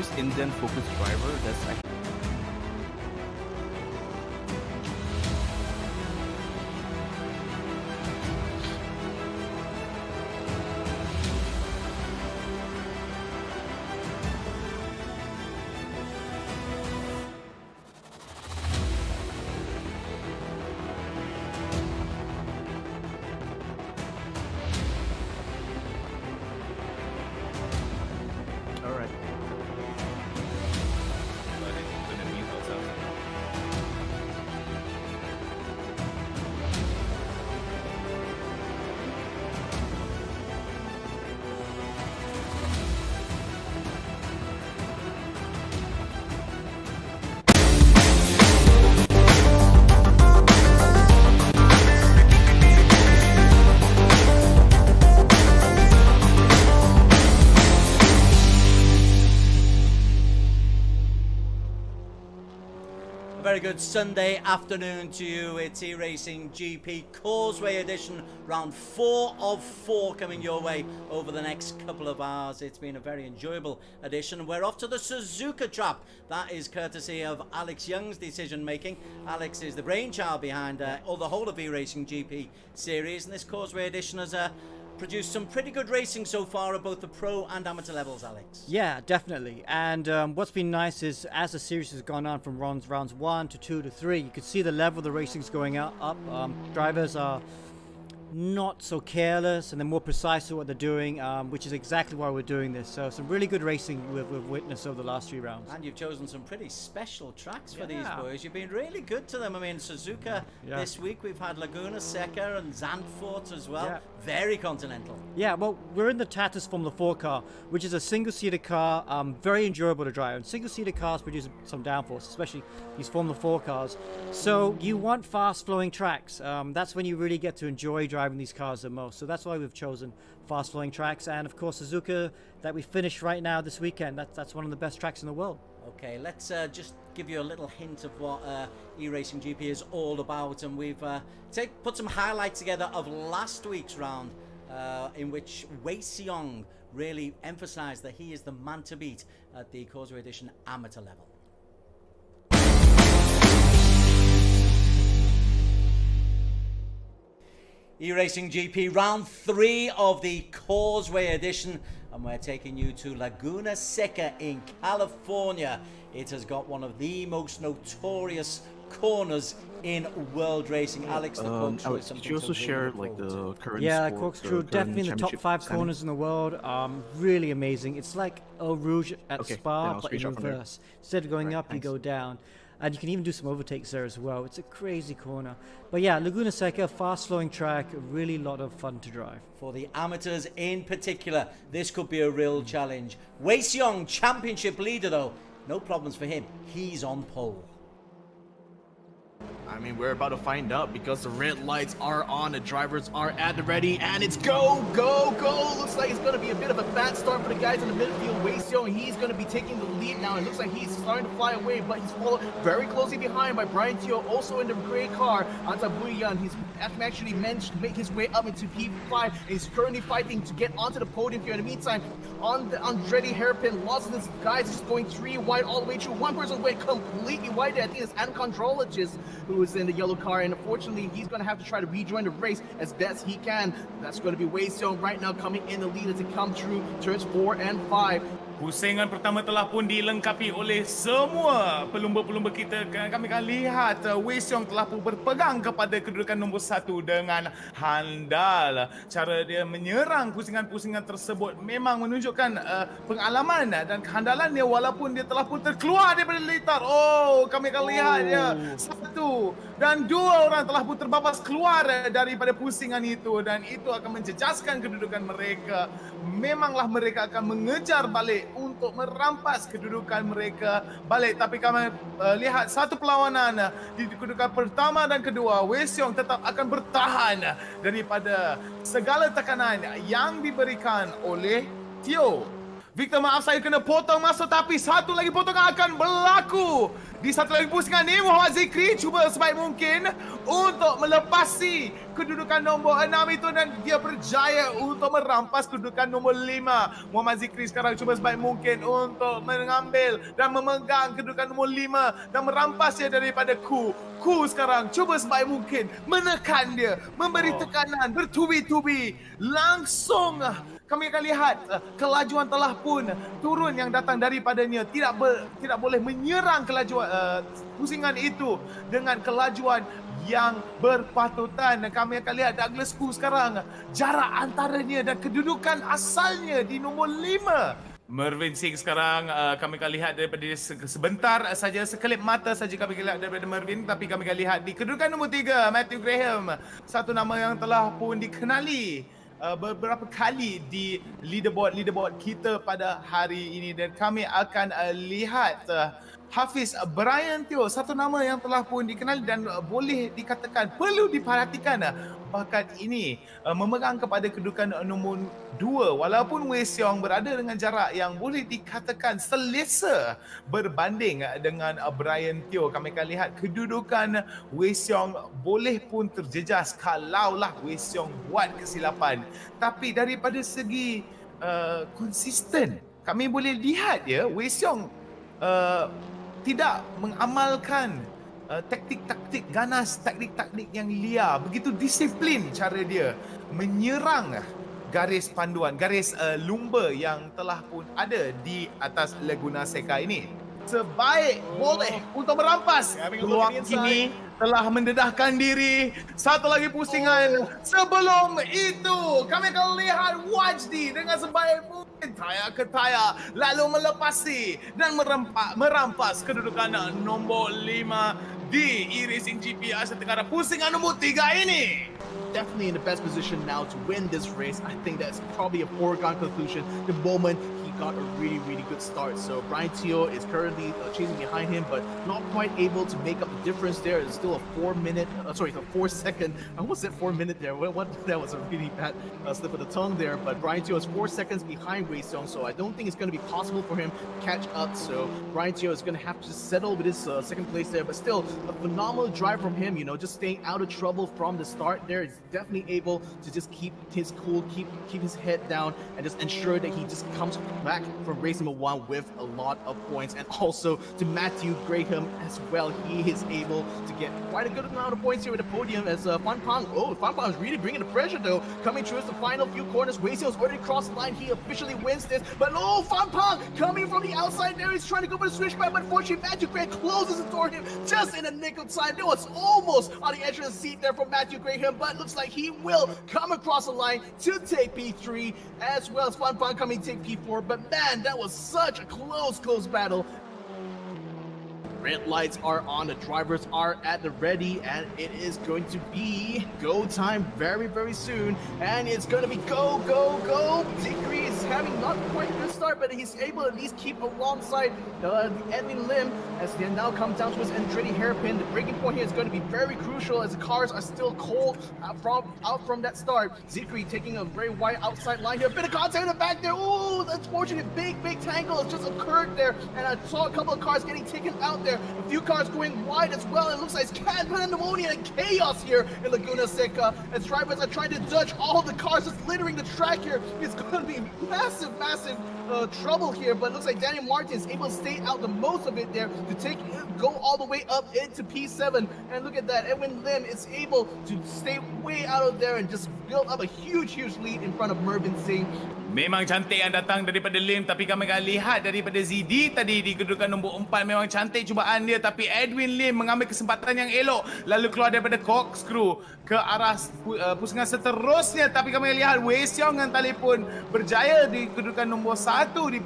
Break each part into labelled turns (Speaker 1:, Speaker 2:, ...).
Speaker 1: use indent focus driver. That's actually all right.
Speaker 2: A very good Sunday afternoon to you. It's eRacing GP Causeway edition, round 4 of 4 coming your way over the next couple of hours. It's been a very enjoyable edition. We're off to the Suzuka trap. That is courtesy of Alex Young's decision making. Alex is the brainchild behind the whole of eRacing GP series, and this Causeway edition has produced some pretty good racing so far at both the pro and amateur levels, Alex.
Speaker 3: Yeah, definitely. And what's been nice is as the series has gone on from rounds 1 to 2 to 3, you can see the level of the racing's going up. Drivers are not so careless and they're more precise with what they're doing, which is exactly why we're doing this. So some really good racing we've witnessed over the last 3 rounds.
Speaker 2: And you've chosen some pretty special tracks for these boys. You've been really good to them. I mean, Suzuka this week, we've had Laguna Seca and Zandvoort as well. Very continental.
Speaker 3: Yeah, well, we're in the Tatus Formula 4 car, which is a single-seater car, very enjoyable to drive. And single-seater cars produce some downforce, especially these Formula 4 cars. So you want fast-flowing tracks. That's when you really get to enjoy driving these cars the most. So that's why we've chosen fast-flowing tracks. And of course, Suzuka that we finished right now this weekend, that's one of the best tracks in the world.
Speaker 2: Okay, let's just give you a little hint of what eRacing GP is all about, and we've put some highlights together of last week's round in which Wei Xiong really emphasized that he is the man to beat at the Causeway Edition amateur level. eRacing GP round 3 of the Causeway edition, and we're taking you to Laguna Seca in California. It has got one of the most notorious corners in world racing. Alex, the corkscrew is something
Speaker 1: could you also share like the current
Speaker 3: the corkscrew, definitely in the top 5 corners in the world. Really amazing. It's like Eau Rouge at Spa, but in reverse. Instead of going up, you go down. And you can even do some overtakes there as well. It's a crazy corner. But yeah, Laguna Seca, fast-flowing track, really a lot of fun to drive.
Speaker 2: For the amateurs in particular, this could be a real challenge. Wei Xiong, championship leader though, no problems for him. He's on pole.
Speaker 4: I mean, we're about to find out because the red lights are on, the drivers are at the ready, and it's go, go, go! Looks like it's going to be a bit of a bad start for the guys in the midfield. Wei Xiong, he's going to be taking the lead now. It looks like he's starting to fly away, but he's followed very closely behind by Brian Teo, also in the gray car. Anta Buyan, he's actually managed to make his way up into P5, and he's currently fighting to get onto the podium here. In the meantime, on the Andretti hairpin, lots of these guys just going 3 wide all the way through. One person went completely wide. I think it's Ancontrologist who is in the yellow car, and unfortunately he's going to have to try to rejoin the race as best he can. That's going to be Wei Xiong right now coming in the lead as it comes through turns 4 and 5.
Speaker 5: Pusingan pertama telah pun dilengkapi oleh semua pelumba-pelumba kita. Kami akan lihat Wei Xiong telah pun berpegang kepada kedudukan nombor 1 dengan handal. Cara dia menyerang pusingan-pusingan tersebut memang menunjukkan pengalaman dan kehandalan dia walaupun dia telah pun terkeluar daripada litar. Oh, kami akan lihat dia 1 dan 2 orang telah pun terbabas keluar daripada pusingan itu, dan itu akan menjejaskan kedudukan mereka. Memanglah mereka akan mengejar balik untuk merampas kedudukan mereka balik, tapi kami lihat satu perlawanan di kedudukan pertama dan kedua. Wei Xiong tetap akan bertahan daripada segala tekanan yang diberikan oleh Teo. Victor, maaf saya kena potong masuk, tapi satu lagi potongan akan berlaku. Di satu lagi pusingan ni, Muhammad Zikri cuba sebaik mungkin untuk melepasi kedudukan nombor 6 itu dan dia berjaya untuk merampas kedudukan nombor 5. Muhammad Zikri sekarang cuba sebaik mungkin untuk mengambil dan memegang kedudukan nombor 5 dan merampas dia daripada Ku. Ku sekarang cuba sebaik mungkin menekan dia, memberi tekanan bertubi-tubi. Langsung kami akan lihat kelajuan telah pun turun yang datang daripadanya. Tidak boleh menyerang kelajuan pusingan itu dengan kelajuan yang berpatutan. Kami akan lihat Douglas Ku sekarang jarak antaranya dan kedudukan asalnya di nombor 5. Mervin Singh sekarang kami akan lihat daripada dia sebentar saja, sekelip mata saja kami akan lihat daripada Mervin, tapi kami akan lihat di kedudukan nombor 3 Matthew Graham, satu nama yang telah pun dikenali beberapa kali di leaderboard kita pada hari ini, dan kami akan lihat Hafiz Brian Teo, satu nama yang telah pun dikenali dan boleh dikatakan perlu diperhatikan. Bakat ini memegang kepada kedudukan nombor 2 walaupun Wei Xiong berada dengan jarak yang boleh dikatakan selesa berbanding dengan Brian Teo. Kami akan lihat kedudukan Wei Xiong boleh pun terjejas kalaulah Wei Xiong buat kesilapan. Tapi daripada segi konsisten, kami boleh lihat ya Wei Xiong tidak mengamalkan taktik-taktik ganas, taktik-taktik yang liar. Begitu disiplin cara dia menyerang garis panduan, garis lumba yang telah pun ada di atas Laguna Seca ini. Sebaik boleh untuk merampas peluang ini telah mendedahkan diri. Satu lagi pusingan. Sebelum itu kami akan lihat Wajdi dengan sebaik mungkin tayar ke tayar lalu melepasi dan merampas kedudukan nombor 5 di eRacing GP Asia Tenggara pusingan nombor 3 ini.
Speaker 4: Definitely in the best position now to win this race. I think that's probably a foregone conclusion the moment he got a really good start. So Brian Teo is currently chasing behind him, but not quite able to make up the difference there. It's still a 4 second. I almost said 4 minute there. What? That was a really bad slip of the tongue there. But Brian Teo is 4 seconds behind Wei Xiong, so I don't think it's going to be possible for him to catch up. So Brian Teo is going to have to settle with his second place there. But still, a phenomenal drive from him. You know, just staying out of trouble from the start there. He's definitely able to just keep his cool, keep his head down, and just ensure that he just comes back from race number 1 with a lot of points. And also to Matthew Graham as well, he is able to get quite a good amount of points here at the podium as Fan Pang. Oh, Fan Pang is really bringing the pressure though, coming towards the final few corners. Wei Xiong's already crossed the line. He officially wins this, but oh, Fan Pang coming from the outside there. He's trying to go for the switchback, but unfortunately Matthew Graham closes the door him just in a nick of time. It was almost on the edge of the seat there from Matthew Graham, but looks like he will come across the line to take P3 as well as Fan Pang coming to take P4. But man, that was such a close battle. Red lights are on, the drivers are at the ready, and it is going to be go time very soon, and it's going to be go. Zikri is having not quite a good start, but he's able to at least keep alongside the Edwin Lim as they now come down to his Andretti hairpin. The breaking point here is going to be very crucial as the cars are still cold out from that start. Zikri taking a very wide outside line here, a bit of contact in the back there. Ooh, unfortunate big tangle has just occurred there, and I saw a couple of cars getting taken out there. A few cars going wide as well. It looks like it's pandemonium and chaos here in Laguna Seca as drivers are trying to dodge all the cars just littering the track here. It's going to be massive trouble here, but it looks like Daniel Martin is able to stay out the most of it there to go all the way up into P7. And look at that, Edwin Lim is able to stay way out of there and just build up a huge lead in front of Mervin Singh.
Speaker 5: Memang cantik yang datang daripada Lim, tapi kami akan lihat daripada ZD tadi di kedudukan nombor 4. Memang cantik cubaan dia, tapi Edwin Lim mengambil kesempatan yang elok lalu keluar daripada corkscrew ke arah pusingan seterusnya. Tapi kami akan lihat Wei Xiong yang tadi pun berjaya di kedudukan nombor 1 di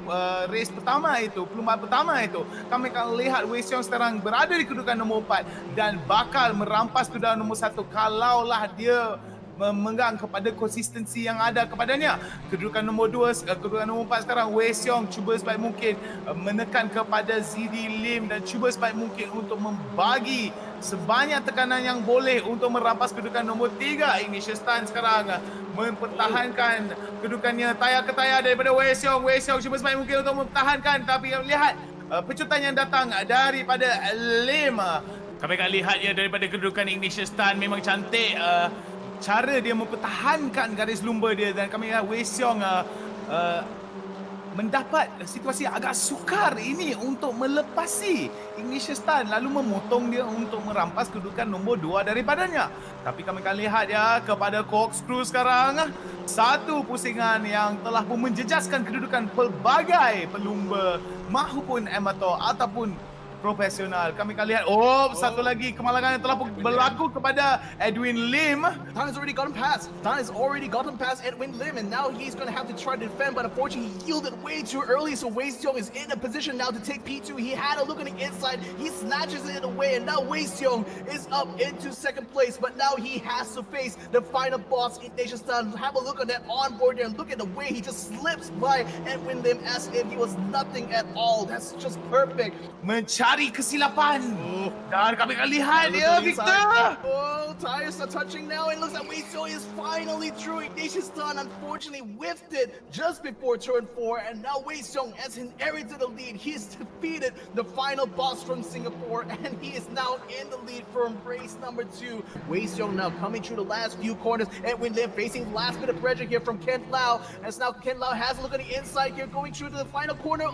Speaker 5: race pertama itu, perlumbaan pertama itu. Kami akan lihat Wei Xiong sekarang berada di kedudukan nombor 4 dan bakal merampas kedudukan nombor 1 kalaulah dia memegang kepada konsistensi yang ada kepadanya. Kedudukan nombor 2, kedudukan nombor 4 sekarang Wei Xiong cuba sebaik mungkin menekan kepada ZD Lim dan cuba sebaik mungkin untuk membagi sebanyak tekanan yang boleh untuk merampas kedudukan nombor 3. Ignition Stun sekarang mempertahankan kedudukannya tayar ke tayar daripada Wei Xiong. Wei Xiong cuba sebaik mungkin untuk mempertahankan, tapi lihat pecutan yang datang daripada Lim. Kami akan lihat ya daripada kedudukan ignition stand memang cantik cara dia mempertahankan garis lumba dia, dan kami lihat Wei Xiong mendapat situasi agak sukar ini untuk melepasi ignition stand lalu memotong dia untuk merampas kedudukan nombor 2 daripadanya. Tapi kami akan lihat ya kepada corkscrew sekarang, satu pusingan yang telah pun menjejaskan kedudukan pelbagai pelumba mahupun amateur ataupun profesional. Kami akan lihat satu lagi kemalangan yang telah berlaku kepada Edwin Lim.
Speaker 4: Tan has already gotten past. Tan has already gotten past Edwin Lim, and now he's going to have to try to defend, but unfortunately he yielded way too early, so Wei Xiong is in a position now to take P2. He had a look on the inside, he snatches it away, and now Wei Xiong is up into second place, but now he has to face the final boss, Ignition Stan. Have a look at that onboard there, and look at the way he just slips by Edwin Lim as if he was nothing at all. That's just perfect.
Speaker 5: Mencari kesilapan. Dan kami akan lihat ya, Victor.
Speaker 4: Tires are touching now, and it looks like Wei Xiong is finally through. Ignition Stan unfortunately whiffed it just before turn 4, and now Wei Xiong has inherited the lead. He's defeated the final boss from Singapore, and he is now in the lead for race number 2. Wei Xiong now coming through the last few corners, and Edwin Lim facing the last bit of pressure here from Kent Lau, as now Kent Lau has a look at the inside here, going through to the final corner.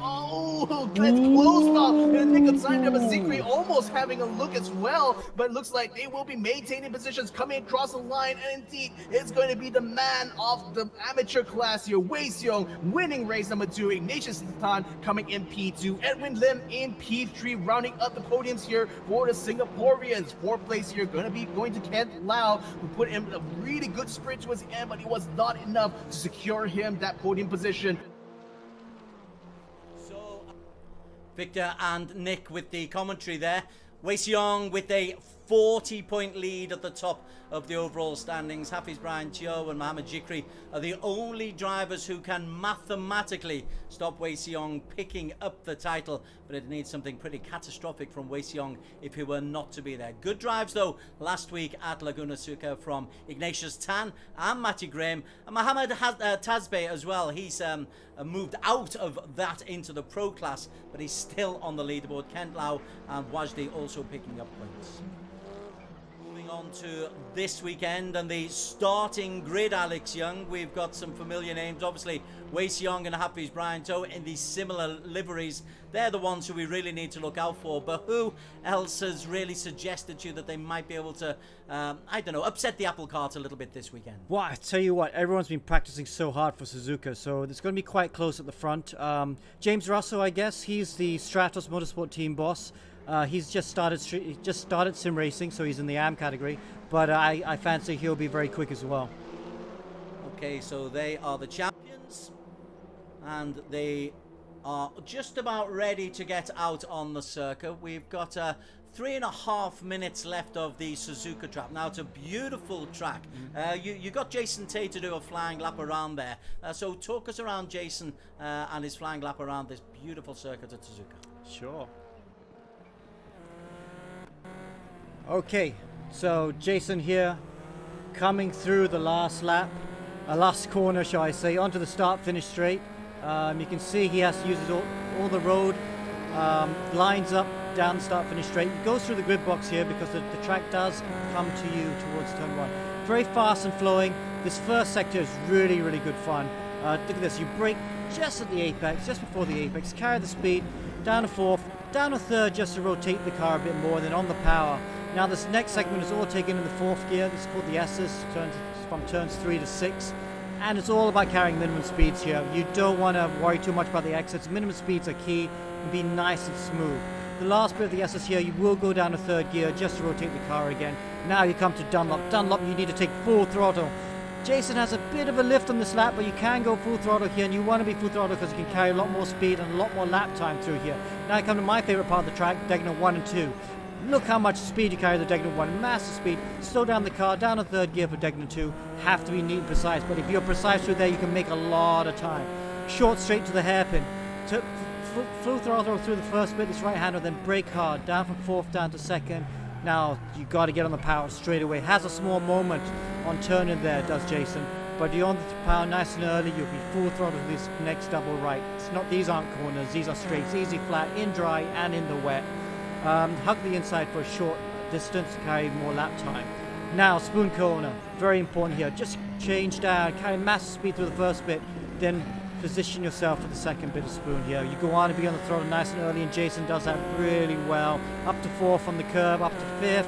Speaker 4: That's close off in the nick of time there, but Zikri almost having a look as well, but it looks like they will be maintaining positions coming across the line, and indeed it's going to be the man of the amateur class here, Wei Xiong, winning race number 2. Ignition Stan coming in P2, Edwin Lim in P3, rounding up the podiums here for the Singaporeans. 4th place here going to Kent Lau, who put in a really good sprint towards the end, but it was not enough to secure him that podium position.
Speaker 2: Victor and Nick with the commentary there. Wei Xiong with a 40-point lead at the top of the overall standings. Hafiz Brian Teo and Mohamed Jikri are the only drivers who can mathematically stop Wei Xiong picking up the title, but it needs something pretty catastrophic from Wei Xiong if he were not to be there. Good drives though last week at Laguna Seca from Ignatius Tan and Matty Graham, and Mohamed Tazbeh as well. He's moved out of that into the pro class, but he's still on the leaderboard. Kent Lau and Wajdi also picking up points. Moving on to this weekend and the starting grid, Alex Young. We've got some familiar names, obviously Wei Xiong and Hafiz Brian Teo in these similar liveries. They're the ones who we really need to look out for, but who else has really suggested to you that they might be able to, I don't know, upset the apple cart a little bit this weekend?
Speaker 3: Well, I tell you what, everyone's been practicing so hard for Suzuka, so it's going to be quite close at the front. James Russell, I guess, he's the Stratos Motorsport team boss. He's just started sim racing, so he's in the AM category, but I fancy he'll be very quick as well.
Speaker 2: Okay, so they are the champions, and they are just about ready to get out on the circuit. We've got 3.5 minutes left of the Suzuka track. Now, it's a beautiful track. You got Jason Tay to do a flying lap around there. So talk us around Jason and his flying lap around this beautiful circuit at Suzuka.
Speaker 3: Sure. Okay, so Jason here, coming through the last lap, last corner, shall I say, onto the start-finish straight. You can see he has to use all the road, lines up, down the start-finish straight. He goes through the grid box here because the track does come to you towards turn 1. Very fast and flowing. This first sector is really, really good fun. Look at this, you brake just at the apex, just before the apex, carry the speed, down a 4th, down a 3rd just to rotate the car a bit more, then on the power. Now this next segment is all taken in the 4th gear. This is called the S's, from turns 3 to 6. And it's all about carrying minimum speeds here. You don't want to worry too much about the exits. Minimum speeds are key and be nice and smooth. The last bit of the S's here, you will go down a 3rd gear just to rotate the car again. Now you come to Dunlop. Dunlop, you need to take full throttle. Jason has a bit of a lift on this lap, but you can go full throttle here, and you want to be full throttle because you can carry a lot more speed and a lot more lap time through here. Now I come to my favorite part of the track, Degner 1 and 2. Look how much speed you carry the Degner 1, massive speed. Slow down the car, down a 3rd gear for Degner 2. Have to be neat and precise, but if you're precise through there, you can make a lot of time. Short straight to the hairpin. Full throttle through the first bit, this right hander, then brake hard, down from 4th down to 2nd. Now you got to get on the power straight away. Has a small moment on turning there, does Jason, but you're on the power nice and early. You'll be full throttle to this next double right. These aren't corners, these are straights, easy flat, in dry and in the wet. Hug the inside for a short distance to carry more lap time. Now, spoon corner, very important here. Just change down, carry massive speed through the first bit, then position yourself for the second bit of spoon here. You go on and be on the throttle nice and early, and Jason does that really well. Up to 4th on the curb, up to 5th,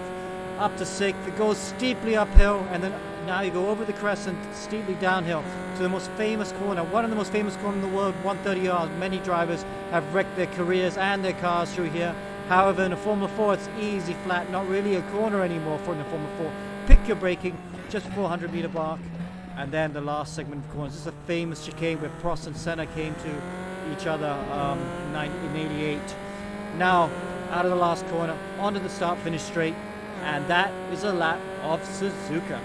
Speaker 3: up to 6th. It goes steeply uphill, and then now you go over the crescent, steeply downhill to the most famous corner, one of the most famous corners in the world, 130 yards. Many drivers have wrecked their careers and their cars through here. However, in a Formula 4, it's easy flat, not really a corner anymore for in the Formula 4. Pick your braking just before 100-meter mark, and then the last segment of corners. This is a famous chicane where Prost and Senna came to each other in '88. Now, out of the last corner, onto the start-finish straight, and that is a lap of Suzuka.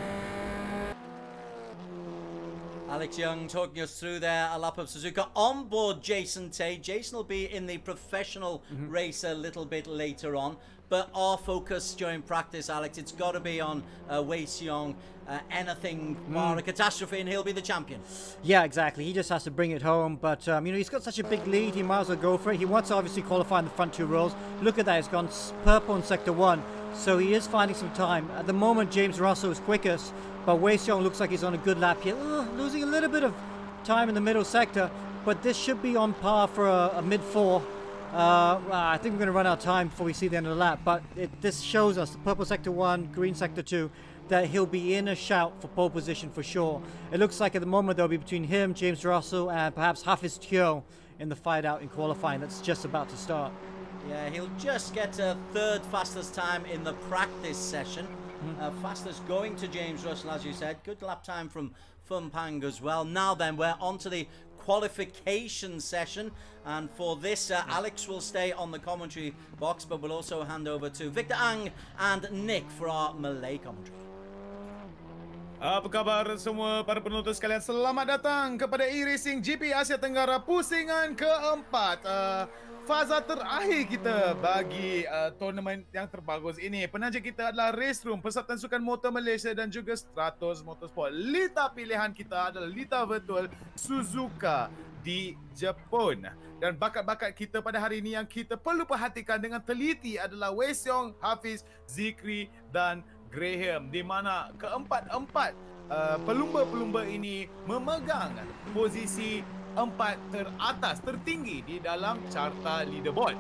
Speaker 2: Alex Young talking us through there, a lap of Suzuka on board Jason Tay. Jason will be in the professional race a little bit later on, but our focus during practice, Alex, it's got to be on Wei Xiong. Anything bar a catastrophe and he'll be the champion.
Speaker 3: Yeah, exactly. He just has to bring it home, but you know, he's got such a big lead, he might as well go for it. He wants to obviously qualify in the front 2 rows. Look at that, it's gone purple in sector 1, so he is finding some time. At the moment, James Russell is quickest, but Wei Xiong looks like he's on a good lap here. Losing a little bit of time in the middle sector, but this should be on par for a mid-4. I think we're going to run out of time before we see the end of the lap, but this shows us, the purple sector 1, green sector 2, that he'll be in a shout for pole position for sure. It looks like at the moment there'll be between him, James Russell, and perhaps Hafiz Tio in the fight out in qualifying that's just about to start.
Speaker 2: Yeah, he'll just get a 3rd fastest time in the practice session. Fastest going to James Russell, as you said. Good lap time from Pang as well. Now then, we're on to the qualification session, and for this Alex will stay on the commentary box, but we'll also hand over to Victor Ang and Nick for our Malay commentary.
Speaker 5: Apa khabar semua para penonton sekalian? Selamat datang kepada eRacing GP Asia Tenggara pusingan keempat. Faza terakhir kita bagi tournament yang terbagus ini. Penaja kita adalah Race Room, Persatuan Sukan Motor Malaysia dan juga Stratos Motorsport. Lita pilihan kita adalah Lita virtual Suzuka di Jepun. Dan bakat-bakat kita pada hari ini yang kita perlu perhatikan dengan teliti adalah Wei Xiong, Hafiz, Zikri dan Graham, di mana keempat-empat pelumba-pelumba ini memegang posisi 4 teratas tertinggi di dalam carta leaderboard.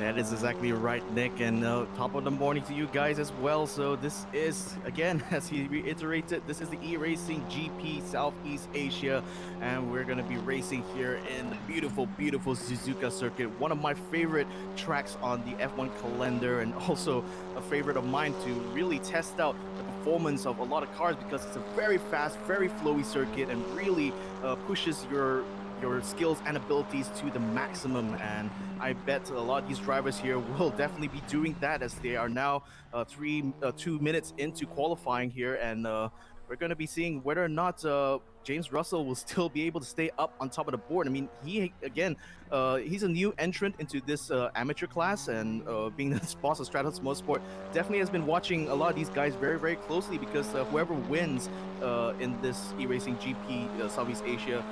Speaker 1: That is exactly right, Nick, and top of the morning to you guys as well. So this is, again, as he reiterated, this is the eRacing GP Southeast Asia, and we're going to be racing here in the beautiful, beautiful Suzuka circuit, one of my favorite tracks on the F1 calendar, and also a favorite of mine to really test out the performance of a lot of cars, because it's a very fast, very flowy circuit, and really pushes your skills and abilities to the maximum. And I bet a lot of these drivers here will definitely be doing that, as they are now 2 minutes into qualifying here, and we're going to be seeing whether or not James Russell will still be able to stay up on top of the board. I mean, he's a new entrant into this amateur class, and being the boss of Stratos Motorsport, definitely has been watching a lot of these guys very, very closely, because whoever wins in this eRacing GP Southeast Asia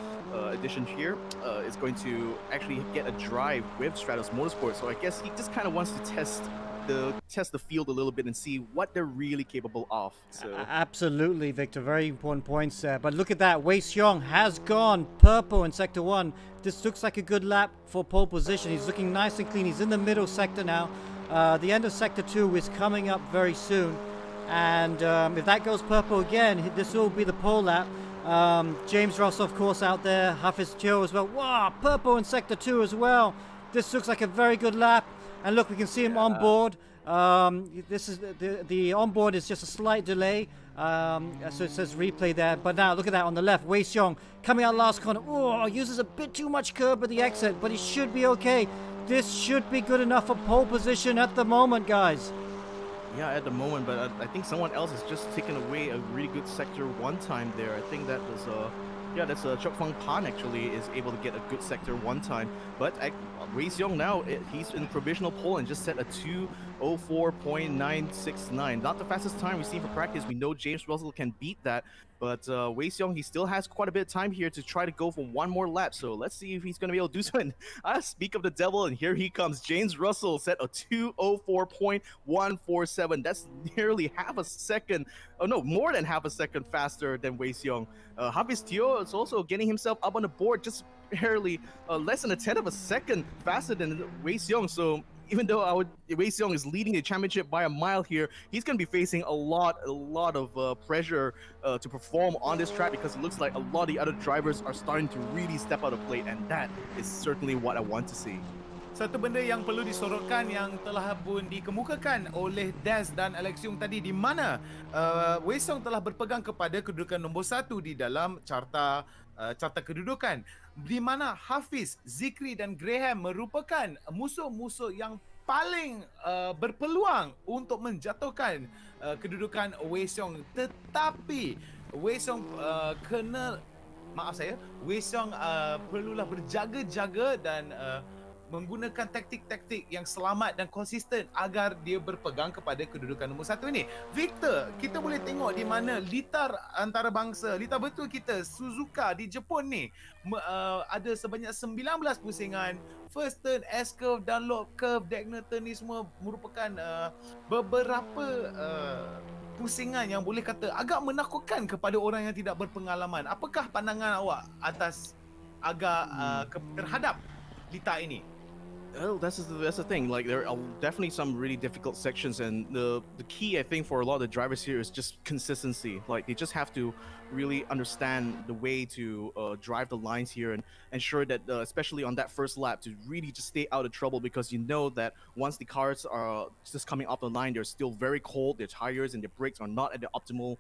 Speaker 1: edition here is going to actually get a drive with Stratos Motorsport. So I guess he just kind of wants to test the field a little bit and see what they're really capable of. So
Speaker 3: absolutely, Victor, very important points there. But look at that, Wei Xiong has gone purple in sector 1. This looks like a good lap for pole position. He's looking nice and clean. He's in the middle sector now. The end of sector 2 is coming up very soon, and if that goes purple again, this will be the pole lap. James Russell, of course, out there. Hafiz Tio as well. Wow, purple in sector 2 as well. This looks like a very good lap. And look, we can see him on board. This is the onboard is just a slight delay. So it says replay there. But now look at that on the left. Wei Xiong coming out last corner. Oh, uses a bit too much curb at the exit, but he should be okay. This should be good enough for pole position at the moment, guys.
Speaker 1: Yeah, at the moment, but I think someone else has just taken away a really good sector 1 time there. I think that was that's Chok Fang Pan actually is able to get a good sector 1 time. But Wei Xiong now, he's in provisional pole and just set a 2:04.969. Not the fastest time we've seen for practice. We know James Russell can beat that, but Wei Xiong, he still has quite a bit of time here to try to go for one more lap. So let's see if he's going to be able to do so. And I speak of the devil, and here he comes. James Russell set a 2:04.147. That's nearly half a second. Oh no, more than half a second faster than Wei Xiong. Hafiz Teo is also getting himself up on the board, just barely less than a tenth of a second faster than Wei Xiong. So even though Wei Xiong is leading the championship by a mile here, he's going to be facing a lot of pressure to perform on this track, because it looks like a lot of the other drivers are starting to really step out of plate, and that is certainly what I want to see.
Speaker 5: Satu benda yang perlu disorotkan yang telah pun dikemukakan oleh Daz dan Alex Yung tadi, di mana Wei Xiong telah berpegang kepada kedudukan nombor 1 di dalam carta kedudukan, di mana Hafiz, Zikri dan Graham merupakan musuh-musuh yang paling berpeluang untuk menjatuhkan kedudukan Wei Xiong. Tetapi Wei Xiong Wei Xiong perlulah berjaga-jaga dan menggunakan taktik-taktik yang selamat dan konsisten agar dia berpegang kepada kedudukan nombor 1 ini. Victor, kita boleh tengok di mana litar antarabangsa, litar betul kita, Suzuka di Jepun ni ada sebanyak 19 pusingan. First turn, S-curve, download curve, diagonal turn ni semua merupakan beberapa pusingan yang boleh kata agak menakutkan kepada orang yang tidak berpengalaman. Apakah pandangan awak atas terhadap litar ini?
Speaker 1: Oh, that's the thing. Like, there are definitely some really difficult sections, and the key, I think, for a lot of the drivers here is just consistency. Like, they just have to really understand the way to drive the lines here and ensure that, especially on that first lap, to really just stay out of trouble, because you know that once the cars are just coming off the line, they're still very cold. Their tires and their brakes are not at the optimal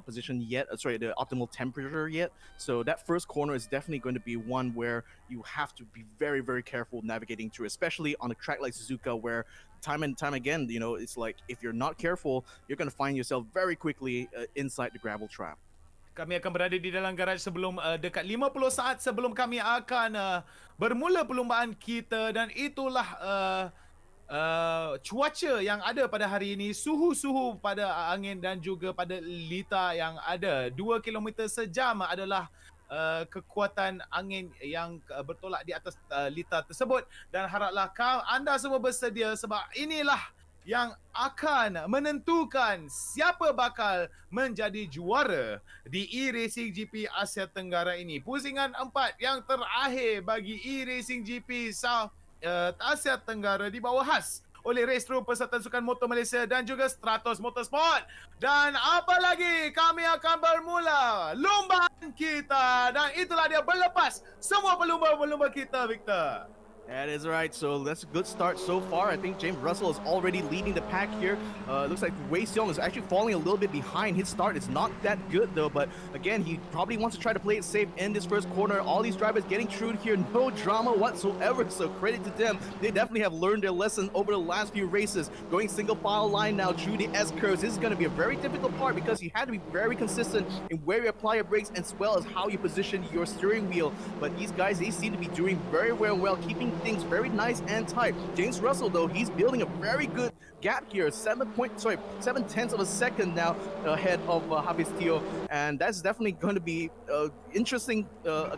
Speaker 1: position yet. The optimal temperature yet. So that first corner is definitely going to be one where you have to be very, very careful navigating through, especially on a track like Suzuka, where time and time again, you know, it's like if you're not careful, you're going to find yourself very quickly inside the gravel trap.
Speaker 5: Kami akan berada di dalam garaj sebelum dekat 50 saat sebelum kami akan bermula perlumbaan kita, dan itulah cuaca yang ada pada hari ini, suhu pada angin dan juga pada litar yang ada. 2 km sejam adalah kekuatan angin yang bertolak di atas litar tersebut, dan haraplah anda semua bersedia, sebab inilah yang akan menentukan siapa bakal menjadi juara di eRacing GP Asia Tenggara ini. Pusingan 4 yang terakhir bagi eRacing GP South Asia Tenggara di bawah khas oleh Race Room Persatuan Sukan Motor Malaysia dan juga Stratos Motorsport. Dan apa lagi, kami akan bermula lumbaan kita, dan itulah dia berlepas semua pelumba-pelumba kita, Victor.
Speaker 1: That is right. So that's a good start so far. I think James Russell is already leading the pack here. It looks like Wei Xiong is actually falling a little bit behind. His start is not that good though, but again, he probably wants to try to play it safe in this first corner. All these drivers getting through here, no drama whatsoever. So credit to them. They definitely have learned their lesson over the last few races. Going single file line now through the S-curves. This is going to be a very difficult part, because you had to be very consistent in where you apply your brakes as well as how you position your steering wheel. But these guys, they seem to be doing very well, keeping things very nice and tight. James Russell, though, he's building a very good gap here. 7/10 of a second now ahead of Hafiz Teo, and that's definitely going to be interesting,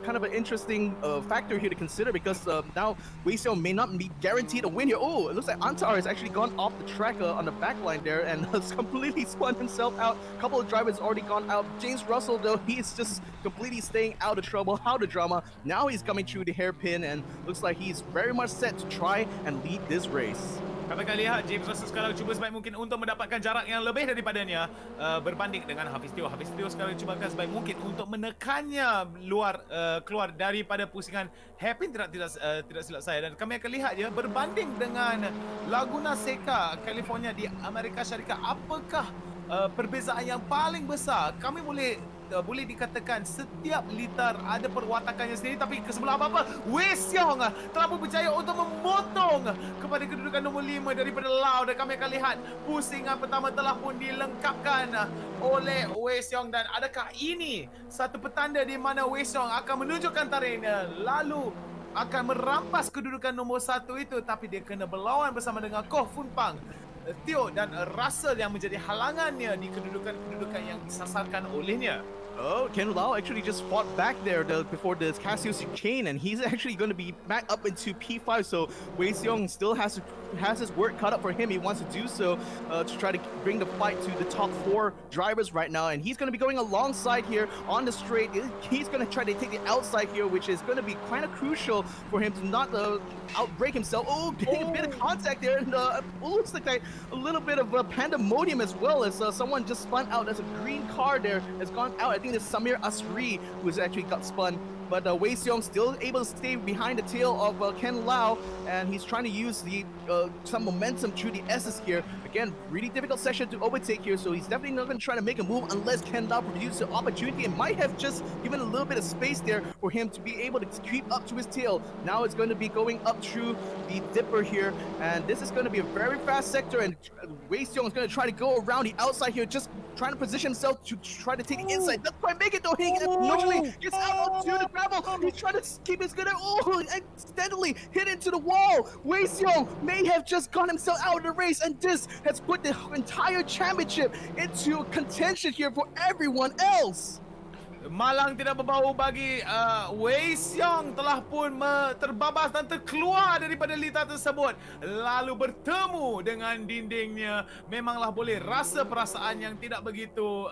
Speaker 1: kind of an interesting factor here to consider, because now Wei Xiong may not be guaranteed a win here. Oh, it looks like Antar has actually gone off the track on the back line there and has completely spun himself out. A couple of drivers already gone out. James Russell, though, he's just completely staying out of trouble, out of drama. Now he's coming through the hairpin, and looks like he's very much set to try and lead this race.
Speaker 5: Kami akan lihat James Russell sekarang cuba sebaik mungkin untuk mendapatkan jarak yang lebih daripadanya berbanding dengan Hafiz Teo. Hafiz Teo sekarang cubakan sebaik mungkin untuk menekannya keluar daripada pusingan hairpin, tidak silap saya. Dan kami akan lihat ya, berbanding dengan Laguna Seca, California di Amerika Syarikat, apakah perbezaan yang paling besar? Kami boleh dikatakan setiap litar ada perwatakannya sendiri, tapi kesebelah apa-apa, Wei Xiong telah berjaya untuk memotong kepada kedudukan nombor 5 daripada Lau. Dan kami akan lihat pusingan pertama telah pun dilengkapkan oleh Wei Xiong, dan adakah ini satu petanda di mana Wei Xiong akan menunjukkan tariknya lalu akan merampas kedudukan nombor 1 itu, tapi dia kena berlawan bersama dengan Koh Fun Pang Theo dan Russell yang menjadi halangannya di kedudukan-kedudukan yang disasarkan olehnya.
Speaker 1: Oh, Ken Lau actually just fought back there before the Casio chicane, and he's actually going to be back up into P5. So Wei Xiong still has his work cut up for him. He wants to do so to try to bring the fight to the top 4 drivers right now, and he's going to be going alongside here on the straight. He's going to try to take the outside here, which is going to be kind of crucial for him to not outbreak himself. Oh, getting a bit of contact there, and looks like a little bit of pandemonium as well, as someone just spun out. There's a green car there has gone out. I think it's Samir Asri who's actually got spun. But Wei Xiong still able to stay behind the tail of Ken Lau, and he's trying to use some momentum through the S's here. Again, really difficult section to overtake here, so he's definitely not going to try to make a move unless Ken Lau produces an opportunity, and might have just given a little bit of space there for him to be able to creep up to his tail. Now it's going to be going up through the dipper here, and this is going to be a very fast sector, and Wei Xiong is going to try to go around the outside here, just trying to position himself to try to take the inside. Doesn't quite make it though. He unfortunately gets out onto the gravel. He's trying to keep his good. Oh, accidentally hit into the wall. Wei Xiong may have just got himself out of the race, and this has put the entire championship into contention here for everyone else.
Speaker 5: Malang tidak berbau bagi Wei Xiong telah pun terbabas dan terkeluar daripada litar tersebut, lalu bertemu dengan dindingnya. Memanglah boleh rasa perasaan yang tidak begitu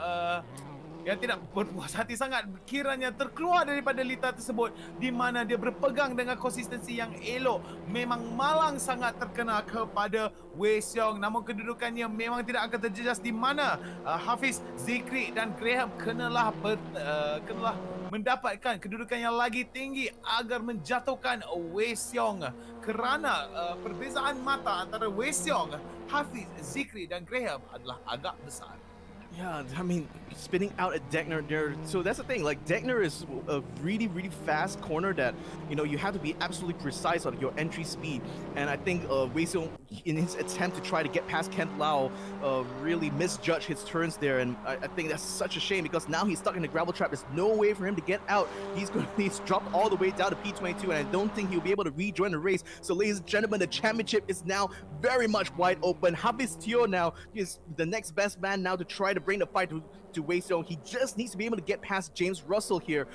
Speaker 5: yang tidak berpuas hati sangat kiranya terkeluar daripada litar tersebut, di mana dia berpegang dengan konsistensi yang elok. Memang malang sangat terkena kepada Wei Xiong, namun kedudukannya memang tidak akan terjejas, di mana Hafiz, Zikri dan Graham kenalah mendapatkan kedudukan yang lagi tinggi agar menjatuhkan Wei Xiong, kerana perbezaan mata antara Wei Xiong, Hafiz, Zikri dan Graham adalah agak besar.
Speaker 1: Yeah, I mean, spinning out at Deckner there. So that's the thing. Like, Deckner is a really, really fast corner that, you have to be absolutely precise on your entry speed. And I think Wei Xiong, in his attempt to try to get past Kent Lau, really misjudged his turns there. And I think that's such a shame, because now he's stuck in the gravel trap. There's no way for him to get out. He's dropped all the way down to P22, and I don't think he'll be able to rejoin the race. So, ladies and gentlemen, the championship is now very much wide open. Hafiz Teo now is the next best man now to try to bring the fight to Wei Xiong. He just needs to be able to get past James Russell here,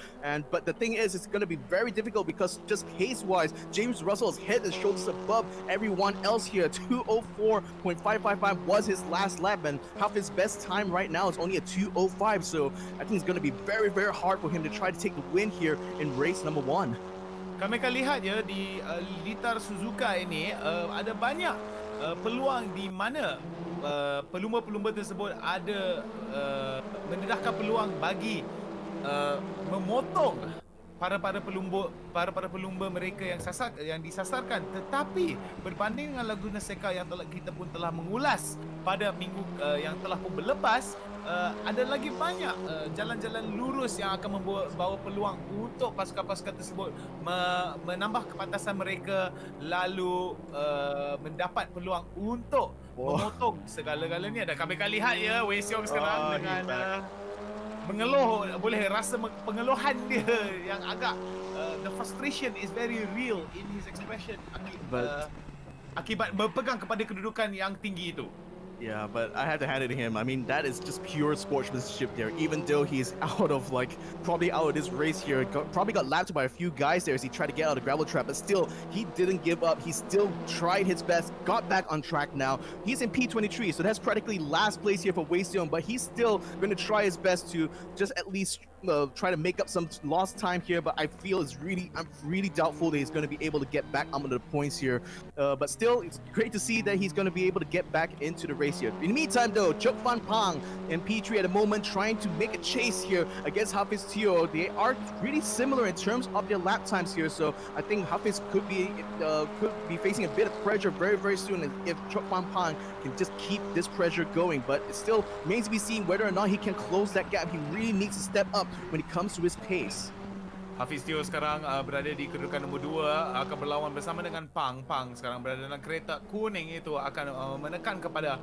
Speaker 1: but the thing is, it's going to be very difficult, because just pace-wise, James Russell is head and shoulders above everyone else here. 2:04.555 was his last lap, and Hafiz's best time right now is only a 2:05. So I think it's going to be very, very hard for him to try to take the win here in race number 1.
Speaker 5: Kami akan lihat ya di litar Suzuka ini ada banyak peluang di mana pelumba-pelumba tersebut ada mendedahkan peluang bagi memotong para pelumba mereka yang disasarkan. Tetapi berbanding dengan Laguna Seca yang kita pun telah mengulas pada minggu yang telah pun berlepas, ada lagi banyak jalan-jalan lurus yang akan membawa peluang untuk pasukan-pasukan tersebut menambah kepantasan mereka, lalu mendapat peluang untuk memotong segala-galanya. Dan kami akan lihat ya Wei Xiong sekarang dengan mengeluh, boleh rasa pengeluhan dia yang agak the frustration is very real in his expression akibat berpegang kepada kedudukan yang tinggi itu.
Speaker 1: Yeah, but I have to hand it to him. I mean, that is just pure sportsmanship there. Even though he's probably out of this race here, probably got lapped by a few guys there as he tried to get out of the gravel trap, but still, he didn't give up. He still tried his best, got back on track now. He's in P23, so that's practically last place here for Wei Xiong, but he's still going to try his best to just at least try to make up some lost time here, but I feel I'm really doubtful that he's going to be able to get back onto the points here. But still, it's great to see that he's going to be able to get back into the race here. In the meantime, though, Chok Fan Pang and P3 at the moment trying to make a chase here against Hafiz Teo. They are really similar in terms of their lap times here, so I think Hafiz could be facing a bit of pressure very, very soon if Chok Fan Pang can just keep this pressure going. But it still remains to be seen whether or not he can close that gap. He really needs to step up when it comes to his pace.
Speaker 5: Hafiz Teo sekarang berada di kedudukan nombor 2, akan berlawan bersama dengan Pang. Pang sekarang berada dalam kereta kuning itu, akan menekan kepada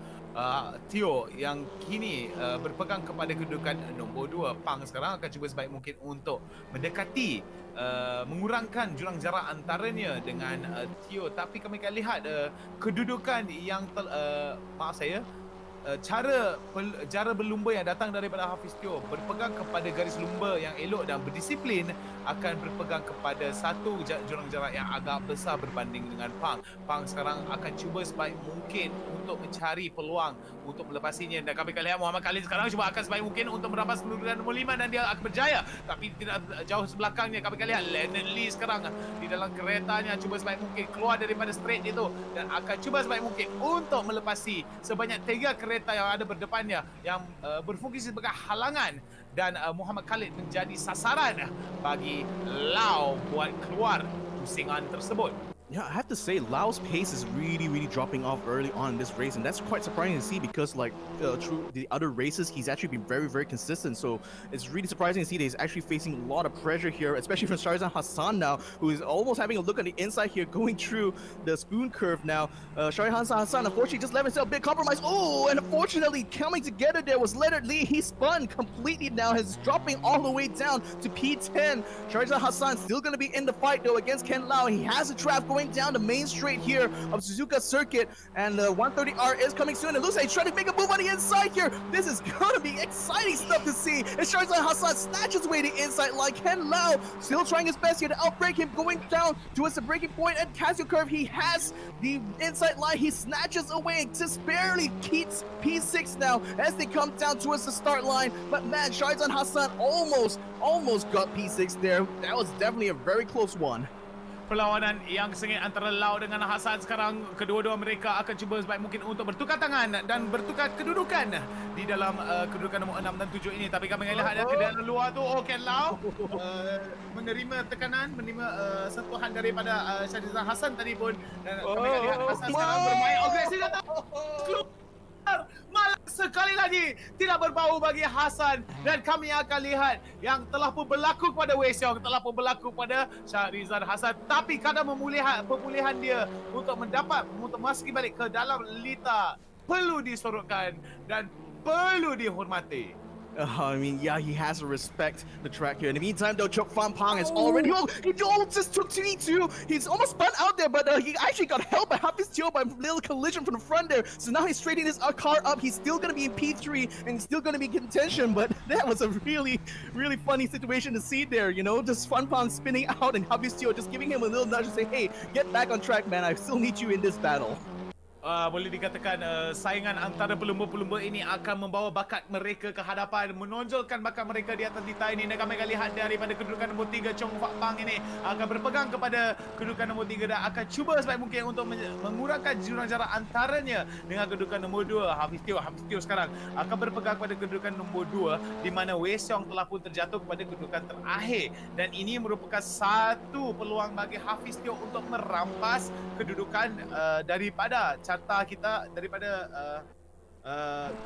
Speaker 5: Tio yang kini berpegang kepada kedudukan nombor 2. Pang sekarang akan cuba sebaik mungkin untuk mendekati, mengurangkan jurang jarak antaranya dengan Tio. Tapi kami akan lihat kedudukan yang cara berlumba yang datang daripada Hafiz Tio berpegang kepada garis lumba yang elok dan berdisiplin akan berpegang kepada satu jurang jarak yang agak besar berbanding dengan Pang. Pang sekarang akan cuba sebaik mungkin untuk mencari peluang untuk melepasinya, dan kami akan lihat Muhammad Khalid sekarang cuba akan sebaik mungkin untuk merampas kedudukan nombor 5 dan dia akan berjaya, tapi tidak jauh sebelakangnya. Kami akan lihat Lennon Lee sekarang di dalam keretanya cuba sebaik mungkin keluar daripada straight itu dan akan cuba sebaik mungkin untuk melepasi sebanyak 3 kereta yang ada berdepannya yang berfungsi sebagai halangan, dan Muhammad Khalid menjadi sasaran bagi Lau buat keluar pusingan tersebut.
Speaker 1: Yeah, I have to say, Lau's pace is really dropping off early on in this race, and that's quite surprising to see because, like, through the other races, he's actually been very consistent. So it's really surprising to see that he's actually facing a lot of pressure here, especially from Sharzan Hassan now, who is almost having a look on the inside here, going through the spoon curve now. Sharzan Hassan, unfortunately, just left himself a bit compromised. Oh, and unfortunately, coming together there was Leonard Lee. He spun completely now, he's dropping all the way down to P10. Sharzan Hassan still going to be in the fight, though, against Ken Lau. He has a trap going down the main straight here of Suzuka circuit, and the 130R is coming soon. It looks like he's trying to make a move on the inside here. This is gonna be exciting stuff to see. And Sharzan Hassan snatches away the inside line. Ken Lau still trying his best here to outbrake him, going down towards the breaking point at Casio curve. He has the inside line. He snatches away, just barely keeps P6 now as they come down towards the start line. But man, Sharzan Hassan almost got P6 there. That was definitely a very close one.
Speaker 5: Perlawanan yang sengit antara Lau dengan Hasan sekarang, kedua-dua mereka akan cuba sebaik mungkin untuk bertukar tangan dan bertukar kedudukan di dalam kedudukan nombor 6 dan 7 ini. Tapi kami lihat ke dalam luar tu, Ken Lau menerima tekanan, menerima sentuhan daripada Syahrizal Hasan tadi pun, dan kami akan lihat Hasan sekarang bermain agresif datang. Malah sekali lagi tidak berbau bagi Hasan, dan kami akan lihat yang telah pun berlaku kepada Wei Xiong, telah pun berlaku kepada Syahrizal Hasan, tapi kadar pemulihan dia untuk memasuki balik ke dalam lita perlu disorotkan dan perlu dihormati.
Speaker 1: I mean, yeah, he has to respect the track here. In the meantime, though, Chok Fan Pang is already... Oh, he just took T2. He's almost spun out there, but he actually got held by Hafiz Teo by a little collision from the front there. So now he's straightening his car up. He's still going to be in P3 and he's still going to be in contention, but that was a really funny situation to see there, you know? Just Fan Pang spinning out and Hafiz Teo just giving him a little nudge and say, hey, get back on track, man. I still need you in this battle.
Speaker 5: Boleh dikatakan saingan antara pelumba-pelumba ini akan membawa bakat mereka ke hadapan, menonjolkan bakat mereka di atas lita ini. Dan kami akan lihat daripada kedudukan nombor 3, Chong Fak Pang ini akan berpegang kepada kedudukan nombor 3 dan akan cuba sebaik mungkin untuk mengurangkan jurang jarak antaranya dengan kedudukan nombor 2, Hafiz Teo sekarang akan berpegang kepada kedudukan nombor 2, di mana Wei Xiong telah pun terjatuh kepada kedudukan terakhir, dan ini merupakan satu peluang bagi Hafiz Teo untuk merampas kedudukan daripada carta kita, daripada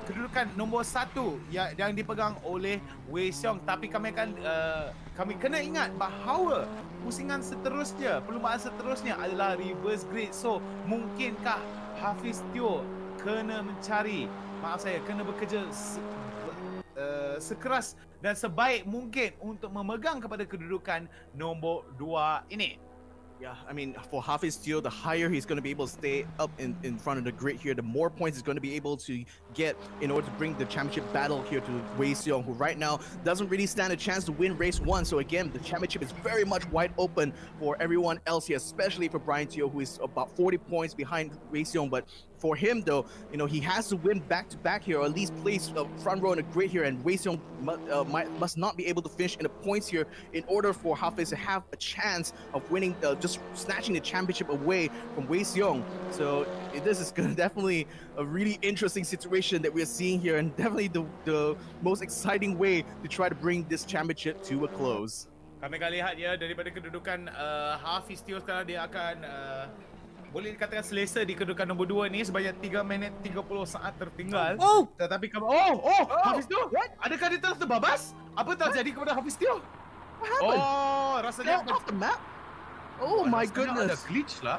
Speaker 5: kedudukan nombor 1 yang dipegang oleh Wei Xiong. Tapi kami kena ingat bahawa pusingan seterusnya, perlumbaan seterusnya adalah reverse grid. So mungkinkah Hafiz Teo kena bekerja sekeras dan sebaik mungkin untuk memegang kepada kedudukan nombor 2 ini.
Speaker 1: Yeah, I mean, for Hafiz Teo, the higher he's going to be able to stay up in front of the grid here, the more points he's going to be able to get in order to bring the championship battle here to Wei Xiong, who right now doesn't really stand a chance to win race 1. So again, the championship is very much wide open for everyone else here, especially for Brian Teo, who is about 40 points behind Wei Xiong. But for him, though, you know, he has to win back-to-back here, or at least place front row in the grid here, and Wei Xiong must not be able to finish in the points here in order for Hafiz to have a chance of winning, just snatching the championship away from Wei Xiong. So this is definitely a really interesting situation that we're seeing here, and definitely the most exciting way to try to bring this championship to a close.
Speaker 5: Kami akan lihat ya, daripada kedudukan Hafiz Teo sekarang, dia akan boleh dikatakan selesa di kedudukan nombor 2 ni sebanyak 3 minit 30 saat tertinggal. Tetapi Hafiz Teo, adakah dia telah terbabas? Apa terjadi kepada Hafiz Teo?
Speaker 1: What happened?
Speaker 5: Rasanya
Speaker 1: off the map. Oh my goodness.
Speaker 5: Ada glitch lah.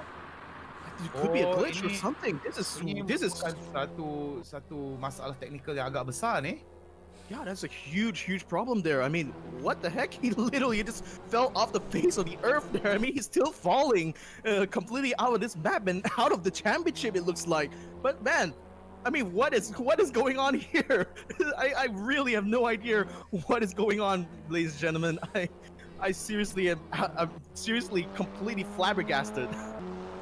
Speaker 1: I it could be a glitch or
Speaker 5: ini
Speaker 1: something. This is
Speaker 5: bukan satu masalah teknikal yang agak besar ni.
Speaker 1: yeah, that's a huge problem there. I mean, what the heck? He literally just fell off the face of the earth there. I mean, he's still falling completely out of this map and out of the championship, it looks like. But man, I mean, what is going on here? I really have no idea what is going on, ladies and gentlemen. I seriously am I'm seriously completely flabbergasted.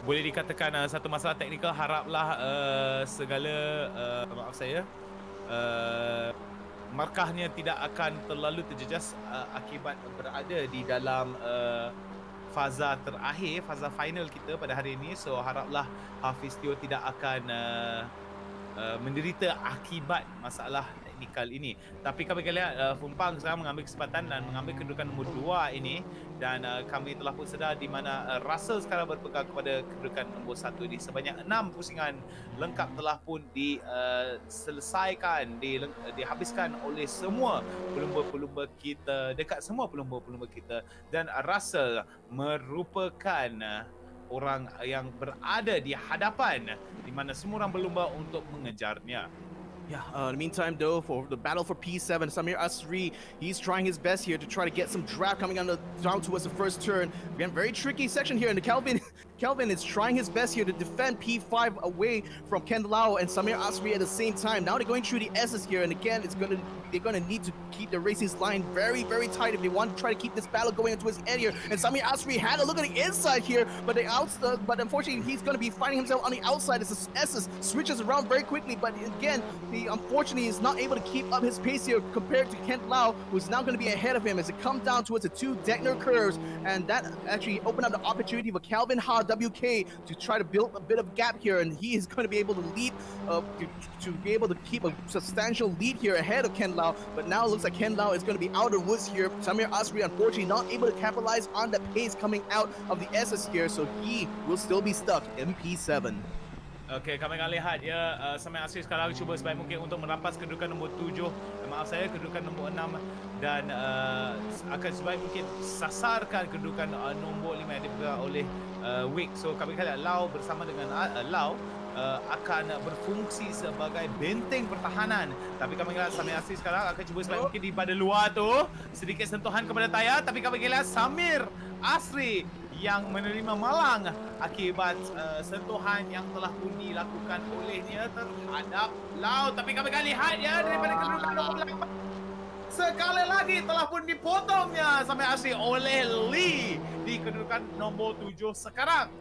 Speaker 5: Boleh dikatakan satu masalah teknikal. Haraplah segala maaf saya markahnya tidak akan terlalu terjejas akibat berada di dalam faza terakhir, faza final kita pada hari ini. So haraplah Hafiz Tio tidak akan menderita akibat masalah teknikal ini. Tapi kami lihat Fumpang sekarang mengambil kesempatan dan mengambil kedudukan nombor 2 ini, dan kami telah pun sedar di mana Russell sekarang berpegang kepada kedudukan nombor 1 ini. Sebanyak 6 pusingan lengkap telah pun diselesaikan, dihabiskan oleh semua pelumba-pelumba kita, dekat semua pelumba-pelumba kita, dan Russell merupakan orang yang berada di hadapan di mana semua orang berlumba untuk mengejarnya.
Speaker 1: Yeah, in the meantime, though, for the battle for P7, Samir Asri, he's trying his best here to try to get some draft coming down towards the first turn. Again, very tricky section here, and Kelvin is trying his best here to defend P5 away from Ken Lau and Samir Asri at the same time. Now they're going through the S's here, and again, they're gonna need to keep the racing's line very tight if they want to try to keep this battle going towards the end here. And Samir Asri had a look at the inside here, but but unfortunately, he's gonna be finding himself on the outside as the S's switches around very quickly. But again, he unfortunately is not able to keep up his pace here compared to Kent Lau, who's now going to be ahead of him as it comes down towards the 2 Deckner curves, and that actually opened up the opportunity for Calvin Ha WK to try to build a bit of gap here, and he is going to be able to lead to be able to keep a substantial lead here ahead of Ken Lau. But now it looks like Ken Lau is going to be out of the woods here. Samir Asri unfortunately not able to capitalize on the pace coming out of the S's here, so he will still be stuck in P7.
Speaker 5: Okey, kami akan lihat ya Samir Asri sekarang cuba sebaik mungkin untuk merampas kedudukan nombor 7, maaf saya, kedudukan nombor 6, dan akan sebaik mungkin sasarkan kedudukan nombor 5 yang dipegang oleh Wick. So kami akan lihat Lau bersama dengan Lau akan berfungsi sebagai benteng pertahanan. Tapi kami lihat Samir Asri sekarang akan cuba sebaik mungkin di pada luar tu, sedikit sentuhan kepada tayar, tapi kami lihat Samir Asri yang menerima malang akibat sentuhan yang telah pun dilakukan olehnya terhadap Lau. Tapi kami akan lihat ya daripada kedudukan nombor 8, sekali lagi telah pun dipotongnya Samir Asri oleh Lee di kedudukan nombor 7 sekarang.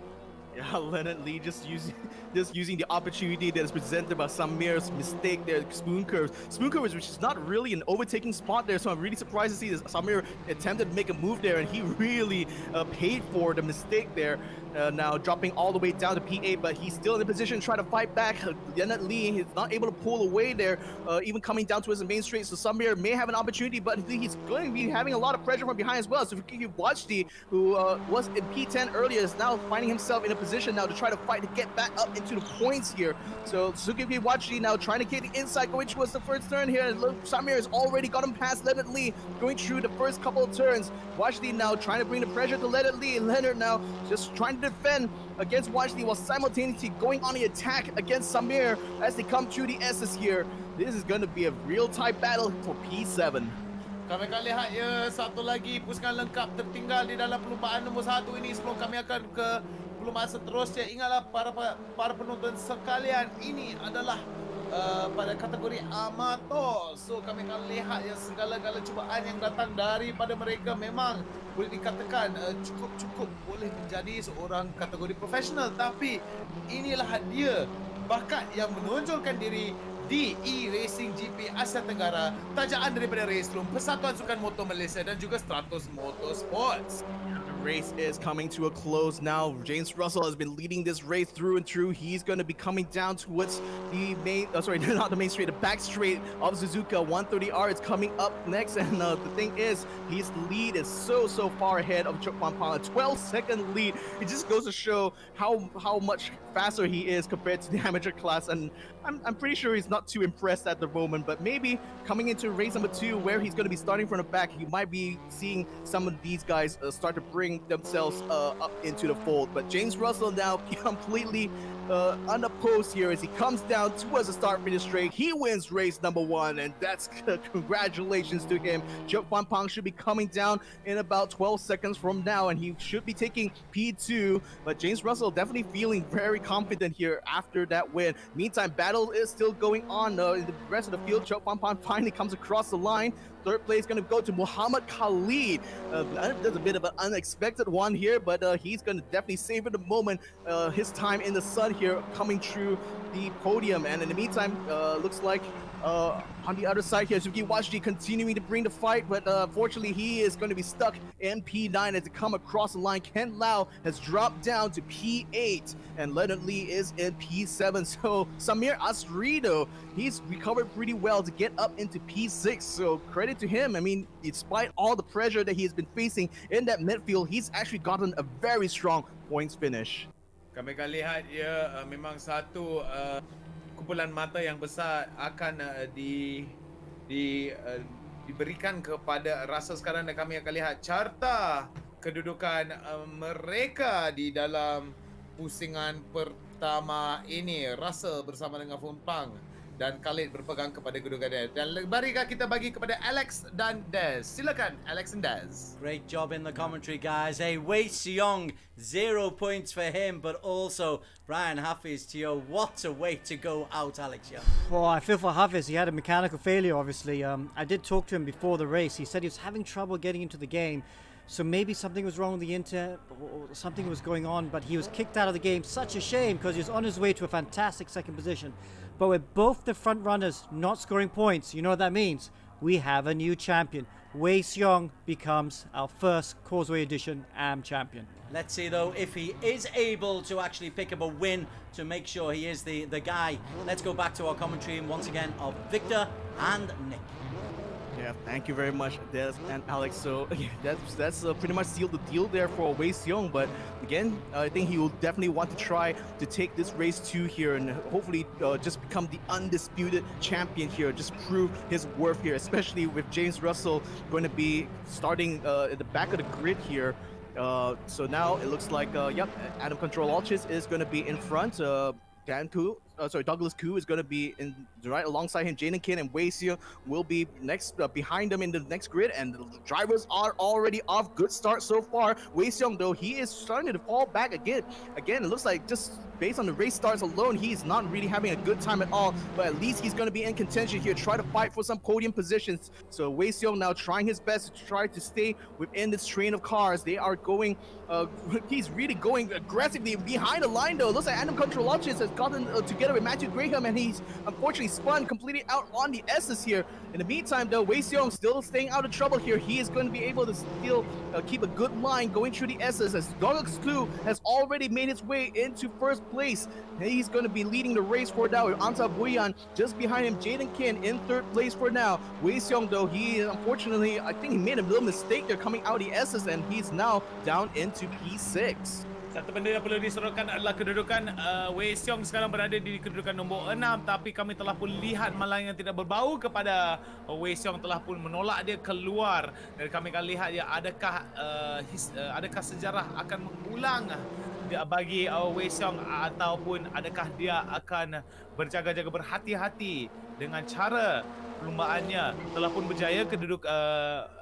Speaker 1: Yeah, Leonard Lee just using the opportunity that is presented by Samir's mistake there, spoon curves, which is not really an overtaking spot there. So I'm really surprised to see this. Samir attempted to make a move there, and he really paid for the mistake there. Now dropping all the way down to P8, but he's still in a position to try to fight back. Leonard Lee is not able to pull away there, even coming down towards the main straight. So Samir may have an opportunity, but he's going to be having a lot of pressure from behind as well. So if you watch who was in P10 earlier, is now finding himself in a position now to try to fight to get back up into the points here. So Suzuki Watchy now trying to get the inside going towards the first turn here. Look, Samir has already got him past Leonard Lee going through the first couple of turns. Watchley now trying to bring the pressure to Leonard Lee, and Leonard now just trying to defend against Watchley while simultaneously going on the attack against Samir as they come through the S's here. This is going to be a real tight battle for P7.
Speaker 5: Kami akan lihat ya satu lagi pusingan lengkap tertinggal di dalam perlumbaan nombor 1 ini sebelum kami akan ke perlumbaan seterusnya. Ingatlah para penonton sekalian, ini adalah pada kategori amator. So kami akan lihat ya segala-gala cubaan yang datang daripada mereka memang boleh dikatakan cukup boleh menjadi seorang kategori profesional. Tapi inilah dia bakat yang menonjolkan diri di eRacing GP Asia Tenggara, tajaan daripada Race Room, Persatuan Sukan Motor Malaysia dan juga Stratos Motorsports.
Speaker 1: Race is coming to a close now. James Russell has been leading this race through and through. He's going to be coming down towards the main, not the main straight, the back straight of Suzuka 130R. It's coming up next, and the thing is, his lead is so far ahead of Chuk Pampang, a 12-second lead. It just goes to show how much faster he is compared to the amateur class, and I'm pretty sure he's not too impressed at the moment. But maybe coming into race number 2, where he's going to be starting from the back, you might be seeing some of these guys start to bring bring themselves up into the fold. But James Russell now completely unopposed here as he comes down towards the start-finish straight. He wins race number 1, and that's congratulations to him. Joe Fan Pang should be coming down in about 12 seconds from now, and he should be taking P2. But James Russell definitely feeling very confident here after that win. Meantime, battle is still going on in the rest of the field. Joe Fan Pang finally comes across the line. Third place is going to go to Muhammad Khalid. There's a bit of an unexpected one here, but he's going to definitely savor the moment. His time in the sun here coming through the podium. And in the meantime, looks like on the other side here, Suzuki Washji continuing to bring the fight, but unfortunately he is going to be stuck in P9 as they come across the line. Ken Lau has dropped down to P8 and Leonard Lee is in P7. So Samir Asrido, he's recovered pretty well to get up into P6. So credit to him. I mean, despite all the pressure that he's been facing in that midfield, he's actually gotten a very strong points finish.
Speaker 5: Kami akan lihat ya, memang satu kumpulan mata yang besar akan diberikan kepada Russell sekarang, dan kami akan lihat carta kedudukan mereka di dalam pusingan pertama ini. Russell bersama dengan Fumpang dan Khalid berpegang kepada kedudukannya. Dan marilah kita bagi kepada Alex dan Des. Silakan Alex and Des.
Speaker 2: Great job in the commentary, guys. Hey, Wei Xiong, 0 points for him, but also Brian Hafiz, Tio. What a way to go out, Alex Young.
Speaker 3: Well, I feel for Hafiz. He had a mechanical failure, obviously. I did talk to him before the race. He said he was having trouble getting into the game. So maybe something was wrong with the internet or something was going on, but he was kicked out of the game. Such a shame because he was on his way to a fantastic second position. But with both the front runners not scoring points, you know what that means? We have a new champion. Wei Xiong becomes our first Causeway Edition AM champion.
Speaker 2: Let's see, though, if he is able to actually pick up a win to make sure he is the guy. Let's go back to our commentary once again of Victor and Nick.
Speaker 1: Yeah, thank you very much, Des and Alex. So yeah, that's pretty much sealed the deal there for Wei Xiong. But again, I think he will definitely want to try to take this race 2 here and hopefully just become the undisputed champion here. Just prove his worth here, especially with James Russell going to be starting at the back of the grid here. So now it looks like, yep, Adam Control Alchis is going to be in front. Douglas Koo is going to be in right alongside him. Jaden Kin and Wei Xiong will be next behind them in the next grid, and the drivers are already off. Good start so far. Wei Xiong, though, he is starting to fall back again. Again, it looks like just based on the race starts alone, he's not really having a good time at all, but at least he's going to be in contention here, try to fight for some podium positions. So Wei Xiong now trying his best to try to stay within this train of cars. They are going, he's really going aggressively behind the line, though. It looks like Adam Controlachis has gotten together with Matthew Graham, and he's unfortunately spun completely out on the S's here. In the meantime, though, Wei Xiong still staying out of trouble here. He is going to be able to still keep a good line going through the S's, as Douglas Koo has already made his way into first place. And he's going to be leading the race for now with Anta Buyan just behind him. Jaden Kin in third place for now. Wei Xiong, though, he unfortunately, I think he made a little mistake there coming out of the S's, and he's now down into P6.
Speaker 5: Satu benda yang perlu diserukan adalah kedudukan Wei Xiong sekarang berada di kedudukan nombor 6, tapi kami telah pun lihat malang yang tidak berbau kepada Wei Xiong telah pun menolak dia keluar. Dan kami akan lihat ya, adakah sejarah akan mengulang bagi Wei Xiong, ataupun adakah dia akan berjaga-jaga berhati-hati dengan cara perlombaannya. Telah pun berjaya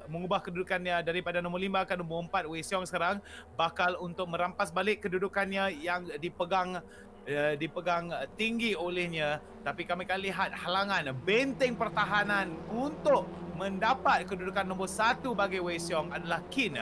Speaker 5: mengubah kedudukannya daripada nombor 5 ke nombor 4. Wei Xiong sekarang bakal untuk merampas balik kedudukannya yang dipegang tinggi olehnya. Tapi kami akan lihat halangan benteng pertahanan untuk mendapat kedudukan nombor 1 bagi Wei Xiong adalah Kin,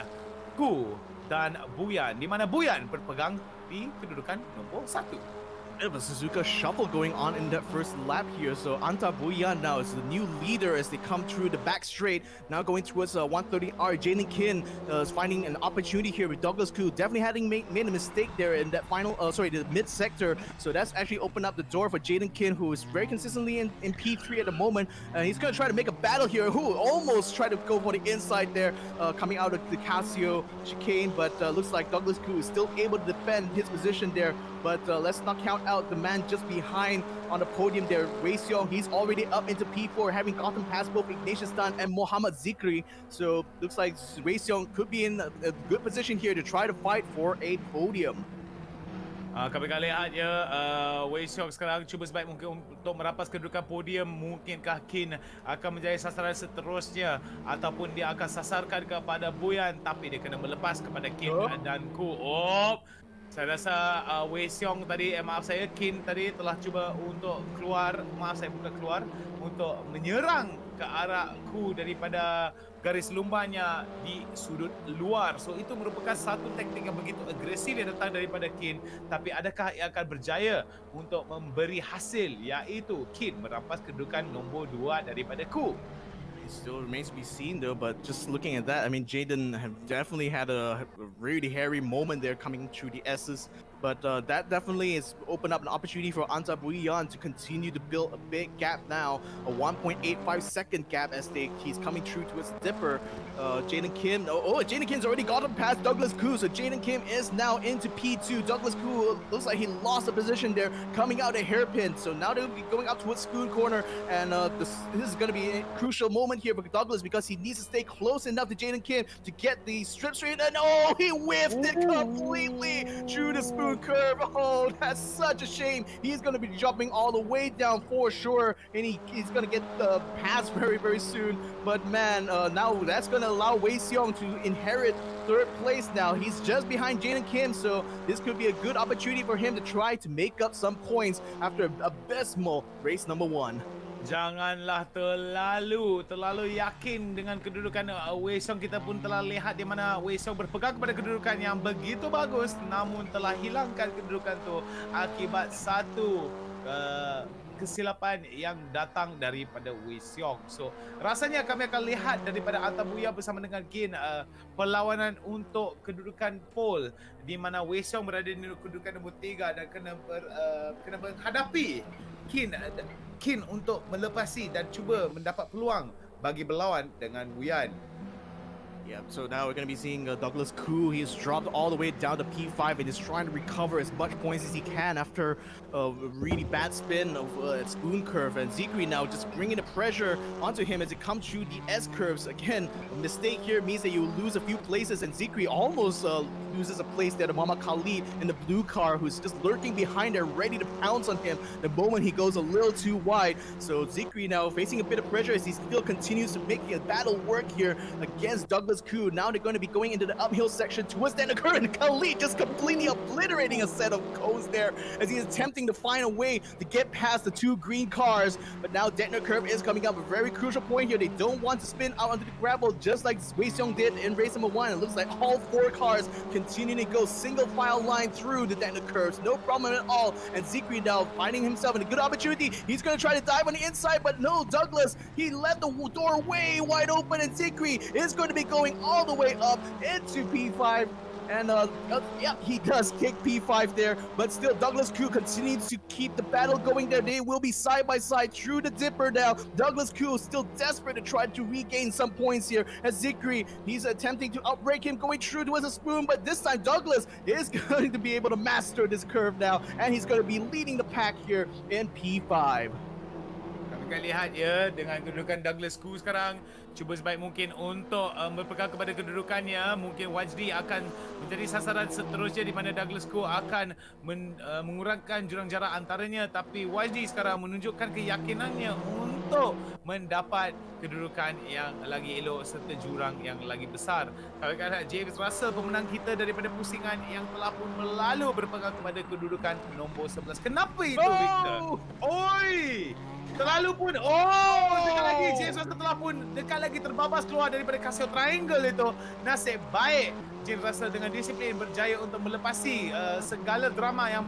Speaker 5: Ku dan Buyan, di mana Buyan berpegang di kedudukan nombor 1.
Speaker 1: Bit of a Suzuka shuffle going on in that first lap here. So Anta Buyan now is the new leader as they come through the back straight. Now going towards 130R. Jaden Kin is finding an opportunity here with Douglas Koo. Definitely having made a mistake there in that final, the mid sector. So that's actually opened up the door for Jaden Kin, who is very consistently in P3 at the moment. He's going to try to make a battle here. Who almost tried to go for the inside there, coming out of the Casio chicane, but looks like Douglas Koo is still able to defend his position there but let's not count out the man just behind on the podium there, Wei Xiong. He's already up into P4, having gotten past both Ignatius Tan and Mohammad Zikri. So looks like Wei Xiong could be in a good position here to try to fight for a podium.
Speaker 5: Kami akan lihat ya, Wei Xiong sekarang cuba sebaik mungkin untuk merampas kedudukan podium. Mungkinkah Kin akan menjadi sasaran seterusnya ataupun dia akan sasarkan kepada Boyan, tapi dia kena melepas kepada Kin dan Ku. Saya rasa Wei Xiong tadi, maaf saya, Kin tadi telah cuba untuk keluar, maaf saya bukan keluar, untuk menyerang ke arah Ku daripada garis lumbarnya di sudut luar. So itu merupakan satu taktik yang begitu agresif yang datang daripada Kin. Tapi adakah ia akan berjaya untuk memberi hasil, iaitu Kin merampas kedudukan nombor 2 daripada Ku?
Speaker 1: It still remains to be seen though, but just looking at that, I mean, Jaden have definitely had a really hairy moment there coming through the S's. But that definitely has opened up an opportunity for Anta Buyan to continue to build a big gap now, a 1.85 second gap as he's coming through towards Dipper. Jaden Kim, Jaden Kim's already gotten past Douglas Koo, so Jaden Kim is now into P2. Douglas Koo looks like he lost a position there, coming out a hairpin. So now they'll be going out towards Spoon Corner, and this is going to be a crucial moment here for Douglas because he needs to stay close enough to Jaden Kim to get the strip straight, and he whiffed it completely through the Spoon curve. Oh, that's such a shame. He's going to be jumping all the way down for sure, and he's going to get the pass very, very soon. But man, now that's going to allow Wei Xiong to inherit third place now. He's just behind Jaden Kim, so this could be a good opportunity for him to try to make up some points after abysmal race number 1.
Speaker 5: Janganlah terlalu yakin dengan kedudukan Wei Xiong. Kita pun telah lihat di mana Wei Xiong berpegang kepada kedudukan yang begitu bagus, namun telah hilangkan kedudukan tu akibat satu kesilapan yang datang daripada Wei Xiong. So rasanya kami akan lihat daripada Antabuya bersama dengan Kin perlawanan untuk kedudukan pole, di mana Wei Xiong berada di kedudukan nombor 3 dan kena menghadapi Kin untuk melepasi dan cuba mendapat peluang bagi berlawan dengan Wuyan.
Speaker 1: Yeah, so now we're going to be seeing Douglas Koo. He's dropped all the way down to P5 and is trying to recover as much points as he can after a really bad spin of Spoon Curve. And Zikri now just bringing the pressure onto him as it comes through the S curves. Again, a mistake here means that you lose a few places, and Zikri almost loses a place there to Mama Khalid in the blue car, who's just lurking behind there, ready to pounce on him the moment he goes a little too wide. So Zikri now facing a bit of pressure as he still continues to make a battle work here against Douglas Koo. Now they're going to be going into the uphill section towards Danakur, and Khalid just completely obliterating a set of cones there as he is attempting to find a way to get past the two green cars. But now Detner Curve is coming up, a very crucial point here. They don't want to spin out onto the gravel just like Wei Xiong did in race number 1. It looks like all 4 cars continuing to go single file line through the Detner Curves. No problem at all. And Zikri now finding himself in a good opportunity. He's going to try to dive on the inside, but no, Douglas, he left the door way wide open, and Zikri is going to be going all the way up into P5. And yeah, he does kick P5 there, but still Douglas Koo continues to keep the battle going there. They will be side by side through the dipper now. Douglas Koo is still desperate to try to regain some points here as Zikri, he's attempting to outbreak him, going through towards a spoon, but this time Douglas is going to be able to master this curve now, and he's going to be leading the pack here in P5.
Speaker 5: Kami lihat ya, dengan kedudukan Douglas Koo sekarang, cuba sebaik mungkin untuk berpegang kepada kedudukannya. Mungkin Wajdi akan menjadi sasaran seterusnya, di mana Douglas Koo akan mengurangkan jurang jarak antaranya. Tapi Wajdi sekarang menunjukkan keyakinannya untuk mendapat kedudukan yang lagi elok serta jurang yang lagi besar. Kami akan lihat James Russell, pemenang kita daripada pusingan yang telah pun berlalu, berpegang kepada kedudukan nombor 11. Kenapa itu, Victor? Oi! Terlalu pun, dekat lagi James Russell telah pun dekat lagi terbabas keluar daripada Casio Triangle itu. Nasib baik James Russell dengan disiplin berjaya untuk melepasi segala drama yang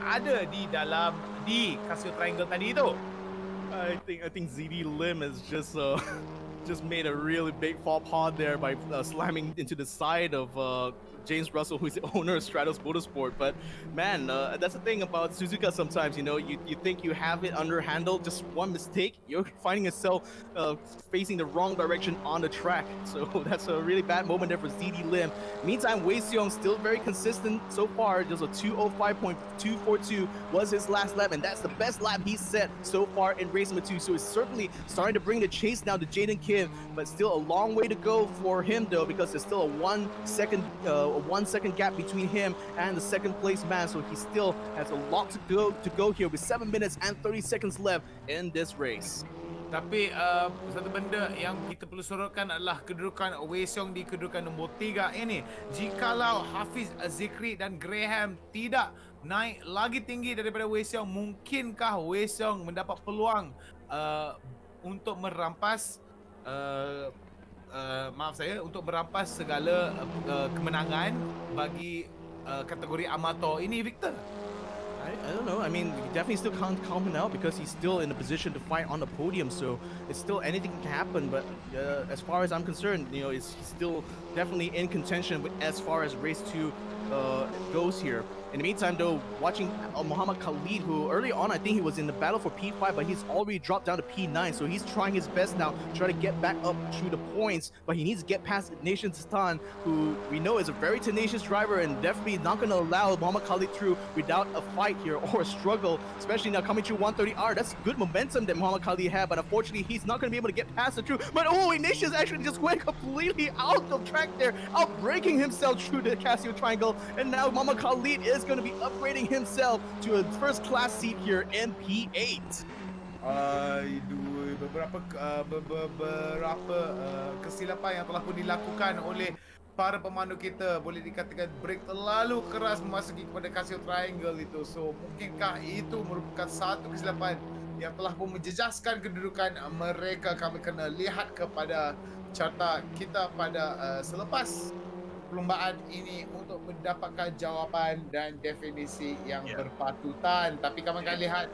Speaker 5: ada di Casio Triangle tadi itu.
Speaker 1: I think ZD Lim has just made a really big faux pas there by slamming into the side of James Russell, who's the owner of Stratos Motorsport. But man, that's the thing about Suzuka. Sometimes you think you have it under handle, just one mistake, you're finding yourself facing the wrong direction on the track. So that's a really bad moment there for ZD Lim. Meantime, Wei Xiong still very consistent so far. Just a 2:05.242 was his last lap, and that's the best lap he's set so far in race number 2. So it's certainly starting to bring the chase now to Jaden Kim, but still a long way to go for him though, because there's still a 1 second gap between him and the second place man. So he still has a lot to go here with 7 minutes and 30 seconds left in this race.
Speaker 5: Tapi satu benda yang kita perlu sorotkan adalah kedudukan Wei Xiong di kedudukan nombor 3 ini. Jikalau Hafiz Zikri dan Graham tidak naik lagi tinggi daripada Wei Xiong, mungkinkah Wei Xiong mendapat peluang untuk merampas untuk merampas segala kemenangan bagi kategori amator ini, Victor?
Speaker 1: I don't know. I mean, you definitely still can't count him out because he's still in a position to fight on the podium. So it's still anything can happen. But as far as I'm concerned, he's still definitely in contention as far as race 2 goes here. In the meantime, though, watching Muhammad Khalid, who early on I think he was in the battle for P5, but he's already dropped down to P9. So he's trying his best now to try to get back up to the points, but he needs to get past Nation Stan, who we know is a very tenacious driver and definitely not going to allow Muhammad Khalid through without a fight here or a struggle, especially now coming through 130R. That's good momentum that Muhammad Khalid had, but unfortunately he's not going to be able to get past it through. But Ignatius actually just went completely out of track there, out breaking himself through the Casio Triangle, and now Muhammad Khalid is going to be upgrading himself to a first class seat here in P8.
Speaker 5: Beberapa kesilapan yang telah pun dilakukan oleh para pemandu kita, boleh dikatakan brake terlalu keras memasuki kepada Casio Triangle itu. So mungkinkah itu merupakan satu kesilapan yang telah pun menjejaskan kedudukan mereka? Kami kena lihat kepada carta kita pada selepas perlombaan ini untuk mendapatkan jawapan dan definisi yang berpatutan. Tapi kami akan lihat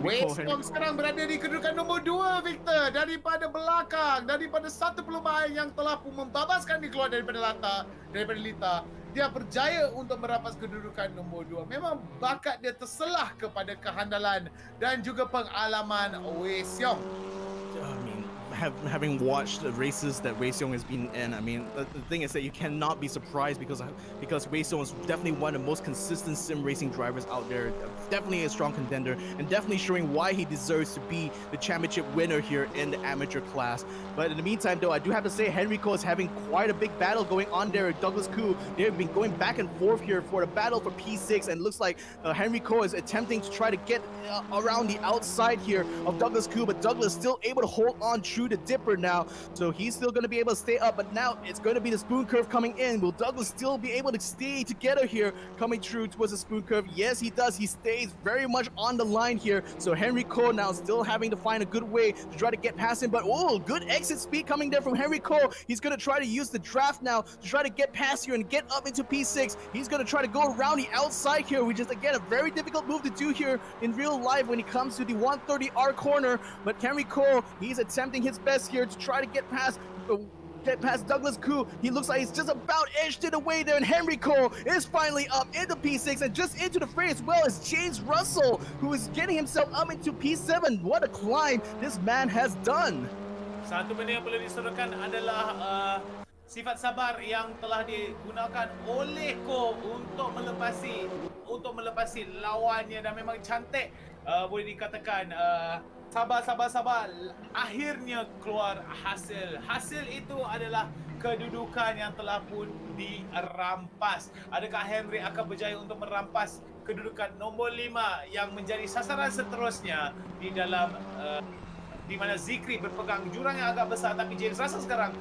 Speaker 5: Wei Xiong sekarang berada di kedudukan nombor 2, Victor, daripada belakang, daripada satu perlombaan yang telah pun membabaskan dia keluar daripada Lita. Dia berjaya untuk merapas kedudukan nombor 2. Memang bakat dia terselah kepada kehandalan dan juga pengalaman Wei Xiong.
Speaker 1: Having watched the races that Wei Xiong has been in, I mean, the thing is that you cannot be surprised because Wei Xiong is definitely one of the most consistent sim racing drivers out there. Definitely a strong contender and definitely showing why he deserves to be the championship winner here in the amateur class. But in the meantime, though, I do have to say Henrico is having quite a big battle going on there with Douglas Koo. They've been going back and forth here for the battle for P6, and it looks like Henrico is attempting to try to get around the outside here of Douglas Koo, but Douglas still able to hold on true to Dipper now, so he's still going to be able to stay up. But now it's going to be the spoon curve coming in. Will Douglas still be able to stay together here coming through towards the spoon curve? Yes, he does. He stays very much on the line here. So Henry Cole now still having to find a good way to try to get past him, but good exit speed coming there from Henry Cole. He's going to try to use the draft now to try to get past here and get up into P6. He's going to try to go around the outside here, which is again a very difficult move to do here in real life when he comes to the 130R corner. But Henry Cole, he's attempting his best here to try to get past Douglas Koo. He looks like he's just about edged it away there, and Henry Cole is finally up into P6 and just into the fray, as well as James Russell, who is getting himself up into P7. What a climb this man has done.
Speaker 5: Satu benda yang perlu diserukan adalah sifat sabar yang telah digunakan oleh Ko untuk melepasi lawannya, dan memang cantik, boleh dikatakan sabar. Akhirnya keluar hasil itu adalah kedudukan yang telah pun dirampas. Adakah Henry akan berjaya untuk merampas kedudukan nombor 5 yang menjadi sasaran seterusnya di dalam di mana Zikri berpegang jurang yang agak besar, tapi James Russell sekarang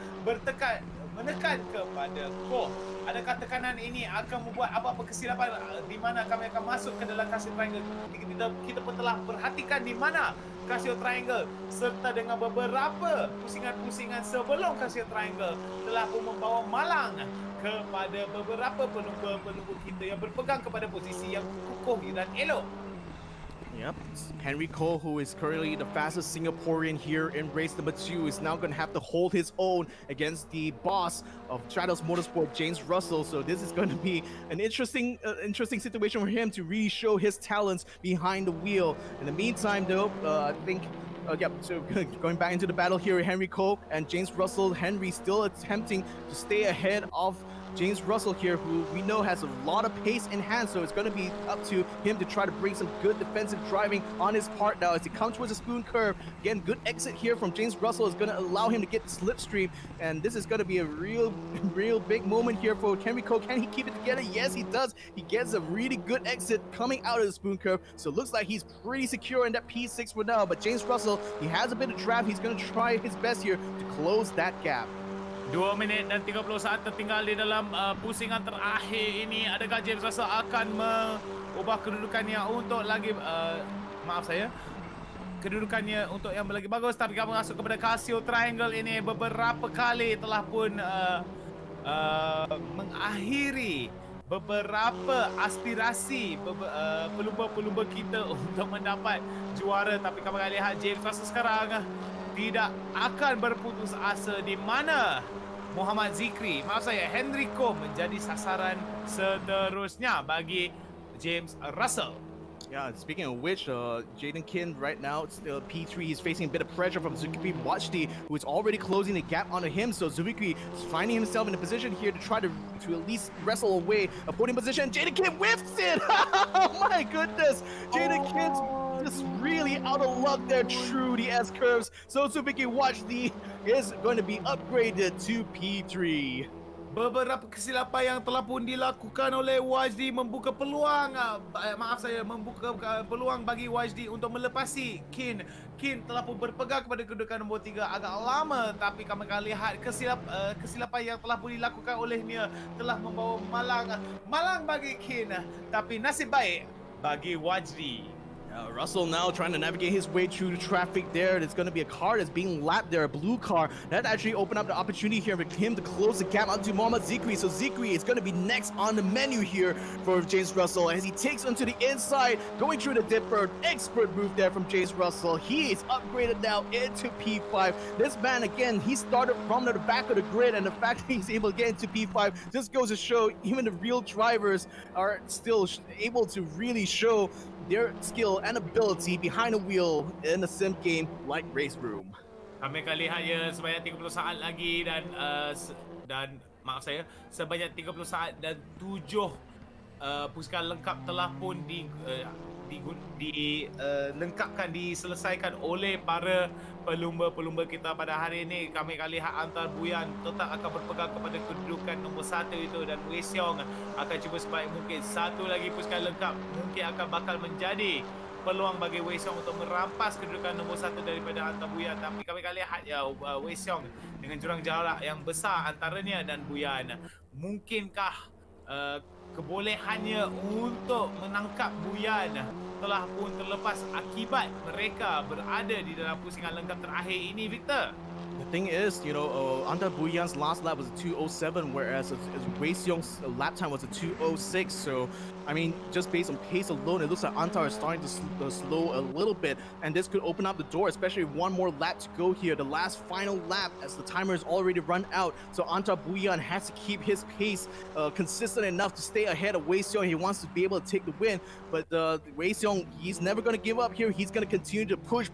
Speaker 5: menekan kepada Ko. Adakah tekanan ini akan membuat apa-apa kesilapan di mana kami akan masuk ke dalam Casio Triangle? Kita pun telah perhatikan di mana Casio Triangle, serta dengan beberapa pusingan-pusingan sebelum Casio Triangle telah pun membawa malang kepada beberapa pelumba-pelumba kita yang berpegang kepada posisi yang kukuh dan elok.
Speaker 1: Yep, Henry Cole, who is currently the fastest Singaporean here in race number 2, is now going to have to hold his own against the boss of Stratos Motorsport, James Russell. So this is going to be an interesting situation for him to really show his talents behind the wheel. In the meantime, though, I think so going back into the battle here, Henry Cole and James Russell. Henry still attempting to stay ahead of James Russell here, who we know has a lot of pace in hand, so it's going to be up to him to try to bring some good defensive driving on his part now as he comes towards the spoon curve. Again, good exit here from James Russell is going to allow him to get the slipstream, and this is going to be a real big moment here for Henry Cole. Can he keep it together? Yes, he does. He gets a really good exit coming out of the spoon curve, so it looks like he's pretty secure in that P6 for now, but James Russell, he has a bit of draft. He's going to try his best here to close that gap.
Speaker 5: 2 minit dan 30 saat tertinggal di dalam pusingan terakhir ini. Adakah James Russell akan mengubah kedudukannya untuk lagi kedudukannya untuk yang lagi bagus, tapi kami masuk kepada Casio Triangle ini beberapa kali telah pun mengakhiri beberapa aspirasi pelumba-pelumba kita untuk mendapat juara, tapi kami akan lihat James Russell sekarang tidak akan berputus asa di mana Henry Cole menjadi sasaran seterusnya bagi James Russell.
Speaker 1: Yeah, speaking of which, Jaden Kin right now, still P3, he's facing a bit of pressure from Suzuki Watchdi, who is already closing the gap onto him. So Suzuki is finding himself in a position here to try to at least wrestle away a podium position. Jaden Kin whiffs it! Oh my goodness! Jaden Kin's just really out of luck there through the S-curves. So Suzuki Watchdi is going to be upgraded to P3.
Speaker 5: Beberapa kesilapan yang telah pun dilakukan oleh Wajdi membuka peluang bagi Wajdi untuk melepasi Kin. Kin telah pun berpegang kepada kedudukan nombor 3 agak lama, tapi kami akan lihat kesilapan yang telah pun dilakukan olehnya telah membawa malang bagi Kin, tapi nasib baik bagi Wajdi.
Speaker 1: Russell now trying to navigate his way through the traffic there. There's going to be a car that's being lapped there, a blue car. That actually opened up the opportunity here for him to close the gap onto Mohamed Zikri. So Zikri is going to be next on the menu here for James Russell as he takes onto the inside, going through the dipper. Expert move there from James Russell. He is upgraded now into P5. This man, again, he started from the back of the grid, and the fact that he's able to get into P5 just goes to show even the real drivers are still able to really show their skill and ability behind the wheel in a sim game like Race Room.
Speaker 5: Kami akan lihat ya sebanyak 30 saat lagi dan sebanyak 30 saat dan 7 pusingan lengkap telah pun dilengkapkan, diselesaikan oleh para pelumba-pelumba kita pada hari ini. Kami akan lihat Antar Buyan tetap akan berpegang kepada kedudukan nombor 1 itu, dan Wei Xiong akan cuba sebaik mungkin. Satu lagi pusingan lengkap mungkin akan bakal menjadi peluang bagi Wei Xiong untuk merampas kedudukan nombor 1 daripada Antar Buyan, tapi kami akan lihat ya Wei Xiong dengan jurang jarak yang besar antaranya dan Buyan. Mungkinkah kebolehannya untuk menangkap Buyan telah pun terlepas akibat mereka berada di dalam pusingan lengkap terakhir ini, Victor?
Speaker 1: The thing is, Antar Buyan's last lap was a 2:07, whereas Wei Xiong's lap time was a 2:06. So, I mean, just based on pace alone, it looks like Antar is starting to slow a little bit, and this could open up the door, especially one more lap to go here, the last final lap, as the timer is already run out. So Antar Buyan has to keep his pace consistent enough to stay ahead of Wei Xiong. He wants to be able to take the win, but Wei Xiong, he's never going to give up here. He's going to continue to push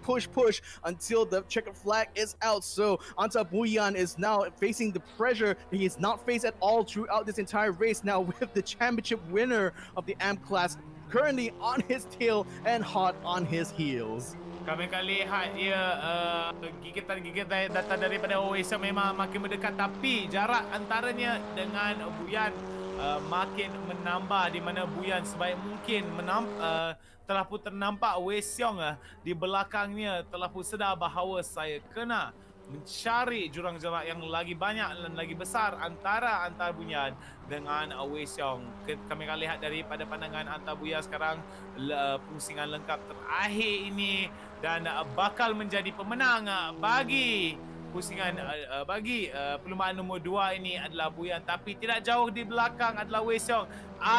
Speaker 1: until the checkered flag is out. So Antar Buyan is now facing the pressure that he has not faced at all throughout this entire race, now with the championship winner of the AMP class currently on his tail and hot on his heels.
Speaker 5: Kami akan lihat gigitan-gigitan datang daripada Wei Xiong memang makin mendekat, tapi jarak antaranya dengan Buyan makin menambah, di mana Buyan sebaik mungkin telah pun ternampak Wei Xiong di belakangnya telah pun sedar bahawa saya kena mencari jurang jarak yang lagi banyak dan lagi besar antara Antar Buyan dengan Wei Xiong. Kami akan lihat daripada pandangan Antar Buyan sekarang pusingan lengkap terakhir ini, dan bakal menjadi pemenang bagi pusingan bagi perlumbaan nombor 2 ini adalah Buyan, tapi tidak jauh di belakang adalah Wei Xiong.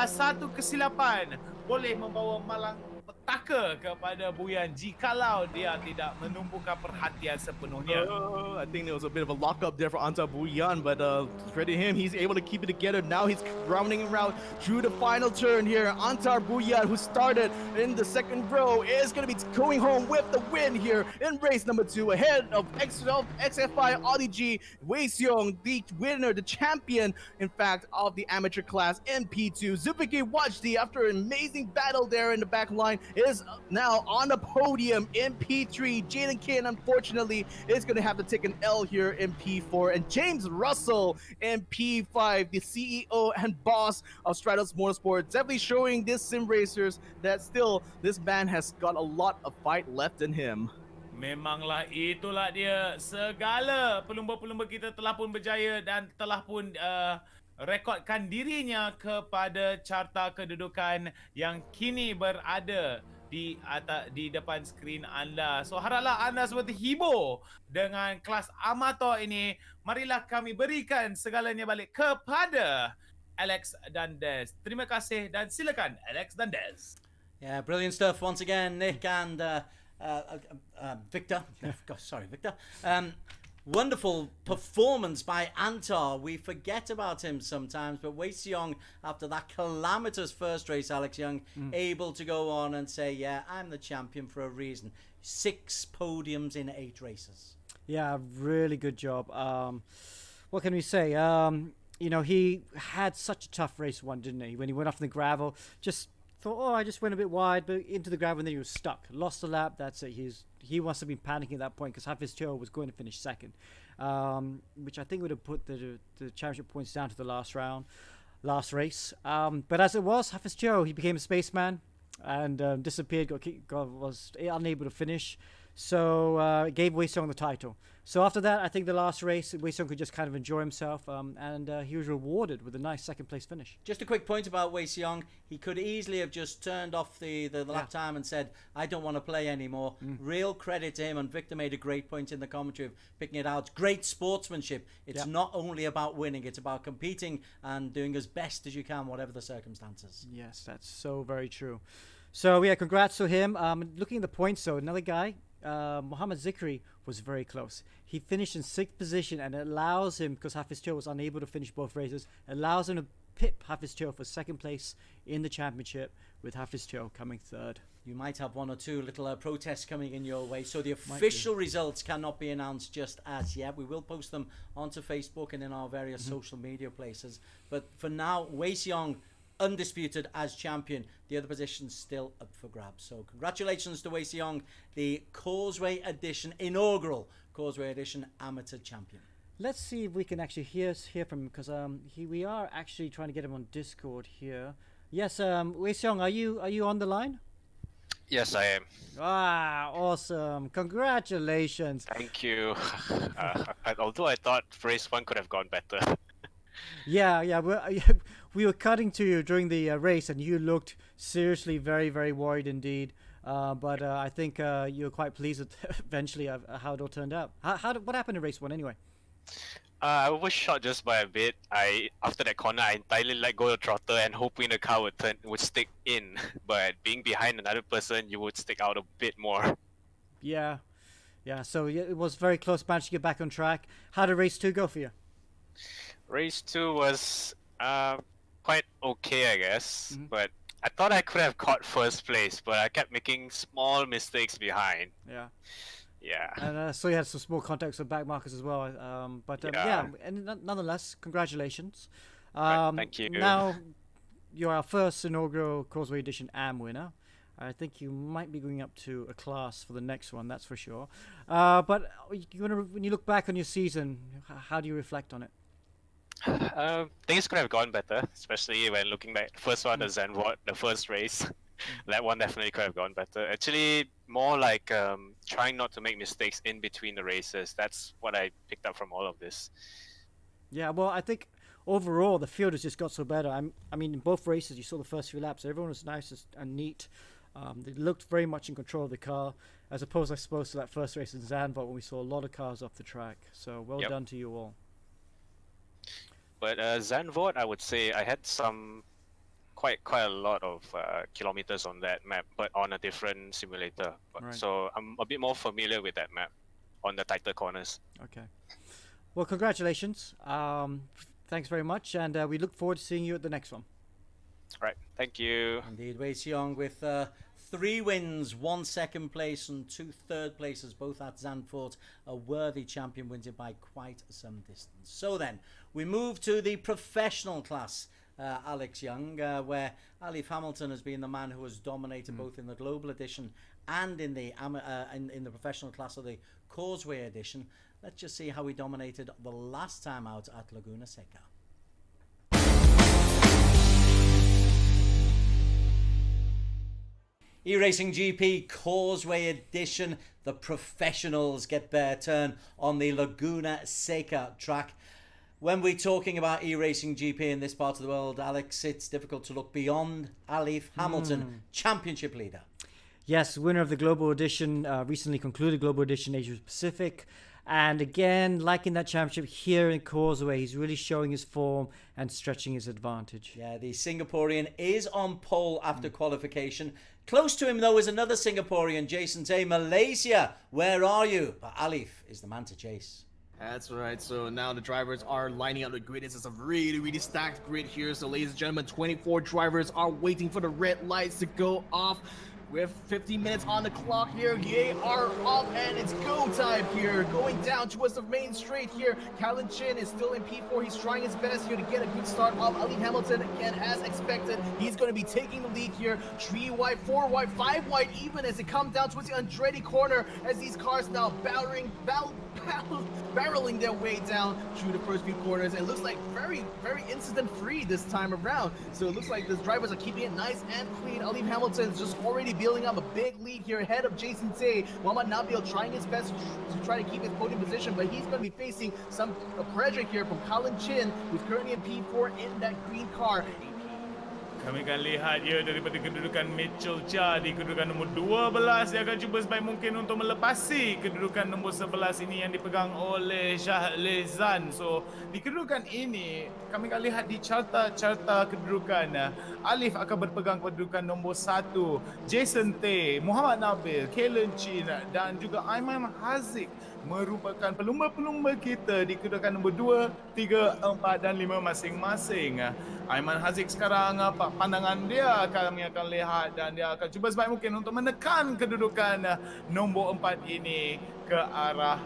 Speaker 5: Satu kesilapan boleh membawa malang malapetaka kepada Buyan jikalau dia tidak menumpukan perhatian sepenuhnya.
Speaker 1: I think there was a bit of a lockup there for Anta Buyan, but credit him, he's able to keep it together. Now he's rounding around through the final turn here. Antar Buyan, who started in the second row, is going to be going home with the win here in race number 2, ahead of XFI Audi G. Wei Xiong, the winner, the champion, in fact, of the amateur class in P2. Zupiki Wajdi, after an amazing battle there in the back line, is now on the podium in P3. Jaden Kin, unfortunately, is going to have to take an L here in P4. And James Russell in P5, the CEO and boss of Stratos Motorsport, definitely showing this sim racers that still this man has got a lot of fight left in him.
Speaker 5: Memanglah itulah dia, segala pelumba-pelumba kita telah pun berjaya dan telah pun rekodkan dirinya kepada carta kedudukan yang kini berada di depan skrin anda. So haraplah anda semua terhibur dengan kelas amator ini. Marilah kami berikan segalanya balik kepada Alex dan Des. Terima kasih dan silakan Alex dan Des.
Speaker 2: Yeah, brilliant stuff once again, Nick and Victor. Gosh, sorry, Victor. Wonderful performance by Antar. We forget about him sometimes, but Wei Xiong, after that calamitous first race, Alex Young, able to go on and say, yeah, I'm the champion for a reason. 6 podiums in 8 races.
Speaker 3: Yeah, really good job. What can we say? You know, he had such a tough race one, didn't he? When he went off in the gravel, just thought, oh, I just went a bit wide, but into the gravel, and then he was stuck. Lost a lap, that's it. He must have been panicking at that point because Hafiz Teo was going to finish second, which I think would have put the championship points down to the last race. But as it was, Hafiz Teo, he became a spaceman and disappeared, was unable to finish. So it gave Wei Xiong the title. So after that, I think the last race, Wei Xiong could just kind of enjoy himself, and he was rewarded with a nice second place finish.
Speaker 2: Just a quick point about Wei Xiong. He could easily have just turned off the lap time and said, I don't want to play anymore. Real credit to him, and Victor made a great point in the commentary of picking it out. Great sportsmanship. It's not only about winning, it's about competing and doing as best as you can, whatever the circumstances.
Speaker 3: Yes, that's so very true. So yeah, congrats to him. Looking at the points, so another guy, Mohammed Zikri, was very close. He finished in 6th position, and it allows him, because Hafiz Teo was unable to finish both races, allows him to pip Hafiz Teo for 2nd place in the championship, with Hafiz Teo coming 3rd.
Speaker 2: You might have 1 or 2 little protests coming in your way, so the official results cannot be announced just as yet. We will post them onto Facebook and in our various social media places. But for now, Wei Xiong, undisputed as champion. The other positions still up for grabs. So congratulations to Wei Xiong, the Causeway Edition, inaugural Causeway Edition amateur champion.
Speaker 3: Let's see if we can actually hear from him, because we are actually trying to get him on Discord here. Yes, Wei Xiong, are you on the line?
Speaker 6: Yes, I am.
Speaker 3: Ah, awesome! Congratulations.
Speaker 6: Thank you. Although I thought race 1 could have gone better.
Speaker 3: Yeah, we were cutting to you during the race, and you looked seriously very, very worried indeed. But I think you were quite pleased with eventually how it all turned out. What happened in race 1 anyway?
Speaker 6: I was shot just by a bit. After that corner, I entirely let go of the throttle and hoping the car would stick in. But being behind another person, you would stick out a bit more.
Speaker 3: Yeah. So it was very close. Managed to get back on track. How did race 2 go for you?
Speaker 6: Race 2 was quite okay, I guess. But I thought I could have caught 1st place, but I kept making small mistakes behind. Yeah.
Speaker 3: And so you had some small contacts with back markers as well. And nonetheless, congratulations.
Speaker 6: Thank you.
Speaker 3: Now, you're our first inaugural Causeway Edition AM winner. I think you might be going up to a class for the next one, that's for sure. But when you look back on your season, how do you reflect on it?
Speaker 6: Things could have gone better, especially when looking back. First one, the Zenvot, the first race. That one definitely could have gone better. Actually, more like trying not to make mistakes in between the races. That's what I picked up from all of this. Yeah,
Speaker 3: well, I think overall the field has just got so better. I mean, in both races, you saw the first few laps. Everyone was nice and neat. They looked very much in control of the car, as opposed, I suppose, to that first race in Zandvoort when we saw a lot of cars off the track. So well done to you all.
Speaker 6: But Zandvoort, I would say I had some quite a lot of kilometers on that map, but on a different simulator.
Speaker 3: Right.
Speaker 6: So I'm a bit more familiar with that map on the tighter corners.
Speaker 3: Okay. Well, congratulations. Thanks very much, and we look forward to seeing you at the next one.
Speaker 6: Right, thank you.
Speaker 2: Indeed, Wei Xiong with 3 wins, 1 second place and 2 third places, both at Zandvoort. A worthy champion, wins it by quite some distance. So then, we move to the professional class, Alex Young, where Alif Hamilton has been the man who has dominated both in the Global Edition and in the professional class of the Causeway Edition. Let's just see how he dominated the last time out at Laguna Seca. eRacing GP Causeway Edition. The professionals get their turn on the Laguna Seca track. When we're talking about eRacing GP in this part of the world, Alex, it's difficult to look beyond Alif Hamilton, championship leader.
Speaker 3: Yes, winner of the Global Edition, recently concluded Global Edition Asia Pacific. And again, like in that championship here in Causeway, he's really showing his form and stretching his advantage.
Speaker 2: Yeah, the Singaporean is on pole after qualification. Close to him, though, is another Singaporean, Jason Tay. Malaysia, where are you? But Alif is the man to chase.
Speaker 4: That's right. So now the drivers are lining up the grid. This is a really stacked grid here. So ladies and gentlemen, 24 drivers are waiting for the red lights to go off. With 15 minutes on the clock here, they are off and it's go time here. Going down towards the main straight here. Callan Chin is still in P4. He's trying his best here to get a good start off. Alif Hamilton, again, as expected, he's going to be taking the lead here. 3 wide, 4 wide, 5 wide even as they come down towards the Andretti corner as these cars now barreling their way down through the first few corners. And it looks like very incident free this time around. So it looks like the drivers are keeping it nice and clean. Alif Hamilton is just already building up a big lead here ahead of Jason Tay. Muhammad Nabil trying his best to try to keep his podium position, but he's going to be facing some pressure here from Callan Chin, who's currently in P4 in that green car.
Speaker 5: Kami akan lihat ya daripada kedudukan Mitchell Cha di kedudukan nombor 12. Dia akan cuba sebaik mungkin untuk melepasi kedudukan nombor 11 ini yang dipegang oleh Shahlezan. So di kedudukan ini kami akan lihat di carta kedudukan. Alif akan berpegang kedudukan nombor 1. Jason Tay, Muhammad Nabil, Callan Chin dan juga Aiman Haziq merupakan pelumba-pelumba kita di kedudukan nombor 2, 3, 4 dan 5 masing-masing. Aiman Haziq sekarang pandangan dia kami akan lihat dan dia akan cuba sebaik mungkin untuk menekan kedudukan nombor 4 ini ke arah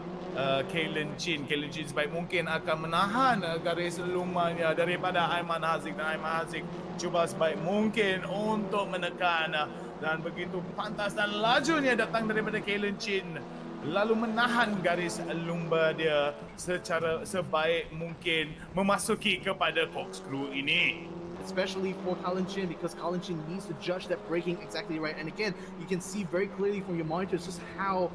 Speaker 5: Callan Chin. Callan Chin sebaik mungkin akan menahan garis lumanya daripada Aiman Haziq dan Aiman Haziq cuba sebaik mungkin untuk menekan dan begitu pantas dan lajunya datang daripada Callan Chin. Lalu menahan garis lumba dia secara sebaik mungkin memasuki kepada corkscrew ini.
Speaker 4: Especially for Callan Chin, because Callan Chin needs to judge that braking exactly right. And again, you can see very clearly from your monitors just how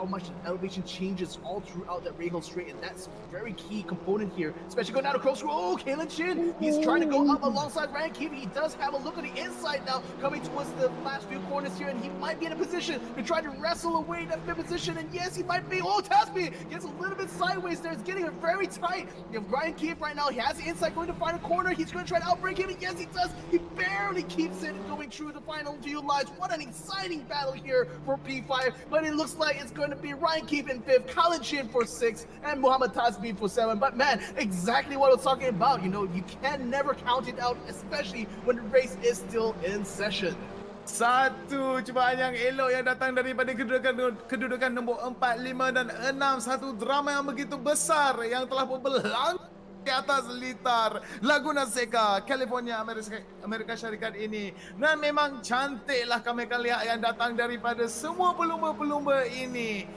Speaker 4: much elevation changes all throughout that Rahal straight, and that's a very key component here. Especially going down to corkscrew. Oh, Callan Chin, he's trying to go up alongside Ryan Keefe. He does have a look at the inside now, coming towards the last few corners here, and he might be in a position to try to wrestle away that fifth position. And yes, he might be. Oh, Tasby gets a little bit sideways there. It's getting it very tight. You have Ryan Keefe right now. He has the inside going to find a corner. He's going to try to outbrake him. Yes, he does. He barely keeps it going through the final few lines. What an exciting battle here for P5. But it looks like it's going to be Ryan Keefe in 5th, Callan Chin for 6th, and Muhammad Tasbi for 7. But man, exactly what I was talking about. You know, you can never count it out, especially when the race is still in session.
Speaker 5: Satu cubaan yang elok yang datang daripada kedudukan nombor 4, 5 dan 6. Satu drama yang begitu besar yang telah berlangsung di atas litar Laguna Seca, California, Amerika Syarikat ini. Dan memang cantiklah kami akan lihat yang datang daripada semua pelumba-pelumba ini.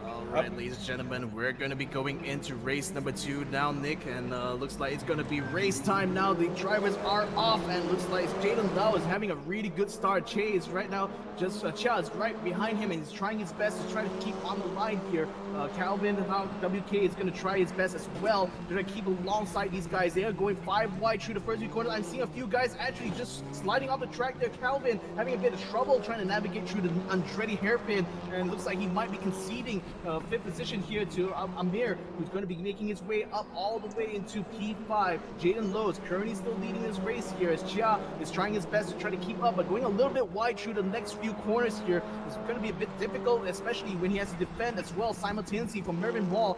Speaker 4: Alright, ladies and gentlemen, we're going to be going into race number 2 now, Nick, and looks like it's going to be race time now. The drivers are off, and looks like Jaden Lau is having a really good start. Che is right now, Chia is right behind him, and he's trying his best to try to keep on the line here. Calvin WK is going to try his best as well. They're going to keep alongside these guys. They are going 5 wide through the first few corners. I'm seeing a few guys actually just sliding off the track there. Calvin having a bit of trouble trying to navigate through the Andretti hairpin, and it looks like he might be conceding fifth position here to Amir, who's going to be making his way up all the way into P5. Jaden Lowe is currently still leading this race here as Chia is trying his best to try to keep up, but going a little bit wide through the next few corners here is going to be a bit difficult, especially when he has to defend as well simultaneously from Melvin Mall,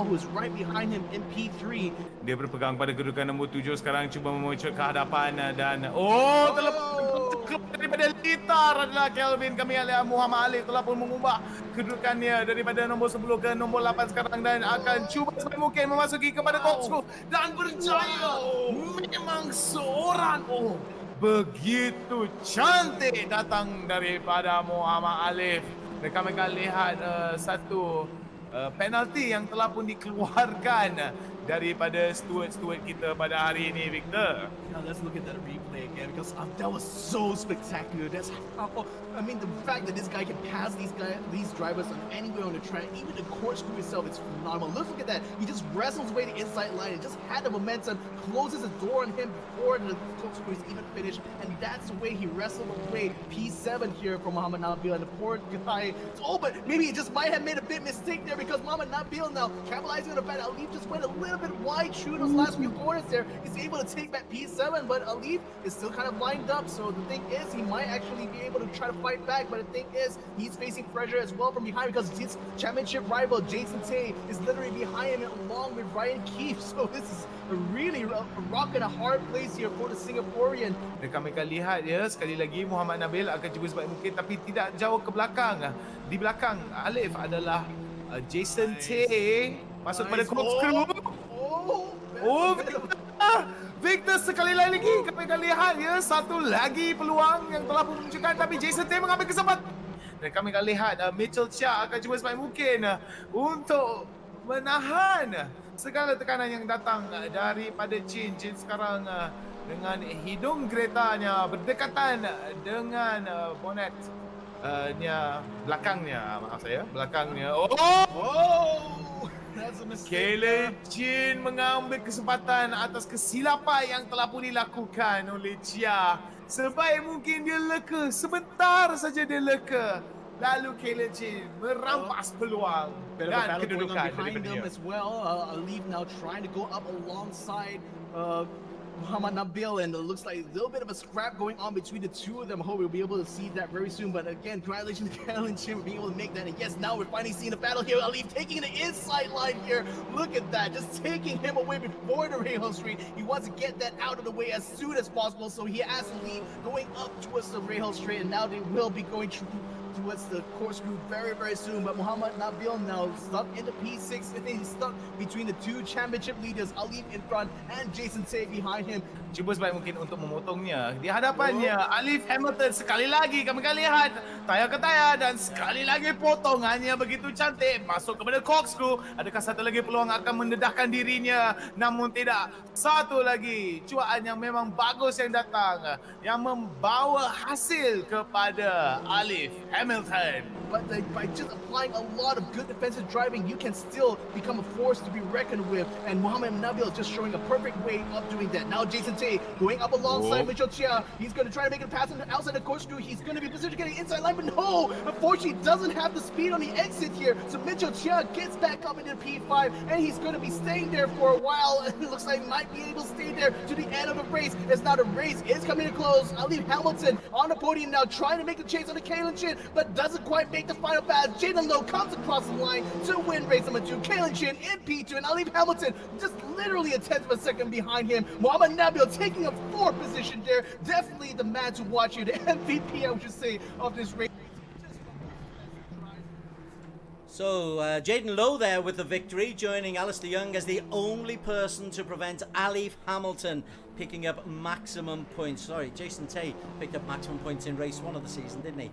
Speaker 4: who is right behind him in P3.
Speaker 5: Dia berpegang pada kedudukan nombor 7 sekarang, cuba memuncul ke hadapan dan daripada litar adalah Kelvin. Kami lihat Muhammad Ali telah pun mengubah kedudukannya daripada nombor 10 ke nombor 8 sekarang dan akan cuba sebaik mungkin memasuki kepada Coxco dan berjaya. Memang seorang begitu cantik datang daripada Muhammad Alif. Dan kami akan lihat satu penalti yang telah pun dikeluarkan daripada steward kita pada hari ini, Victor.
Speaker 4: Now let's look at that replay again because that was so spectacular. That's how, I mean, the fact that this guy can pass these drivers on anywhere on the track, even the corkscrew itself, it's phenomenal. Let's look at that. He just wrestles away the inside line and just had the momentum, closes the door on him before the corkscrew is even finished, and that's the way he wrestled away P7 here from Muhammad Nabil. And the poor guy, but maybe he just might have made a big mistake there because Muhammad Nabil now capitalizing on the fact that Alif just went a little bit wide through those last few corners there. He's able to take back P7, but Alif is still kind of lined up. So the thing is, he might actually be able to try to fight back. But the thing is, he's facing pressure as well from behind because his championship rival Jason Tay is literally behind him along with Ryan Keefe. So this is a really rock and a hard place here for the Singaporean.
Speaker 5: Dan kami akan lihat ya, sekali lagi Muhammad Nabil akan cuba sebaik mungkin tapi tidak jauh ke belakang. Di belakang Alif adalah Jason Tay masuk pada corkscrew. Victor sekali lagi kami akan lihat ya, satu lagi peluang yang telah pun menunjukkan tapi Jason Tay mengambil kesempatan. Dan kami akan lihat Mitchell Chia akan cuba sebaik mungkin untuk menahan segala tekanan yang datang daripada Chin. Chin sekarang dengan hidung keretanya berdekatan dengan bonet belakangnya, belakangnya. Caleb Chin mengambil kesempatan atas kesilapan yang telah pun dilakukan oleh Chia. Sebaik mungkin dia leka, sebentar saja dia leka. Lalu Caleb Chin merampas peluang dan kedudukan daripada dia.
Speaker 4: As well, Alif now trying to go up alongside Muhammad Nabil, and it looks like a little bit of a scrap going on between the two of them. Hope we'll be able to see that very soon. But again, congratulations to Kellen Chin for being able to make that. And yes, now we're finally seeing a battle here. Alif taking the inside line here. Look at that, just taking him away before the rail street. He wants to get that out of the way as soon as possible. So he has to lead going up towards the rail straight, and now they will be going towards the corkscrew very, very soon. But Muhammad Nabil now stuck in the P6, and he's stuck between the two championship leaders, Alif in front and Jason Tay behind him.
Speaker 5: Cuba sebaik mungkin untuk memotongnya. Di hadapannya Alif Hamilton, sekali lagi kami akan lihat tayar ke tayar dan sekali lagi potongannya begitu cantik masuk kepada corkscrew. Adakah satu lagi peluang akan mendedahkan dirinya? Namun tidak. Satu lagi cuaan yang memang bagus yang datang yang membawa hasil kepada Alif Hamilton.
Speaker 4: But by just applying a lot of good defensive driving, you can still become a force to be reckoned with. And Muhammad Nabil just showing a perfect way of doing that. Now Jason Tay going up alongside Mitchell Chia. He's going to try to make it pass outside the corkscrew. He's going to be positioned getting inside line, but no! Unfortunately, doesn't have the speed on the exit here. So Mitchell Chia gets back up into P5, and he's going to be staying there for a while. It looks like he might be able to stay there to the end of the race. As now the race is coming to close. Alif Hamilton on the podium now, trying to make the chase on the Kalen Chin, but doesn't quite make the final pass. Jaden Lowe comes across the line to win race number 2. Kalen Chin in P2, and Alif Hamilton just literally a tenth of a second behind him. Muhammad Nabil taking a 4th position there. Definitely the man to watch here, the MVP, I would just say, of this race.
Speaker 2: So Jaden Lowe there with the victory, joining Alistair Young as the only person to prevent Alif Hamilton picking up maximum points. Sorry, Jason Tay picked up maximum points in race 1 of the season, didn't he?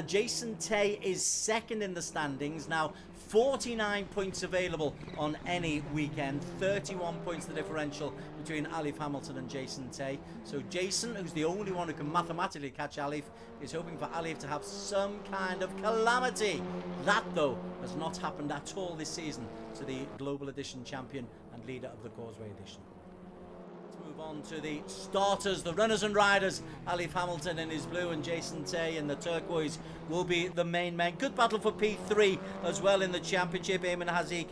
Speaker 2: Jason Tay is second in the standings now. 49 points available on any weekend. 31 points the differential between Alif Hamilton and Jason Tay. So Jason, who's the only one who can mathematically catch Alif, is hoping for Alif to have some kind of calamity. That, though, has not happened at all this season to the Global Edition champion and leader of the Causeway Edition. move on to the starters, the runners and riders. Alif Hamilton in his blue and Jason Tay in the turquoise will be the main men. Good battle for P3 as well in the championship. Eamon Haziq,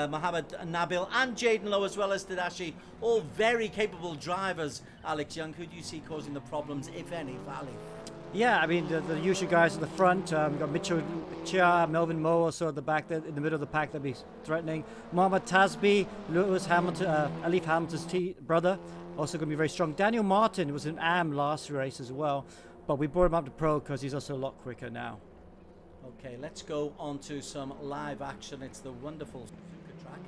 Speaker 2: Mohammed Nabil and Jaden Lowe as well as Tadashi. All very capable drivers. Alex Young, who do you see causing the problems, if any, for Alif?
Speaker 3: Yeah, I mean, the usual guys at the front. We've got Mitchell Chia, Melvin Moe also at the back, there, in the middle of the pack, that'd be threatening. Mohammad Tasbi, Lewis Hamilton, Alif Hamilton's brother, also going to be very strong. Daniel Martin was in AM last race as well, but we brought him up to pro because he's also a lot quicker now.
Speaker 2: Okay, let's go on to some live action. It's the wonderful Suzuka track.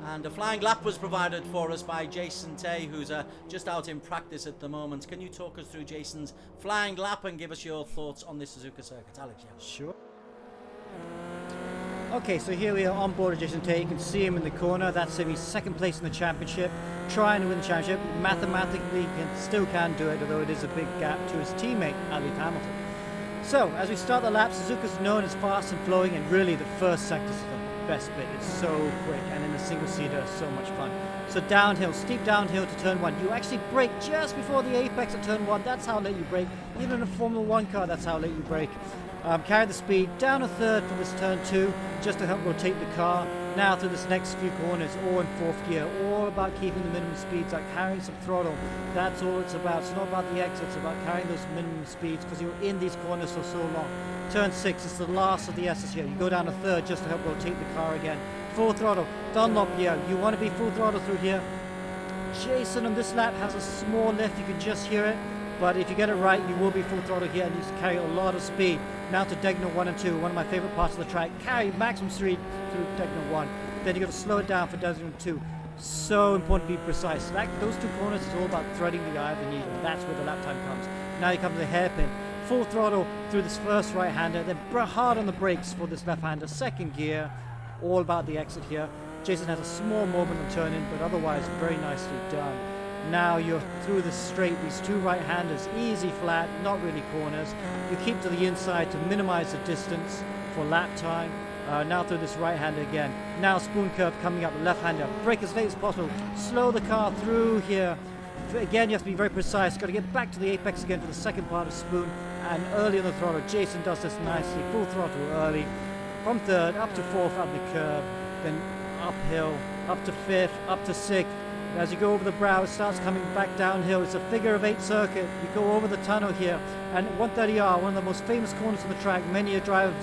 Speaker 2: And a flying lap was provided for us by Jason Tay, who's just out in practice at the moment. Can you talk us through Jason's flying lap and give us your thoughts on this Suzuka circuit, Alex? Yeah.
Speaker 3: Sure. Okay, so here we are on board with Jason Tay. You can see him in the corner. That's him. He's second place in the championship, trying to win the championship. Mathematically, still can do it, although it is a big gap to his teammate, Alif Hamilton. So, as we start the lap, Suzuka's known as fast and flowing, and really the first sector is the best bit. It's so quick, and in the single seater, so much fun. So downhill, steep downhill to turn 1. You actually brake just before the apex of turn 1. That's how late you brake. Even in a Formula 1 car, that's how late you brake. Carry the speed down a third for this turn 2, just to help rotate the car. Now through this next few corners, all in 4th gear, all about keeping the minimum speeds, like carrying some throttle. That's all it's about. It's not about the exit, it's about carrying those minimum speeds because you're in these corners for so long. Turn 6 is the last of the S's here. You go down a third just to help rotate the car again. Full throttle, Dunlop gear. You want to be full throttle through here. Jason on this lap has a small lift, you can just hear it. But if you get it right, you will be full throttle here and you carry a lot of speed. Now to Degner 1 and 2, one of my favorite parts of the track. Carry maximum speed through Degner 1. Then you got to slow it down for Degner 2. So important to be precise. Those 2 corners is all about threading the eye of the needle. That's where the lap time comes. Now you come to the hairpin. Full throttle through this first right-hander, then hard on the brakes for this left-hander. Second gear, all about the exit here. Jason has a small moment on turn-in, but otherwise very nicely done. Now you're through the straight, these 2 right-handers, easy flat, not really corners. You keep to the inside to minimize the distance for lap time. Now through this right-hander again. Now spoon curve coming up, left-hander. Brake as late as possible. Slow the car through here. Again, you have to be very precise. Got to get back to the apex again for the second part of spoon. And early on the throttle. Jason does this nicely. Full throttle early. From 3rd up to 4th up the curve. Then uphill, up to 5th, up to 6th. As you go over the brow, it starts coming back downhill. It's a figure of 8 circuit. You go over the tunnel here. And 130R, one of the most famous corners on the track. Many a driver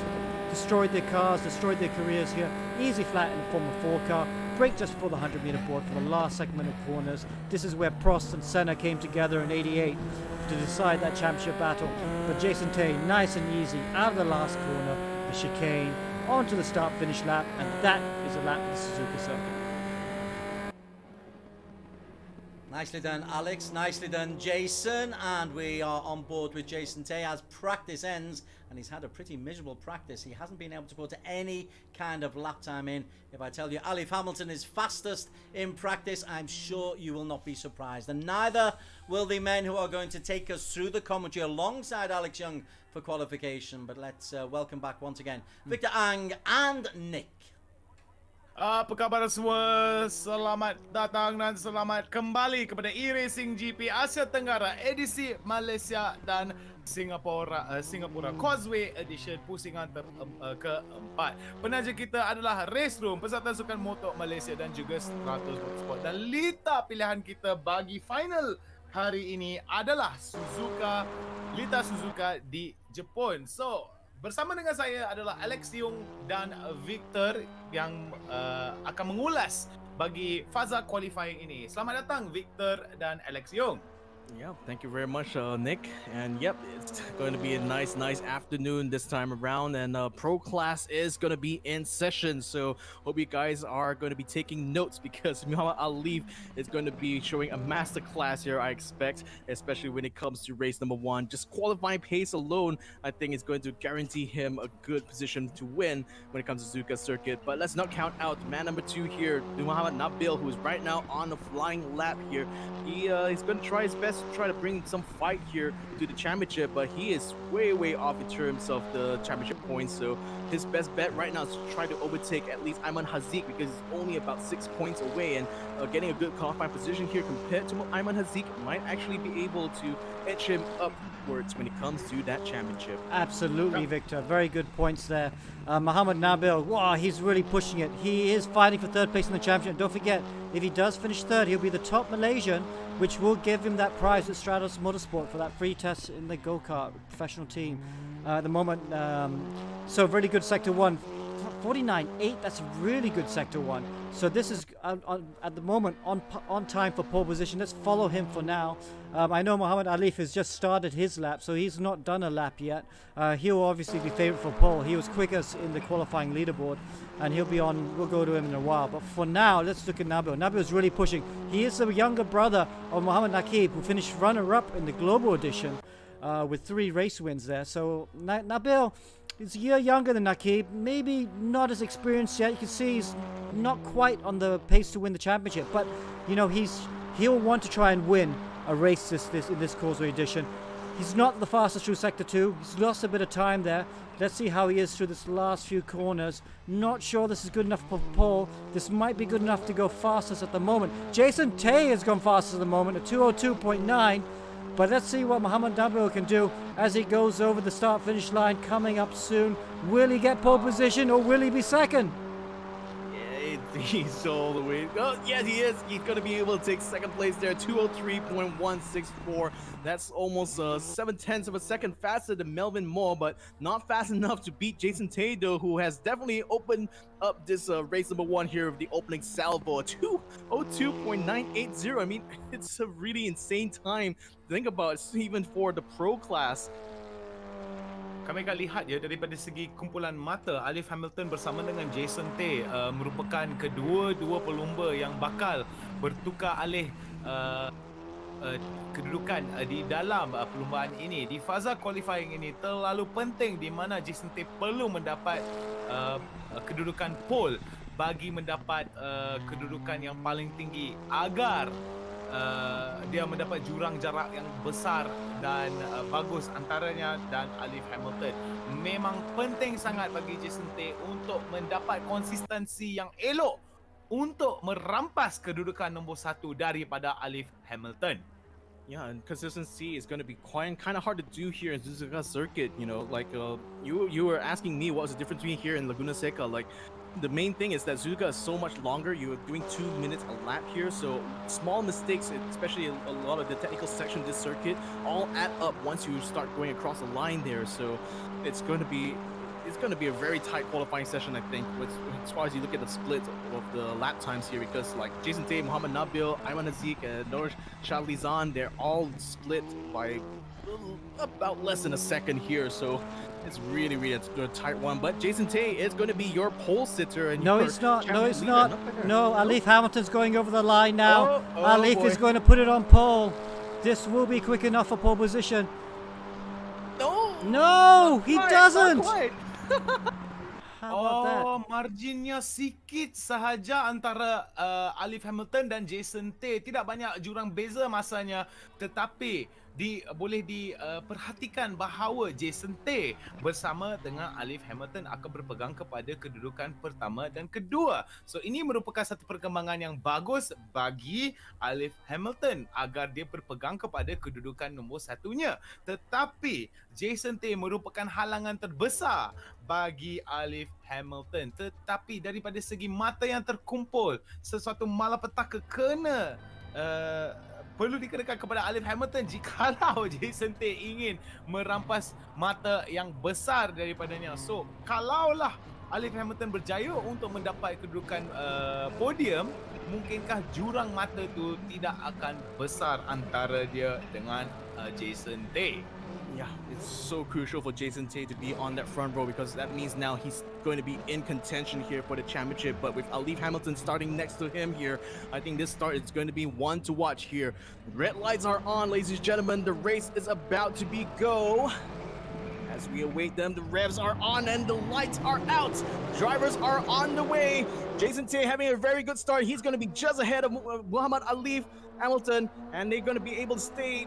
Speaker 3: destroyed their cars, destroyed their careers here. Easy flat in the Formula 4 car. Brake just before the 100-meter board for the last segment of corners. This is where Prost and Senna came together in '88 to decide that championship battle. But Jason Tay, nice and easy, out of the last corner, the chicane, onto the start-finish lap, and that is a lap of the Suzuka circuit.
Speaker 2: Nicely done, Alex. Nicely done, Jason. And we are on board with Jason Tay as practice ends. And he's had a pretty miserable practice. He hasn't been able to put any kind of lap time in. If I tell you Alif Hamilton is fastest in practice, I'm sure you will not be surprised. And neither will the men who are going to take us through the commentary alongside Alex Young for qualification. But let's welcome back once again Victor Ang and Nick.
Speaker 5: Apa khabar semua? Selamat datang dan selamat kembali kepada eRacing GP Asia Tenggara edisi Malaysia dan Singapura Causeway Edition pusingan keempat. Penaja kita adalah Race Room, Persatuan Sukan Motor Malaysia dan juga Stratos Motorsport. Dan lita pilihan kita bagi final hari ini adalah Lita Suzuka di Jepun. So, bersama dengan saya adalah Alex Yung dan Victor yang akan mengulas bagi fasa qualifying ini. Selamat datang Victor dan Alex Yung.
Speaker 1: Yeah, thank you very much, Nick. And yep, it's going to be a nice afternoon this time around. And pro class is going to be in session. So hope you guys are going to be taking notes because Muhammad Ali is going to be showing a master class here, I expect, especially when it comes to race number 1. Just qualifying pace alone, I think is going to guarantee him a good position to win when it comes to Suzuka circuit. But let's not count out man number 2 here, Muhammad Nabil, who is right now on the flying lap here. He's going to try his best chance to try to bring some fight here to the championship, but he is way off in terms of the championship points. So his best bet right now is to try to overtake at least Ayman Hazik, because he's only about 6 points away, and getting a good qualifying position here compared to Ayman Hazik might actually be able to edge him upwards when it comes to that championship.
Speaker 3: Absolutely, Victor. Very good points there. Mohammed Nabil, wow, he's really pushing it. He is fighting for third place in the championship. Don't forget, if he does finish third, he'll be the top Malaysian, which will give him that prize at Stratos Motorsport for that free test in the go-kart professional team. At the moment, so really good Sector 1. 49.8, that's really good Sector 1. So this is at the moment on time for pole position. Let's follow him for now. I know Muhammad Alif has just started his lap, so he's not done a lap yet. He'll obviously be favourite for pole. He was quickest in the qualifying leaderboard, and he'll be on. We'll go to him in a while. But for now, let's look at Nabil. Nabil is really pushing. He is the younger brother of Muhammad Nakib, who finished runner-up in the global edition with 3 race wins there. So Nabil is a year younger than Nakib, maybe not as experienced yet. You can see he's not quite on the pace to win the championship, but you know he'll want to try and win a race in this Causeway edition. He's not the fastest through Sector 2. He's lost a bit of time there. Let's see how he is through this last few corners. Not sure this is good enough for pole. This might be good enough to go fastest at the moment. Jason Tay has gone fastest at the moment at 202.9. But let's see what Muhammad Nabil can do as he goes over the start-finish line coming up soon. Will he get pole position or will he be second?
Speaker 1: Yeah, he's all the way. Oh, yes, he is. He's going to be able to take second place there. 203.164. That's almost 0.7 of a second faster than Melvin Moore, but not fast enough to beat Jason Tado, who has definitely opened up this race number 1 here of the opening salvo. 202.980. I mean, it's a really insane time. Think about it, even for the pro class.
Speaker 5: Kami akan lihat ya daripada segi kumpulan mata, Alif Hamilton bersama dengan Jason Tay merupakan kedua-dua pelumba yang bakal bertukar alih kedudukan di dalam perlumbaan ini. Di fasa qualifying ini terlalu penting di mana Jason Tay perlu mendapat kedudukan pole bagi mendapat kedudukan yang paling tinggi agar dia mendapat jurang jarak yang besar dan bagus antaranya dan Alif Hamilton. Memang penting sangat bagi Jason Tay untuk mendapat konsistensi yang elok untuk merampas kedudukan nombor 1 daripada Alif Hamilton.
Speaker 1: Yeah, and consistency is going to be kind of hard to do here in Suzuka circuit. You know, like you were asking me what was the difference between here and Laguna Seca. Like, the main thing is that Suzuka is so much longer. You're doing 2 minutes a lap here, so small mistakes, especially a lot of the technical section of this circuit, all add up once you start going across the line there. So it's going to be a very tight qualifying session, I think, as far as you look at the split of the lap times here, because like Jason Tay, Muhammad Nabil, Ayman Hazik, and Noor Shadlizan, they're all split by about less than a second here. So it's really a tight one. But Jason Tay is going to be your pole sitter. And
Speaker 3: No, he's not. No, he's not. No, Alif Hamilton's going over the line now.
Speaker 1: Oh,
Speaker 3: Alif
Speaker 1: boy.
Speaker 3: is going to put it on pole. This will be quick enough for pole position. No, he doesn't. How about that?
Speaker 5: Marginnya sikit sahaja antara Alif Hamilton dan Jason Tay. Tidak banyak jurang beza masanya, tetapi boleh diperhatikan bahawa Jason Tay bersama dengan Alif Hamilton akan berpegang kepada kedudukan pertama dan kedua. So ini merupakan satu perkembangan yang bagus bagi Alif Hamilton agar dia berpegang kepada kedudukan nombor 1-nya. Tetapi Jason Tay merupakan halangan terbesar bagi Alif Hamilton. Tetapi daripada segi mata yang terkumpul, sesuatu malapetaka kena perlu dikenakan kepada Alif Hamilton jikalau Jason Tay ingin merampas mata yang besar daripadanya. So, kalaulah Alif Hamilton berjaya untuk mendapat kedudukan podium, mungkinkah jurang mata tu tidak akan besar antara dia dengan Jason Tay?
Speaker 1: Yeah, it's so crucial for Jason Tay to be on that front row, because that means now he's going to be in contention here for the championship. But with Alif Hamilton starting next to him here, I think this start is going to be one to watch here. Red lights are on, ladies and gentlemen. The race is about to be go. As we await them, the revs are on and the lights are out. Drivers are on the way. Jason Tay having a very good start. He's going to be just ahead of Muhammad Ali Hamilton, and they're going to be able to stay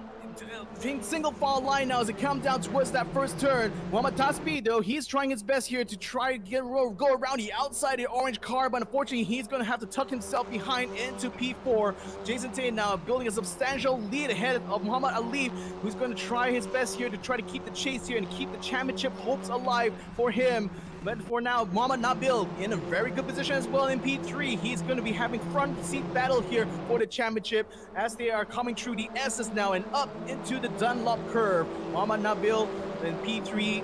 Speaker 1: single file line now as it comes down towards that first turn. Muhammad Taspi, though, he's trying his best here to try to go around the outside of the orange car, but unfortunately he's going to have to tuck himself behind into P4. Jason Tay now building a substantial lead ahead of Muhammad Ali, who's going to try his best here to try to keep the chase here and keep the championship hopes alive for him. But for now, Muhammad Nabil in a very good position as well in P3. He's going to be having front seat battle here for the championship as they are coming through the S's now and up into the Dunlop curve. Muhammad Nabil in P3.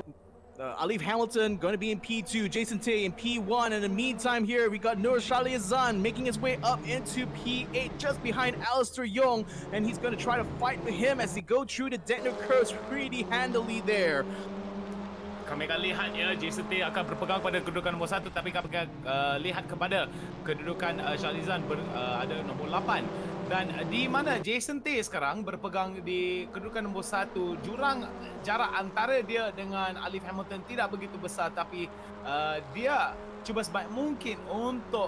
Speaker 1: Alif Hamilton going to be in P2, Jason Tay in P1. In the meantime here, we got Nur Shali Azan making his way up into P8 just behind Alistair Young, and he's going to try to fight with him as they go through the Dentner curves pretty handily there.
Speaker 5: Kami akan lihat ya, Jason Tay akan berpegang pada kedudukan nombor 1, tapi kami akan lihat kepada kedudukan Shalizan ada nombor 8. Dan di mana Jason Tay sekarang berpegang di kedudukan nombor 1, jurang jarak antara dia dengan Alif Hamilton tidak begitu besar, tapi dia cuba sebaik mungkin untuk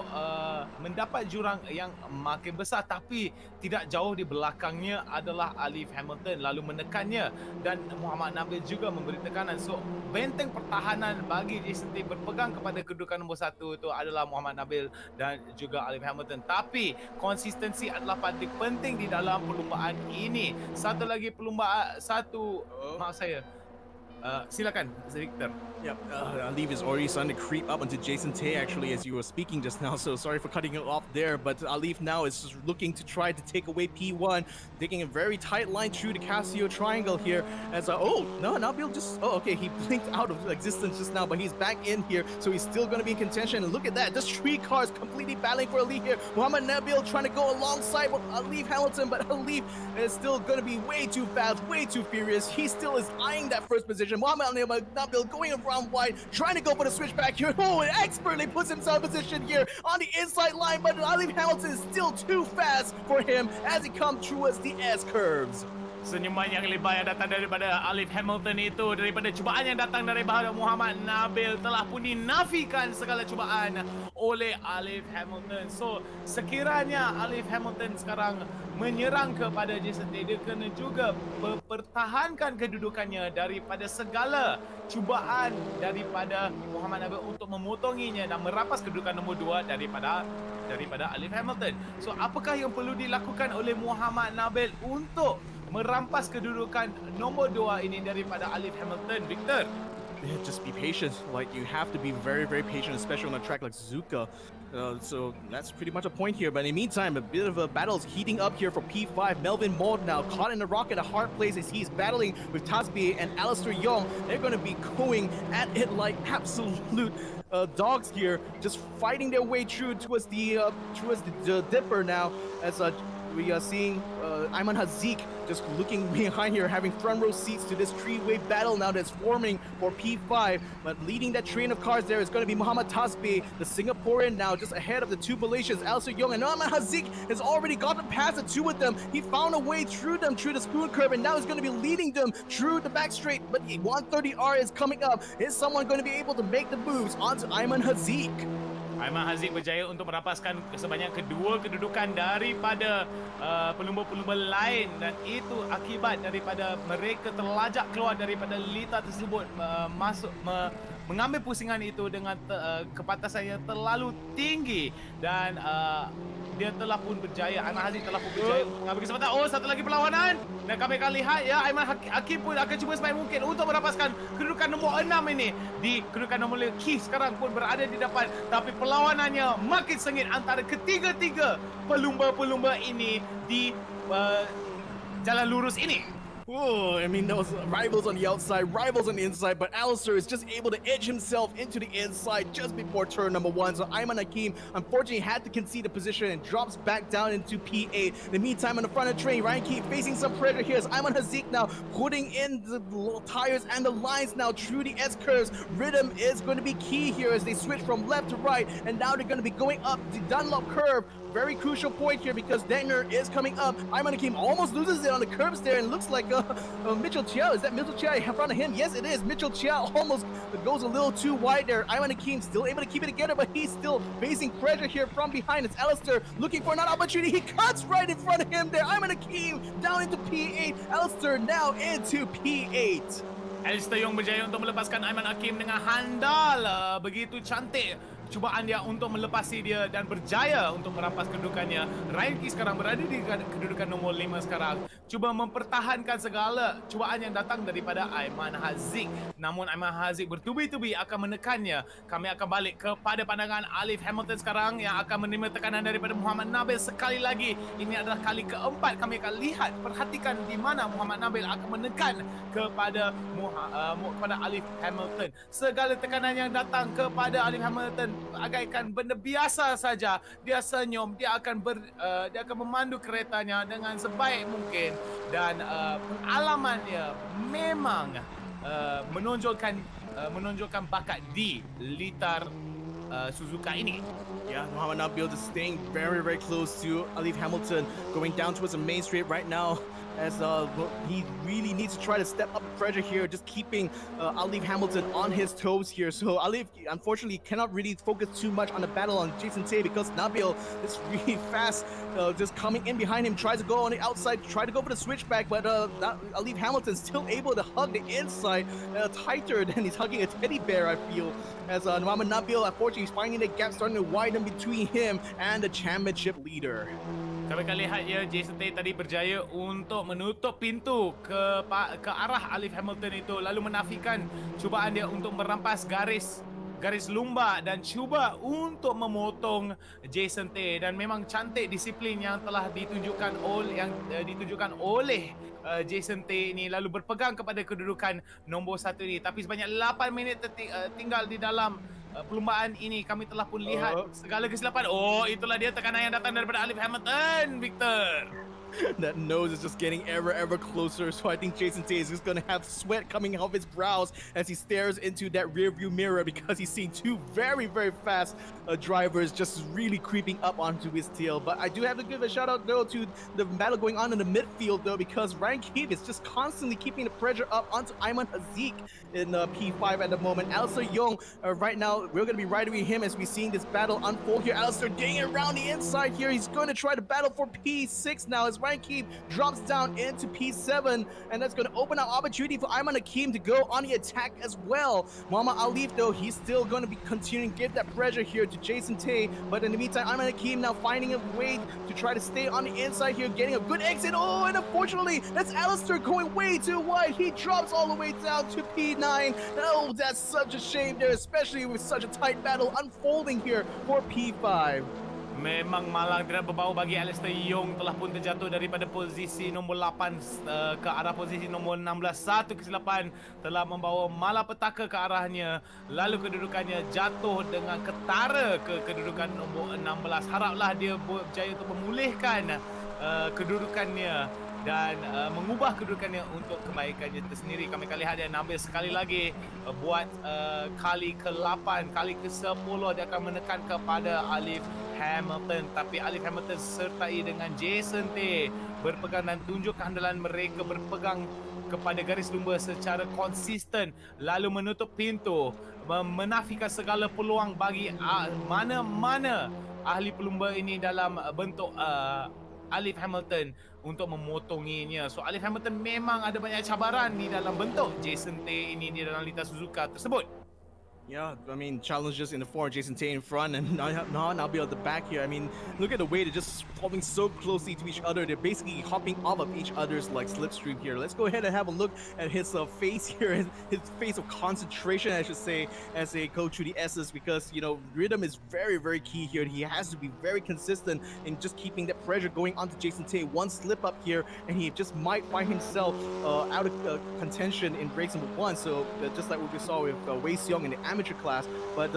Speaker 5: mendapat jurang yang makin besar, tapi tidak jauh di belakangnya adalah Alif Hamilton lalu menekannya, dan Muhammad Nabil juga memberi tekanan. So benteng pertahanan bagi Jason Tay berpegang kepada kedudukan nombor 1 itu adalah Muhammad Nabil dan juga Alif Hamilton. Tapi konsistensi adalah paling penting di dalam perlumbaan ini. Satu lagi perlumbaan, maaf saya. Silakan, Victor.
Speaker 1: Yep, Alif is already starting to creep up onto Jason Tay actually as you were speaking just now, so sorry for cutting it off there, but Alif now is just looking to try to take away P1, taking a very tight line through the Casio triangle here as, Nabil just, okay, he blinked out of existence just now, but he's back in here, so he's still going to be in contention, and look at that, just 3 cars completely battling for Alif here. Muhammad Nabil trying to go alongside with Alif Hamilton, but Alif is still going to be way too fast, way too furious. He still is eyeing that first position. Muhammad Nabil going around wide, trying to go for the switchback here. Oh, and expertly puts himself in position here on the inside line, but Alif Hamilton is still too fast for him as he comes towards the S curves.
Speaker 5: Senyuman yang lebar yang datang daripada Alif Hamilton itu, daripada cubaan yang datang daripada Muhammad Nabil, telah pun dinafikan segala cubaan oleh Alif Hamilton. So sekiranya Alif Hamilton sekarang menyerang kepada Jason Tay, dia kena juga mempertahankan kedudukannya daripada segala cubaan daripada Muhammad Nabil untuk memotonginya dan merampas kedudukan nombor 2 daripada Alif Hamilton. So apakah yang perlu dilakukan oleh Muhammad Nabil untuk merampas kedudukan nombor 2 ini daripada Alif Hamilton, Victor?
Speaker 1: Yeah, just be patient. Like, you have to be very, very patient, especially on a track like Suzuka. So that's pretty much a point here. But in the meantime, a bit of a battle is heating up here for P5. Melvin Maud now caught in the rock at a hard place as he's battling with Tasbi and Alistair Young. They're going to be going at it like absolute dogs here, just fighting their way through towards the dipper now. As we are seeing Ayman Haziq just looking behind here, having front row seats to this three-way battle now that's forming for P5. But leading that train of cars there is going to be Muhammad Tasbi, the Singaporean, now just ahead of the 2 Malaysians, Alistair Young, and Ayman Haziq has already gotten past the 2 of them. He found a way through them through the spoon curve, and now he's going to be leading them through the back straight. But 130R is coming up. Is someone going to be able to make the moves onto Ayman Haziq?
Speaker 5: Ayman Haziq berjaya untuk merapaskan sebanyak kedua kedudukan daripada pelumba-pelumba lain, dan itu akibat daripada mereka terlajak keluar daripada lita tersebut, mengambil pusingan itu dengan kepatasan yang terlalu tinggi, dan dia telah pun berjaya, Ayman Haziq telah pun berjaya untuk mengambil kesempatan. Oh, satu lagi perlawanan, dan kami akan lihat ya, Ayman Hakim pun akan cuba sebaik mungkin untuk merapaskan kedudukan nombor 6 ini. Di kedudukan nombor 5, Keith sekarang pun berada di depan, tapi perlawanannya makin sengit antara ketiga-tiga pelumba-pelumba ini di jalan lurus ini.
Speaker 1: Oh, I mean, those rivals on the outside, rivals on the inside, but Alistair is just able to edge himself into the inside just before turn number 1. So Ayman Hakim, unfortunately, had to concede a position and drops back down into P8. In the meantime, on the front of the train, Ryan Keith facing some pressure here as Ayman Haziq now putting in the tires and the lines now through the S curves. Rhythm is going to be key here as they switch from left to right, and now they're going to be going up the Dunlop curve very crucial point here because Degner is coming up. Ayman Hakim almost loses it on the curbs there and looks like Mitchell Chiao. Is that Mitchell Chiao in front of him? Yes, it is. Mitchell Chiao almost goes a little too wide there. Ayman Hakim still able to keep it together, but he's still facing pressure here from behind. It's Alistair looking for another opportunity. He cuts right in front of him there. Ayman Hakim down into P8. Alistair now into P8.
Speaker 5: Alistair Young berjaya untuk melepaskan Ayman Hakim dengan handal. Begitu cantik cubaan dia untuk melepasi dia dan berjaya untuk merampas kedudukannya. Ryan Key sekarang berada di kedudukan nombor 5 sekarang. Cuba mempertahankan segala cubaan yang datang daripada Ayman Haziq. Namun Ayman Haziq bertubi-tubi akan menekannya. Kami akan balik kepada pandangan Alif Hamilton sekarang yang akan menerima tekanan daripada Muhammad Nabil sekali lagi. Ini adalah kali keempat kami akan lihat. Perhatikan di mana Muhammad Nabil akan menekan kepada Alif Hamilton. Segala tekanan yang datang kepada Alif Hamilton agakkan benda biasa saja. Dia senyum, dia akan memandu keretanya dengan sebaik mungkin dan pengalamannya memang menonjolkan bakat di litar Suzuka ini.
Speaker 1: Yeah, Muhammad Nabil just staying very, very close to Alif Hamilton, going down towards the main straight right now. As he really needs to try to step up the pressure here, just keeping Alif Hamilton on his toes here. So Alif, unfortunately, cannot really focus too much on the battle on Jason Tay because Nabil is really fast, just coming in behind him, tries to go on the outside, try to go for the switchback, but Alif Hamilton still able to hug the inside tighter than he's hugging a teddy bear, I feel. As Muhammad Nabil, unfortunately, is finding the gap starting to widen between him and the championship leader.
Speaker 5: Kami akan lihat ya, Jason Tay tadi berjaya untuk menutup pintu ke arah Alif Hamilton itu, lalu menafikan cubaan dia untuk merampas garis lumba dan cuba untuk memotong Jason Tay. Dan memang cantik disiplin yang telah ditunjukkan oleh Jason Tay ini, lalu berpegang kepada kedudukan nombor 1 ini. Tapi sebanyak 8 minit tinggal di dalam perlumbaan ini, kami telah pun lihat segala kesilapan. Itulah dia tekanan yang datang daripada Alif Hamilton, Victor.
Speaker 1: That nose is just getting ever closer, so I think Jason Tay is just going to have sweat coming off his brows as he stares into that rearview mirror because he's seen two very fast drivers just really creeping up onto his tail. But I do have to give a shout out though to the battle going on in the midfield though, because Ryan Keefe is just constantly keeping the pressure up onto Ayman Haziq in P5 at the moment. Alistair Young, right now, we're going to be riding with him as we're seeing this battle unfold here. Alistair getting around the inside here. He's going to try to battle for P6 now as Ryan Keefe drops down into P7, and that's going to open up opportunity for Ayman Hakim to go on the attack as well. Muhammad Alif though, he's still going to be continuing to give that pressure here to Jason Tay, but in the meantime, Ayman Hakim now finding a way to try to stay on the inside here, getting a good exit. And unfortunately, that's Alistair going way too wide. He drops all the way down to P9. Oh, that's such a shame there, especially with such a tight battle unfolding here for P5.
Speaker 5: Memang malang tidak berbau bagi Alistair Young, telah pun terjatuh daripada posisi nombor 8 ke arah posisi nombor 16. Satu kesilapan telah membawa malapetaka ke arahnya, lalu kedudukannya jatuh dengan ketara ke kedudukan nombor 16. Haraplah dia berjaya untuk memulihkan kedudukannya dan mengubah kedudukannya untuk kebaikannya tersendiri. Kami akan lihat dia Nabil sekali lagi buat kali ke-8, kali ke-10 dia akan menekan kepada Alif Hamilton, tapi Alif Hamilton sertai dengan Jason Tay berpegang dan tunjuk kehandalan mereka berpegang kepada garis lumba secara konsisten, lalu menutup pintu, menafikan segala peluang bagi mana-mana ahli pelumba ini dalam bentuk Alif Hamilton untuk memotonginya. So Alif Hamilton memang ada banyak cabaran di dalam bentuk Jason Tay ini di dalam litar Suzuka tersebut.
Speaker 1: Yeah, I mean, challenges in the front, Jason Tay in front, and now Nabil at the back here. I mean, look at the way they're just following so closely to each other. They're basically hopping off of each other's like slipstream here. Let's go ahead and have a look at his face here, his face of concentration, I should say, as they go through the S's, because, you know, rhythm is very key here. He has to be very consistent in just keeping that pressure going onto Jason Tay. One slip up here, and he just might find himself out of contention in race number 1. So just like what we saw with Wei Seong in the amateur class, but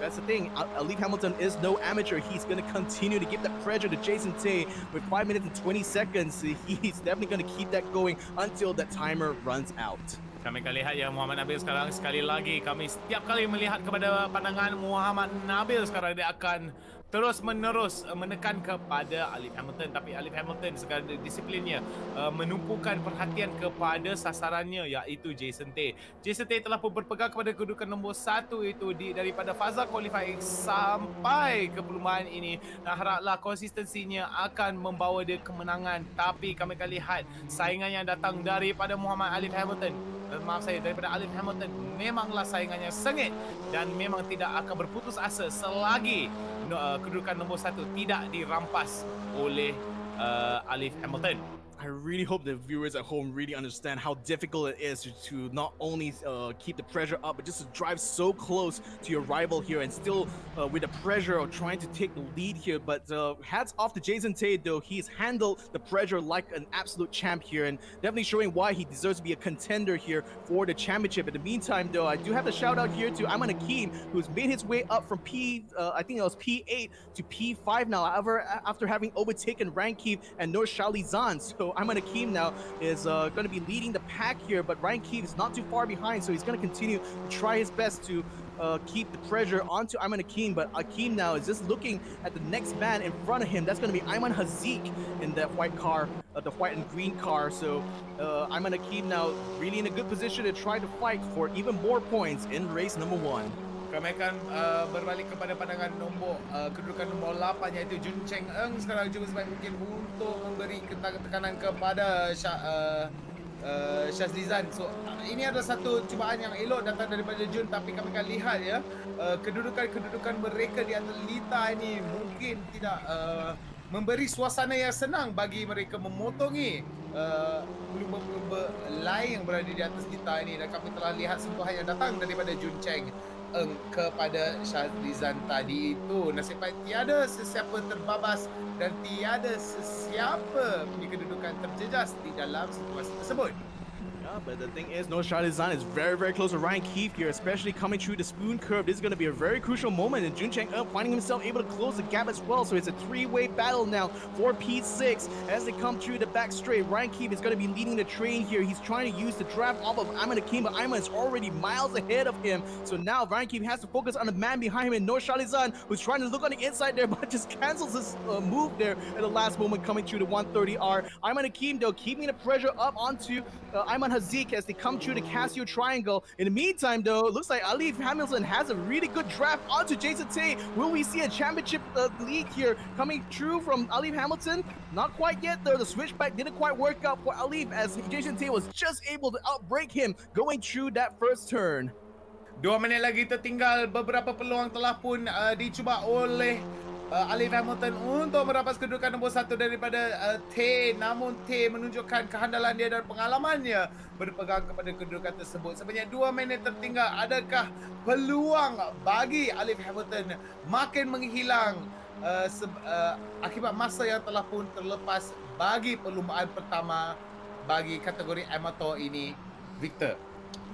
Speaker 1: that's the thing. Alif Hamilton is no amateur. He's going to continue to give that pressure to Jason Tay with 5 minutes and 20 seconds. He's definitely going to keep that going until that timer runs out.
Speaker 5: Kami akan lihat ya Muhammad Nabil sekarang sekali lagi. Kami setiap kali melihat kepada pandangan Muhammad Nabil sekarang, dia akan terus-menerus menekan kepada Alif Hamilton, tapi Alif Hamilton segala disiplinnya menumpukan perhatian kepada sasarannya, iaitu Jason Tay. Jason Tay telah pun berpegang kepada kedudukan nombor 1 itu daripada fasa qualifying sampai ke perlumbaan ini. Dan haraplah konsistensinya akan membawa dia kemenangan, tapi kami akan lihat saingan yang datang daripada Muhammad Alif Hamilton, daripada Alif Hamilton memanglah saingannya sengit dan memang tidak akan berputus asa selagi kedudukan nombor 1 tidak dirampas oleh Alif Hamilton.
Speaker 4: I really hope the viewers at home really understand how difficult it is to not only keep the pressure up, but just to drive so close to your rival here and still with the pressure of trying to take the lead here. But hats off to Jason Tay, though. He's handled the pressure like an absolute champ here and definitely showing why he deserves to be a contender here for the championship. In the meantime, though, I do have to shout out here to Ayman Hakim, who's made his way up from I think it was P8 to P5 now, after having overtaken Rankiv and Nur Shalizan. So Ayman Hakim now is going to be leading the pack here, but Ryan Keefe is not too far behind, so he's going to continue to try his best to keep the pressure onto Ayman Hakim. But Hakim now is just looking at the next man in front of him. That's going to be Ayman Haziq in that white car, the white and green car. So Ayman Hakim now really in a good position to try to fight for even more points in race number 1.
Speaker 5: Kami akan berbalik kepada pandangan kedudukan nombor 8, iaitu Jun Cheng Eng sekarang cuba sebaik mungkin untuk memberi tekanan kepada Shazlizan. So ini adalah satu cubaan yang elok datang daripada Jun, tapi kami akan lihat kedudukan mereka di atas lita ini mungkin tidak memberi suasana yang senang bagi mereka memotongi pelumba-pelumba lain yang berada di atas lita ini. Dan kami telah lihat sentuhan yang datang daripada Jun Cheng kepada Shazlizan tadi itu. Nasib baik tiada sesiapa terbabas dan tiada sesiapa punya kedudukan terjejas di dalam situasi tersebut.
Speaker 4: Yeah, but the thing is, No Shalizan is very, very close to Ryan Keefe here, especially coming through the spoon curve. This is going to be a very crucial moment, and Jun Cheng finding himself able to close the gap as well. So it's a three-way battle now for P6 as they come through the back straight. Ryan Keefe is going to be leading the train here. He's trying to use the draft off of Ayman Hakim, but Ayman is already miles ahead of him. So now Ryan Keefe has to focus on the man behind him, and No Shalizan, who's trying to look on the inside there, but just cancels his move there at the last moment coming through the 130R. Ayman Hakim, though, keeping the pressure up onto Ayman Haziq as they come through the Casio Triangle. In the meantime, though, it looks like Alif Hamilton has a really good draft onto Jason Tay. Will we see a championship lead here coming through from Alif Hamilton? Not quite yet, though. The switchback didn't quite work out for Alif as Jason Tay was just able to outbrake him going through that first turn.
Speaker 5: 2 minit lagi tertinggal. Beberapa peluang telah pun dicuba oleh Alif Hamilton untuk merapas kedudukan nombor 1 daripada Tay. Namun Tay menunjukkan kehandalan dia dan pengalamannya berpegang kepada kedudukan tersebut. Sebanyak 2 minit tertinggal. Adakah peluang bagi Alif Hamilton makin menghilang akibat masa yang telah pun terlepas bagi perlumbaan pertama bagi kategori amateur ini, Victor?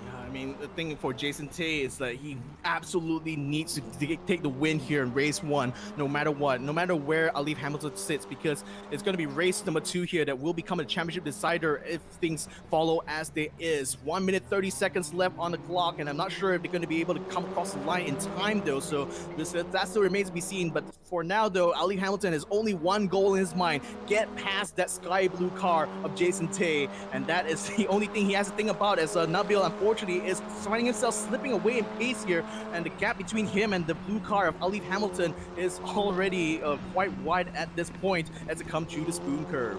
Speaker 4: I mean, the thing for Jason Tay is that he absolutely needs to take the win here in race 1, no matter what, no matter where Alif Hamilton sits, because it's going to be race number 2 here that will become a championship decider if things follow as they is. 1 minute 30 seconds left on the clock, and I'm not sure if they're going to be able to come across the line in time, though, so that still remains to be seen. But for now, though, Alif Hamilton has only one goal in his mind: get past that sky blue car of Jason Tay, and that is the only thing he has to think about, as Nabil, unfortunately, is finding himself slipping away in pace here, and the gap between him and the blue car of Alif Hamilton is already quite wide at this point as it comes through the spoon curve.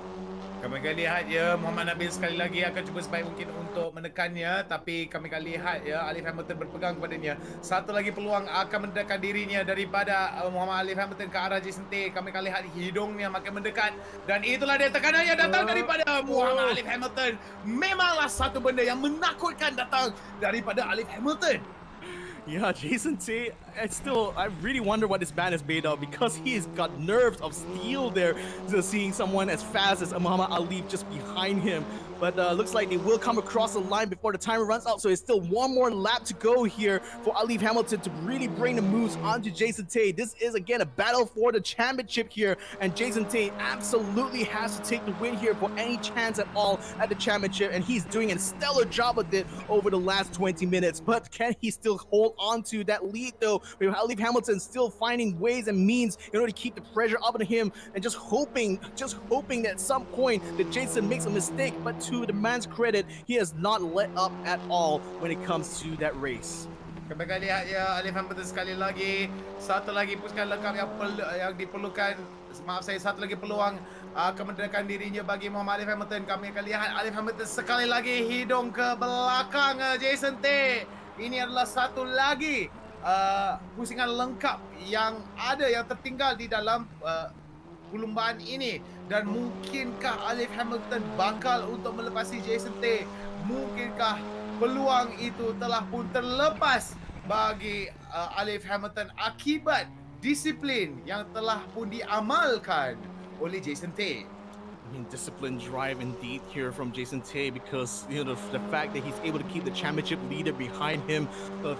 Speaker 5: Kami akan lihat ya, Muhammad Nabil sekali lagi akan cuba sebaik mungkin untuk menekannya, tapi kami akan lihat ya, Alif Hamilton berpegang kepadanya. Satu lagi peluang akan mendekatkan dirinya daripada Muhammad Alif Hamilton ke arah Jason Tay. Kami akan lihat hidungnya makin mendekat, dan itulah dia tekanan yang datang daripada Muhammad Alif Hamilton. Memanglah satu benda yang menakutkan datang daripada Alif Hamilton.
Speaker 4: Yeah, Jason Tay, I really wonder what this man is made of, because he's got nerves of steel there, just seeing someone as fast as Muhammad Ali just behind him. But looks like they will come across the line before the timer runs out, so it's still one more lap to go here for Alif Hamilton to really bring the moves onto Jason Tay. This is, again, a battle for the championship here, and Jason Tay absolutely has to take the win here for any chance at all at the championship, and he's doing a stellar job of it over the last 20 minutes. But can he still hold on to that lead, though?
Speaker 1: We have Alif Hamilton still finding ways and means in order to keep the pressure up on him and just hoping that at some point that Jason makes a mistake. But to the man's credit, he has not let up at all when it comes to that race.
Speaker 5: Kami akan lihat ya Alif Hamilton sekali lagi. Satu lagi pusingan lengkap yang diperlukan. Maaf saya, satu lagi peluang kemerdekaan dirinya bagi Muhammad Alif Hamilton. Kami akan lihat Alif Hamilton sekali lagi hidung ke belakang Jason T. Ini adalah satu lagi pusingan lengkap yang ada yang tertinggal di dalam perlumbaan ini. Dan mungkinkah Alif Hamilton bakal untuk melepasi Jason T? Mungkinkah peluang itu telah pun terlepas bagi Alif Hamilton akibat disiplin yang telah pun diamalkan oleh Jason T?
Speaker 1: I mean, disciplined drive indeed here from Jason Tay, because the fact that he's able to keep the championship leader behind him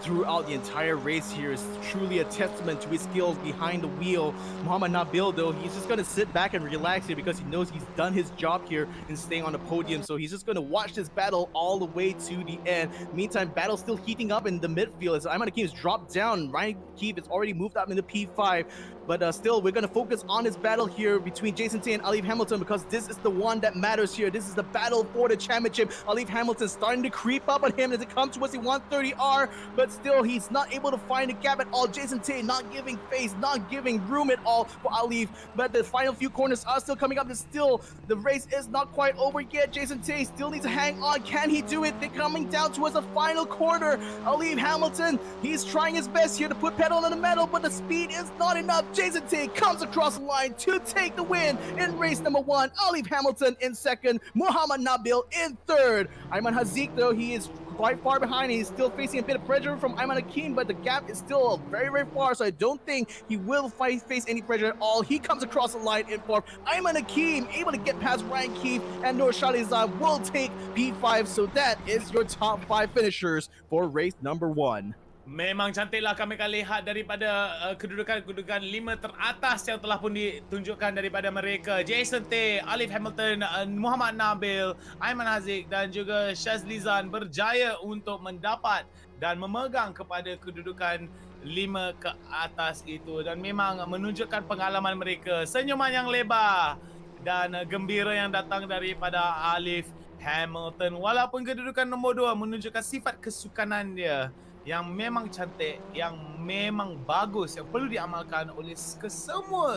Speaker 1: throughout the entire race here is truly a testament to his skills behind the wheel. Muhammad Nabil, though, he's just going to sit back and relax here because he knows he's done his job here in staying on the podium. So he's just going to watch this battle all the way to the end. Meantime, battle's still heating up in the midfield as Ayman Hakim has dropped down. Ryan Keefe has already moved up into P5. But still, we're going to focus on this battle here between Jason Tay and Alif Hamilton, because this is the one that matters here. This is the battle for the championship. Alif Hamilton starting to creep up on him as it comes towards the 130R, but still, he's not able to find a gap at all. Jason Tay not giving face, not giving room at all for Alif. But the final few corners are still coming up, and still, the race is not quite over yet. Jason Tay still needs to hang on. Can he do it? They're coming down towards the final corner. Alif Hamilton, he's trying his best here to put pedal on the metal, but the speed is not enough. Jason Tay comes across the line to take the win in race number 1. Alif Hamilton in second, Muhammad Nabil in third. Ayman Hazik, though, he is quite far behind. He's still facing a bit of pressure from Ayman Hakim, but the gap is still very, very far, so I don't think he will face any pressure at all. He comes across the line in fourth. Ayman Hakim able to get past Ryan Keefe, and Noor Shalizad will take P5, so that is your top 5 finishers for race number 1.
Speaker 5: Memang cantiklah kami akan lihat daripada kedudukan 5 teratas yang telah pun ditunjukkan daripada mereka. Jason Tay, Alif Hamilton, Muhammad Nabil, Ayman Hazik dan juga Shazlizan berjaya untuk mendapat dan memegang kepada kedudukan 5 ke atas itu. Dan memang menunjukkan pengalaman mereka. Senyuman yang lebar dan gembira yang datang daripada Alif Hamilton. Walaupun kedudukan nombor 2 menunjukkan sifat kesukanan dia yang memang cantik, yang memang bagus, yang perlu diamalkan oleh semua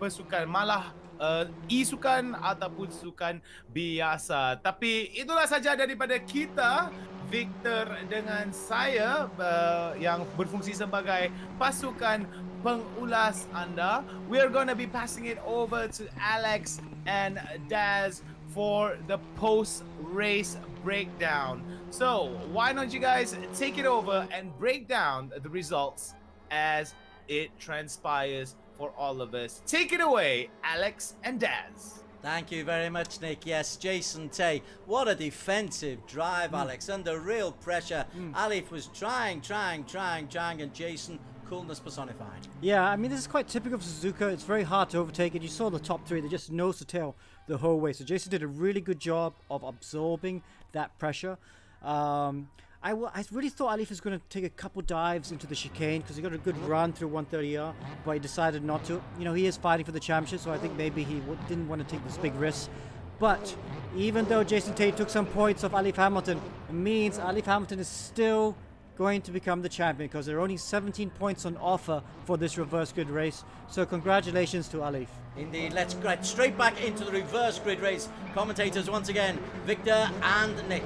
Speaker 5: pesukan, malah e-sukan ataupun sukan biasa. Tapi itulah saja daripada kita, Victor dengan saya yang berfungsi sebagai pasukan pengulas anda. We're gonna be passing it over to Alex and Daz for the post-race breakdown. So, why don't you guys take it over and break down the results as it transpires for all of us. Take it away, Alex and Daz.
Speaker 2: Thank you very much, Nick. Yes, Jason Tay. What a defensive drive, Alex. Under real pressure. Alif was trying, and Jason, coolness personified.
Speaker 3: Yeah, I mean, this is quite typical of Suzuka. It's very hard to overtake it. You saw the top 3, they just nose to tail the whole way. So Jason did a really good job of absorbing that pressure. I really thought Alif was going to take a couple dives into the chicane because he got a good run through 130R, but he decided not to. You know, he is fighting for the championship, so I think maybe he didn't want to take this big risk. But even though Jason Tate took some points off Alif Hamilton, it means Alif Hamilton is still going to become the champion because there are only 17 points on offer for this reverse grid race. So congratulations to Alif.
Speaker 2: Indeed, let's get straight back into the reverse grid race. Commentators once again, Victor and Nick.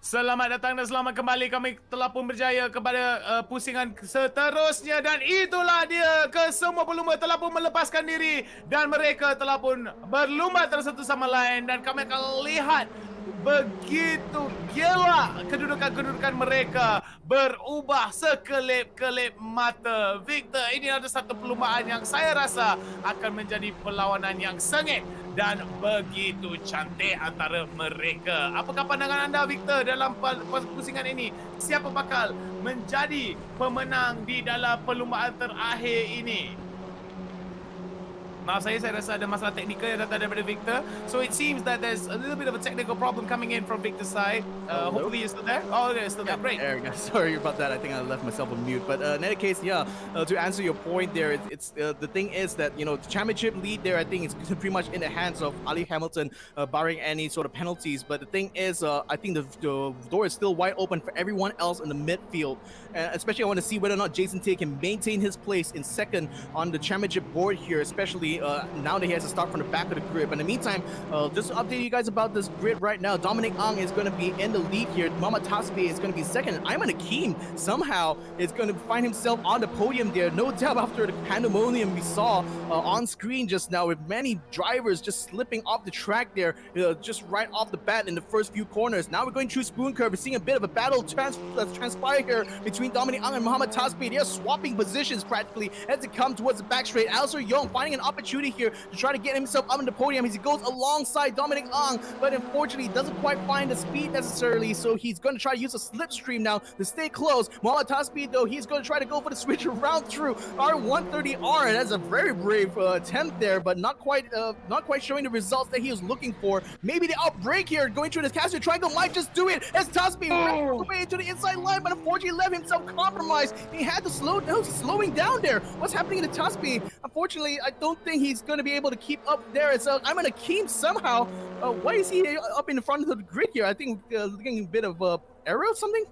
Speaker 5: Selamat datang dan selamat kembali. Kami telah pun berjaya kepada pusingan seterusnya, dan itulah dia, kesemua pelumba telah pun melepaskan diri dan mereka telah pun berlumba antara satu sama lain, dan kami akan lihat begitu gila kedudukan mereka berubah sekelip-kelip mata. Victor, ini ada satu perlumbaan yang saya rasa akan menjadi perlawanan yang sengit dan begitu cantik antara mereka. Apakah pandangan anda, Victor, dalam pusingan ini? Siapa bakal menjadi pemenang di dalam perlumbaan terakhir ini? Maaf saya rasa ada masalah teknikal yang datang daripada Victor. So it seems that there's a little bit of a technical problem coming in from Victor's side. Hopefully you're still there. Oh, yeah, still there. Great.
Speaker 1: There we go. Sorry about that. I think I left myself on mute. But in any case, yeah, to answer your point there, it's the thing is that, you know, the championship lead there, I think it's pretty much in the hands of Ali Hamilton, barring any sort of penalties. But the thing is, I think the door is still wide open for everyone else in the midfield. Especially, I want to see whether or not Jason Tay can maintain his place in second on the championship board here, especially now that he has to start from the back of the grid. But in the meantime, just to update you guys about this grid right now, Dominic Ang is going to be in the lead here. Mohamed Tasbi is going to be second. And Ayman Hakim somehow is going to find himself on the podium there. No doubt after the pandemonium we saw on screen just now, with many drivers just slipping off the track there, just right off the bat in the first few corners. Now we're going through Spoon Curve. We're seeing a bit of a battle transpire here between Dominic Ang and Mohamed Tasbi. They're swapping positions practically as they come towards the back straight. Alistair Young finding an opportunity here to try to get himself up on the podium as he goes alongside Dominic Ang, but unfortunately doesn't quite find the speed necessarily, so he's going to try to use a slipstream now to stay close. Mohamed Tasbi, though, he's going to try to go for the switch around through R130R, and that's a very brave attempt there, but not quite showing the results that he was looking for. Maybe the outbreak here going through this Causeway triangle might just do it as Tasbi ran away into the inside line, but unfortunately left himself compromised. He had to slowing down there. What's happening to Tasbi? Unfortunately, I don't think he's going to be able to keep up there. It's Ayman Hakim somehow. Why is he up in the front of the grid here? I think looking a bit of error or something.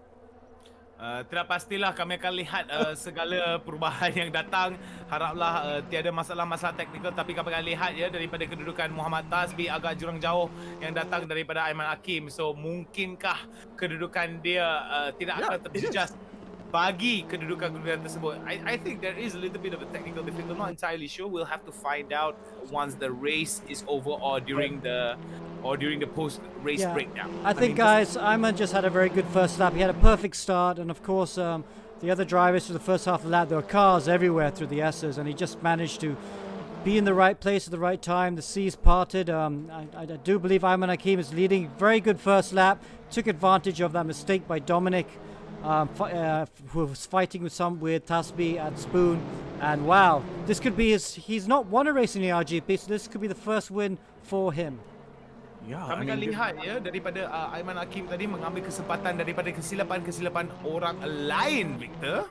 Speaker 5: Tidak pastilah, kami akan lihat segala perubahan yang datang. Haraplah tiada masalah-masalah teknikal, tapi kami akan lihat ya daripada kedudukan Muhammad Tasbi agak jurang jauh yang datang daripada Ayman Hakim. So mungkinkah kedudukan dia tidak akan terjejas bagi kedudukan-kedudukan tersebut? I think there is a little bit of a technical difficulty. I'm not entirely sure. We'll have to find out once the race is over or during the post-race breakdown.
Speaker 3: I think, guys, Ayman just had a very good first lap. He had a perfect start, and of course, the other drivers for the first half of the lap, there were cars everywhere through the S's, and he just managed to be in the right place at the right time. The seas parted. I do believe Ayman Hakim is leading. Very good first lap. Took advantage of that mistake by Dominic, who was fighting with Tasbi at Spoon, and wow, this could be he's not won a race in the ERGP, so this could be the first win for him.
Speaker 1: Yeah,
Speaker 5: kami akan lihat ya daripada Ayman Hakim tadi mengambil kesempatan daripada kesilapan orang lain, Victor.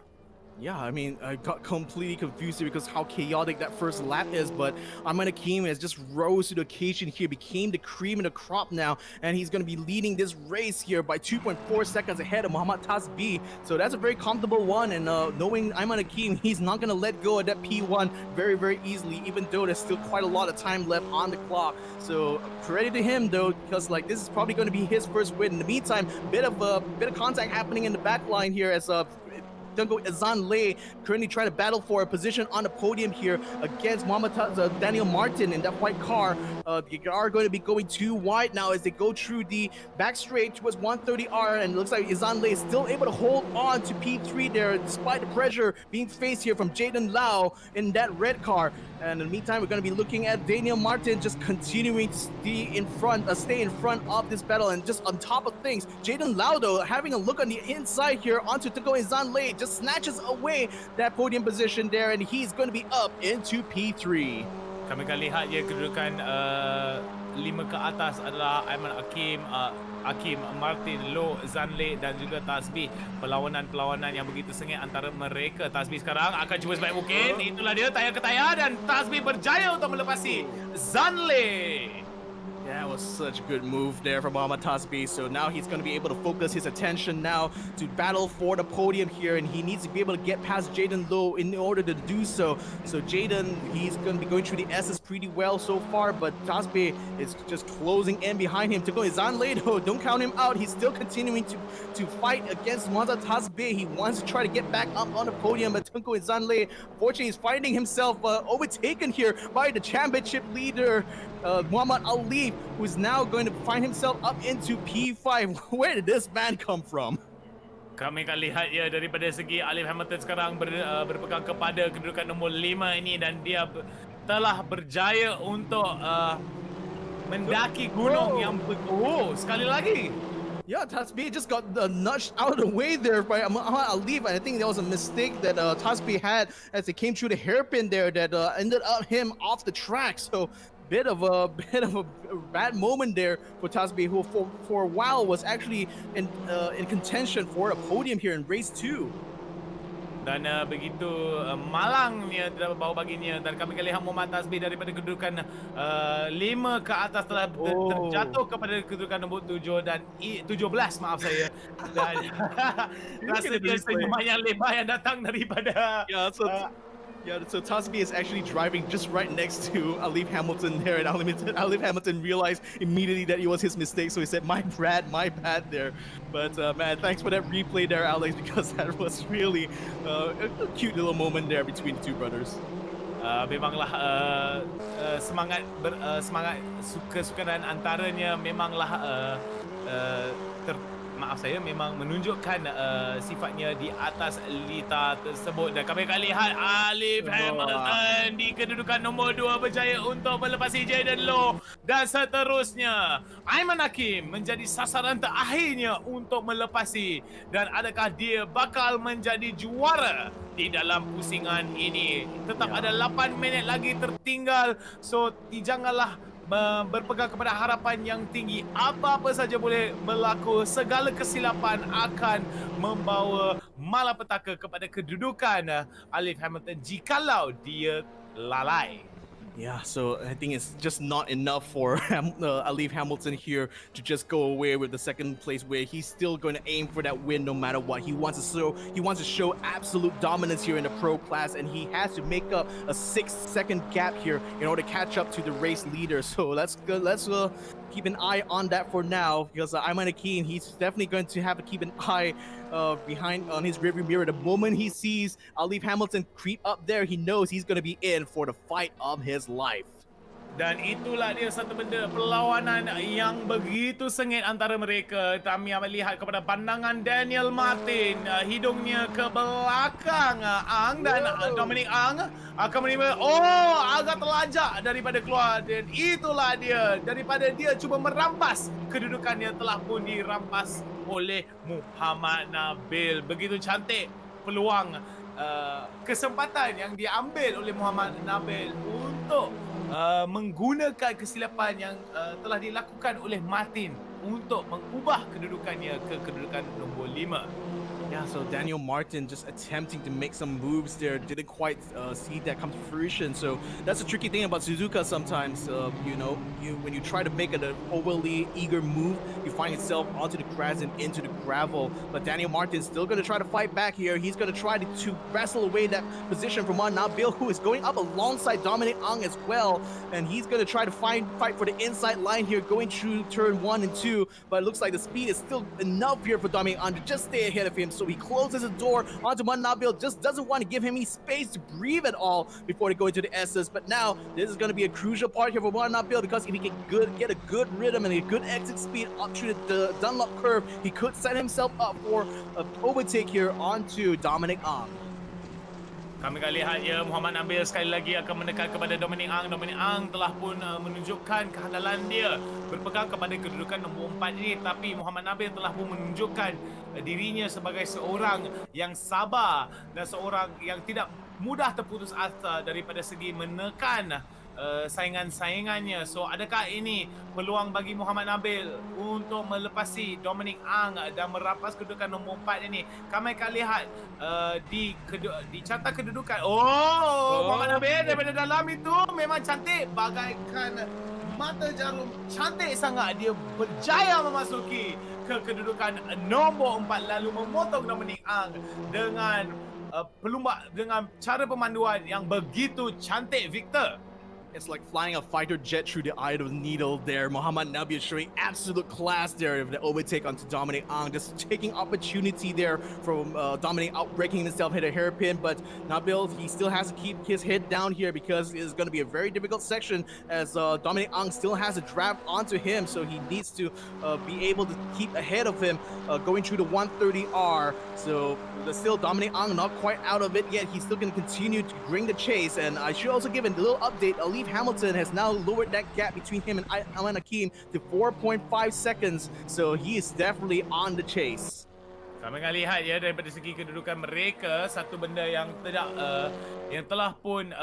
Speaker 1: Yeah, I mean, I got completely confused here because how chaotic that first lap is, but Ayman Hakim has just rose to the occasion here, became the cream of the crop now, and he's going to be leading this race here by 2.4 seconds ahead of Mohamed Tasbi. So that's a very comfortable one, and knowing Ayman Hakim, he's not going to let go of that P1 very, very easily, even though there's still quite a lot of time left on the clock. So credit to him, though, because like this is probably going to be his first win. In the meantime, bit of contact happening in the back line here as Dungo Azan Lay currently trying to battle for a position on the podium here against Daniel Martin in that white car. They are going to be going too wide now as they go through the back straight towards 130R, and it looks like Azan Lay is still able to hold on to P3 there despite the pressure being faced here from Jaden Lau in that red car. And in the meantime, we're going to be looking at Daniel Martin just continuing to stay in front of this battle. And just on top of things, Jaden Lau, though, having a look on the inside here onto Teko Izan Lay, just snatches away that podium position there, and he's going to be up into P3.
Speaker 5: Kami akan lihat ya kedudukan 5 ke atas adalah Ayman Hakim, Martin, Lo, Zanle dan juga Tasbi. Perlawanan yang begitu sengit antara mereka. Tasbi sekarang akan cuba sebaik mungkin. Itulah dia tayar ke tayar dan Tasbi berjaya untuk melepasi Zanle.
Speaker 1: That was such a good move there from Mohamed Tasbi. So now he's going to be able to focus his attention now to battle for the podium here, and he needs to be able to get past Jaden Lowe in order to do so. So Jaden, he's going to be going through the S's pretty well so far, but Tasbi is just closing in behind him. To go Izanle, though, don't count him out. He's still continuing to fight against Mohamed Tasbi. He wants to try to get back up on the podium, but Tunko Izanle, unfortunately, is finding himself overtaken here by the championship leader, Muhammad Ali, who's now going to find himself up into P5. Where did this man come from?
Speaker 5: Kami akan lihat ya daripada segi Alif Hamilton sekarang berpegang kepada kedudukan nombor 5 ini, dan dia telah berjaya untuk mendaki gunung yang sekali lagi.
Speaker 4: Yeah, Tasbih just got nudged out of the way there by Muhammad Ali. I think there was a mistake that Tasbih had as it came through the hairpin there that ended up him off the track. So bit of a bad moment there for Tasbih, who for a while was actually in contention for a podium here in race 2.
Speaker 5: Dan begitu malangnya bau baginya, dan kami lihat Muhammad Tasbih daripada kedudukan 5 ke atas telah terjatuh kepada kedudukan nombor 7 dan 17, maaf saya. Dan rasanya senyuman yang lebar yang datang daripada
Speaker 4: So Tasbih is actually driving just right next to Alif Hamilton there, and Alif Hamilton realized immediately that it was his mistake, so he said, my bad there. But man, thanks for that replay there, Alex, because that was really a cute little moment there between the two brothers.
Speaker 5: Memanglah semangat kesukaran antaranya memanglah maaf saya, memang menunjukkan sifatnya di atas lita tersebut. Dan kami akan lihat Alif Hamilton di kedudukan nombor 2 berjaya untuk melepasi Jaden Low. Dan seterusnya Aiman Hakim menjadi sasaran terakhirnya untuk melepasi. Dan adakah dia bakal menjadi juara di dalam pusingan ini? Tetap ada 8 minit lagi tertinggal. So janganlah berpegang kepada harapan yang tinggi. Apa-apa saja boleh berlaku. Segala kesilapan akan membawa malapetaka kepada kedudukan Alif Hamilton jikalau dia lalai.
Speaker 4: Yeah, so I think it's just not enough for Alif Hamilton here to just go away with the second place, where he's still going to aim for that win no matter what. He wants to show absolute dominance here in the pro class, and he has to make up a 6-second gap here in order to catch up to the race leader. So let's keep an eye on that for now, because Aiman Hakim, he's definitely going to have to keep an eye behind on his rearview mirror. The moment he sees Alif Hamilton creep up there, he knows he's going to be in for the fight of his life.
Speaker 5: Dan itulah dia satu benda, perlawanan yang begitu sengit antara mereka. Kami melihat kepada pandangan Daniel Martin, hidungnya ke belakang Ang, dan Dominic Ang akan menerima agak terlajak daripada keluar. Dan itulah dia, daripada dia cuba merampas kedudukannya, telah pun dirampas oleh Muhammad Nabil. Begitu cantik peluang kesempatan yang diambil oleh Muhammad Nabil untuk menggunakan kesilapan yang telah dilakukan oleh Martin untuk mengubah kedudukannya ke kedudukan nombor 5.
Speaker 4: Yeah, so Daniel Martin just attempting to make some moves there, didn't quite see that come to fruition. So that's a tricky thing about Suzuka sometimes. When you try to make an overly eager move, you find yourself onto the grass and into the gravel. But Daniel Martin's still going to try to fight back here. He's going to try to wrestle away that position from Nabil, who is going up alongside Dominic Ang as well. And he's going to try to fight for the inside line here, going through turn 1 and 2. But it looks like the speed is still enough here for Dominic Ang to just stay ahead of him. So he closes the door onto Nabil, just doesn't want to give him any space to breathe at all before they go into the S's. But now this is going to be a crucial part here for Nabil, because if he can get a good rhythm and a good exit speed up through the Dunlop curve, he could set himself up for an overtake here onto Dominic Ang.
Speaker 5: Kami akan lihat ya, Muhammad Nabil sekali lagi akan menekan kepada Dominic Ang. Dominic Ang telah pun menunjukkan kehandalan dia berpegang kepada kedudukan nombor 4 ini, tapi Muhammad Nabil telah pun menunjukkan dirinya sebagai seorang yang sabar dan seorang yang tidak mudah terputus asa daripada segi menekan saingan-saingannya. So adakah ini peluang bagi Muhammad Nabil untuk melepasi Dominic Ang dan merampas kedudukan nombor 4 ini? Kami akan lihat di carta kedudukan. Muhammad Nabil daripada dalam itu memang cantik, bagaikan mata jarum, cantik sangat. Dia berjaya memasuki ke kedudukan nombor 4, lalu memotong Dominic Ang dengan dengan cara pemanduan yang begitu cantik, Victor.
Speaker 4: It's like flying a fighter jet through the eye of the needle there. Muhammad Nabil showing absolute class there with the overtake onto Dominic Ang, just taking opportunity there from Dominic outbreaking himself, hit a hairpin. But Nabil, he still has to keep his head down here, because it's going to be a very difficult section, as Dominic Ang still has a draft onto him. So he needs to be able to keep ahead of him going through the 130R. So still Dominic Ang not quite out of it yet. He's still going to continue to bring the chase. And I should also give a little update. Ali
Speaker 1: Alif Hamilton has now lowered that gap between him and Ayman Hakim to 4.5 seconds. So he is definitely on the chase.
Speaker 5: Kami akan lihat ya daripada segi kedudukan mereka, satu benda yang tidak yang telah pun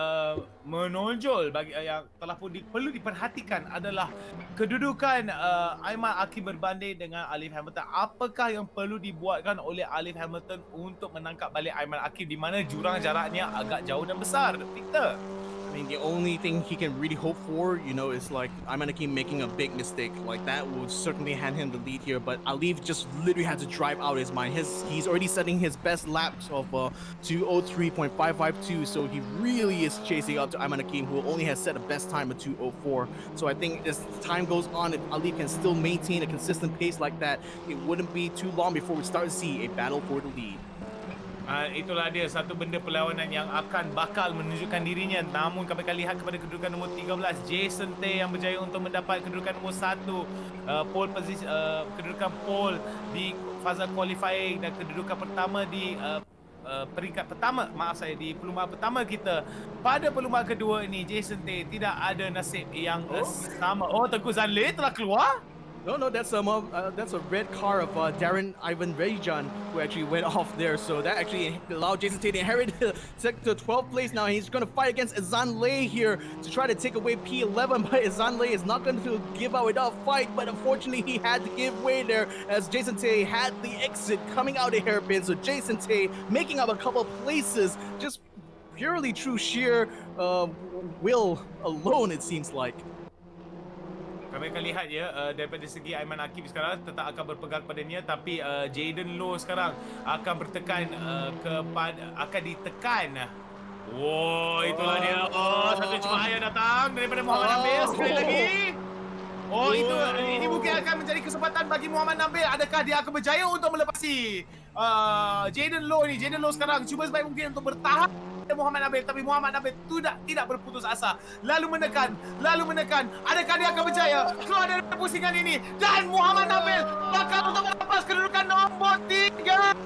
Speaker 5: menonjol bagi yang telah pun perlu diperhatikan adalah kedudukan Ayman Hakim berbanding dengan Alif Hamilton. Apakah yang perlu dibuatkan oleh Alif Hamilton untuk menangkap balik Ayman Hakim di mana jurang jaraknya agak jauh dan besar, Victor?
Speaker 1: I mean, the only thing he can really hope for, is like Ayman Hakim making a big mistake. Like that would certainly hand him the lead here. But Alif just literally had to drive out his mind. He's already setting his best laps of 2:03.552. So he really is chasing up to Ayman Hakim, who only has set a best time of 2:04. So I think as time goes on, if Alif can still maintain a consistent pace like that, it wouldn't be too long before we start to see a battle for the lead.
Speaker 5: Itulah dia satu benda perlawanan yang akan bakal menunjukkan dirinya. Namun kami akan lihat kepada kedudukan nombor 13 Jason Tay yang berjaya untuk mendapat kedudukan nombor 1, pole position, kedudukan pole di fasa qualifying dan kedudukan pertama di peringkat pertama, di perlumbaan pertama kita. Pada perlumbaan kedua ini Jason Tay tidak ada nasib yang sama. Tengku Zanle telah keluar.
Speaker 1: No, that's a red car of Darren Ivan Rejan who actually went off there. So that actually allowed Jason Tay to inherit the 12th place now. He's going to fight against Izan Lay here to try to take away P11, but Izan Lay is not going to give out enough fight. But unfortunately, he had to give way there as Jason Tay had the exit coming out of hairpin. So Jason Tay making up a couple of places just purely through sheer will alone, it seems like.
Speaker 5: Kami akan lihat ya daripada segi Ayman Hakim sekarang tetap akan berpegang kepadanya, tapi Jaden Low sekarang akan bertekan akan ditekan. Itulah dia. Satu cahaya datang daripada Muhammad Nabil sekali lagi. Ini mungkin akan menjadi kesempatan bagi Muhammad Nabil. Adakah dia akan berjaya untuk melepasi Jaden Low ni? Jaden Low sekarang cuba sebaik mungkin untuk bertahan Muhammad Nabil, tapi Muhammad Nabil tidak berputus asa, lalu menekan. Adakah dia akan berjaya keluar dari pusingan ini? Dan Muhammad Nabil bakal untuk melepas kedudukan nombor 3.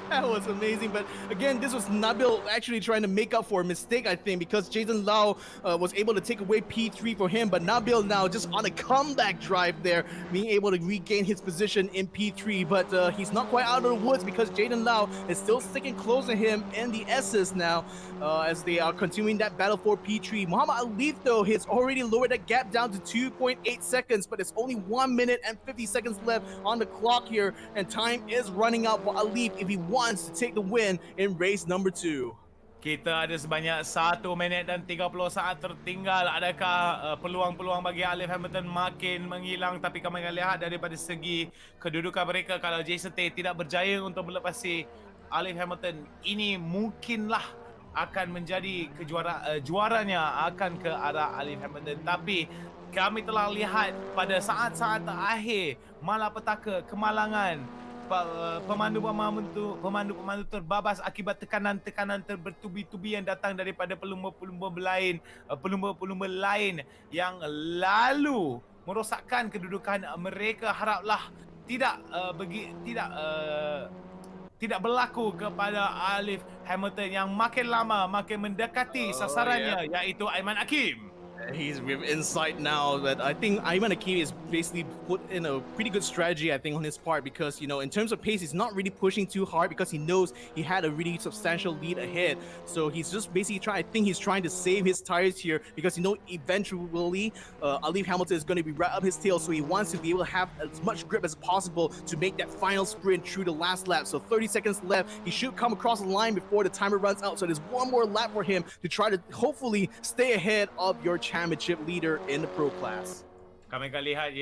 Speaker 1: That was amazing. But again, this was Nabil actually trying to make up for a mistake, I think, because Jason Lau was able to take away P3 for him. But Nabil now just on a comeback drive there, being able to regain his position in P3. But he's not quite out of the woods because Jaden Lau is still sticking close to him in the S's now as they are continuing that battle for P3. Muhammad Alif, though, has already lowered that gap down to 2.8 seconds, but it's only 1 minute and 50 seconds left on the clock here, and time is running out for Alif if he wants to take the win in race number 2.
Speaker 5: Kita ada sebanyak 1 minit dan 30 saat tertinggal. Adakah peluang-peluang bagi Alif Hamilton makin menghilang? Tapi kami akan lihat daripada segi kedudukan mereka, kalau Jason Tay tidak berjaya untuk melepasi Alif Hamilton, ini mungkinlah akan menjadi juaranya akan ke arah Alif Hamilton. Tapi kami telah lihat pada saat-saat terakhir malapetaka, kemalangan, pemandu terbabas akibat tekanan-tekanan bertubi-tubi yang datang daripada pelumba-pelumba lain yang lalu merosakkan kedudukan mereka. Haraplah tidak berlaku kepada Alif Hamilton yang makin lama makin mendekati sasarannya, iaitu Ayman Hakim.
Speaker 1: He's with insight now, but I think Ayman Hakim is basically put in a pretty good strategy, I think, on his part, because, in terms of pace, he's not really pushing too hard because he knows he had a really substantial lead ahead. So he's just basically trying to save his tires here because, eventually Alif Hamilton is going to be right up his tail. So he wants to be able to have as much grip as possible to make that final sprint through the last lap. So 30 seconds left. He should come across the line before the timer runs out. So there's one more lap for him to try to hopefully stay ahead of your championship leader in the pro class.
Speaker 5: Kami akan lihat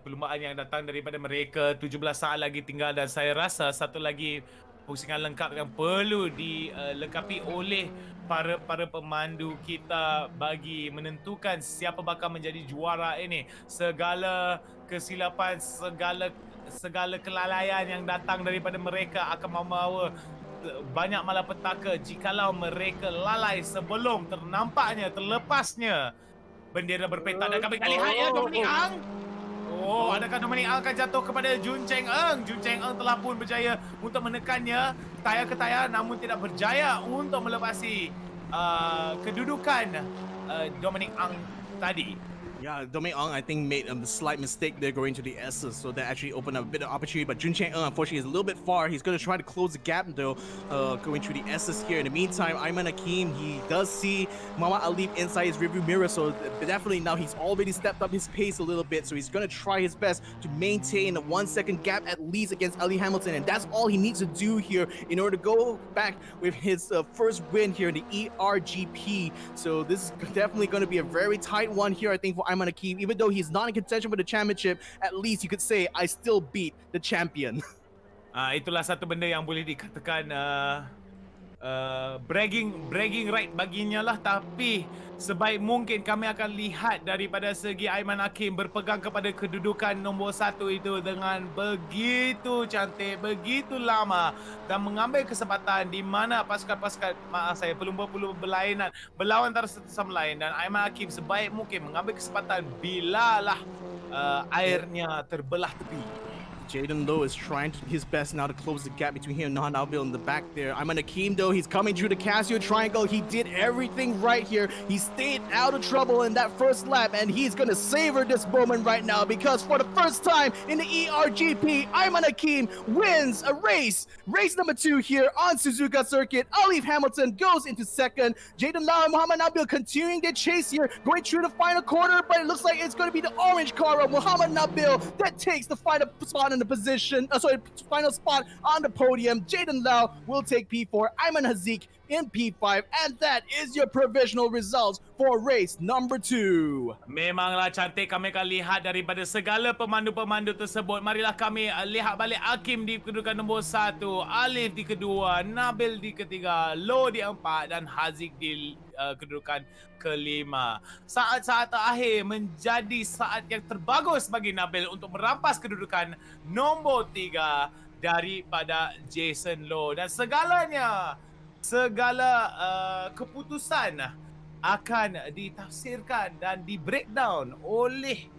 Speaker 5: perlumbaan yang datang daripada mereka. 17 saat lagi tinggal, dan saya rasa satu lagi pusingan lengkap yang perlu dilengkapi oleh para pemandu kita bagi menentukan siapa bakal menjadi juara ini. Segala kesilapan, segala kelalaian yang datang daripada mereka akan membawa banyak malapetaka jikalau mereka lalai sebelum terlepasnya bendera berpetak. Dan kami akan lihat Dominic Ang. Adakah Dominic Ang akan jatuh kepada Jun Cheng Eng? Jun Cheng Eng telah pun berjaya untuk menekannya tayar ke tayar, namun tidak berjaya untuk melepasi kedudukan Dominic Ang tadi.
Speaker 4: Yeah, Domain Ong, I think, made a slight mistake there going to the S's, so that actually opened up a bit of opportunity. But Jun Chang unfortunately, is a little bit far. He's going to try to close the gap, though, going through the S's here. In the meantime, Ayman Hakim, he does see Muhammad Alif inside his rearview mirror, so definitely now he's already stepped up his pace a little bit, so he's going to try his best to maintain a 1 second gap at least against Ali Hamilton, and that's all he needs to do here in order to go back with his first win here in the ERGP. So this is definitely going to be a very tight one here, I think, for Ayman Hakim. Even though he's not in contention for the championship, at least you could say, I still beat the champion.
Speaker 5: Itulah satu benda yang boleh dikatakan bragging right baginya lah, tapi sebaik mungkin kami akan lihat daripada segi Ayman Hakim berpegang kepada kedudukan nombor 1 itu dengan begitu cantik, begitu lama, dan mengambil kesempatan di mana pasukan-pasukan pelumba-pelumba berlawan antara satu sama lain, dan Ayman Hakim sebaik mungkin mengambil kesempatan bilalah airnya terbelah tepi.
Speaker 4: Jaden Lowe is trying his best now to close the gap between him and Nahan Albil in the back there. Ayman Hakim, though, he's coming through the Casio triangle. He did everything right here. He stayed out of trouble in that first lap, and he's going to savor this moment right now, because for the first time in the ERGP, Ayman Hakim wins a race. Race number 2 here on Suzuka circuit. Alif Hamilton goes into second. Jaden Lowe and Muhammad Nabil continuing their chase here, going through the final quarter, but it looks like it's going to be the orange car of Muhammad Nabil that takes the final spot in the position, final spot on the podium. Jaden Lau will take P4, Ayman Hazik in P5, and that is your provisional results for race number 2.
Speaker 5: Memanglah cantik kami akan lihat daripada segala pemandu-pemandu tersebut. Marilah kami lihat balik Hakim di kedudukan nombor 1, Alif di kedua, Nabil di ketiga, Lo di 4, dan Hazik di kedudukan kelima. Saat-saat terakhir menjadi saat yang terbagus bagi Nabil untuk merampas kedudukan nombor 3 daripada Jason Lowe, dan segala keputusan akan ditafsirkan dan di breakdown oleh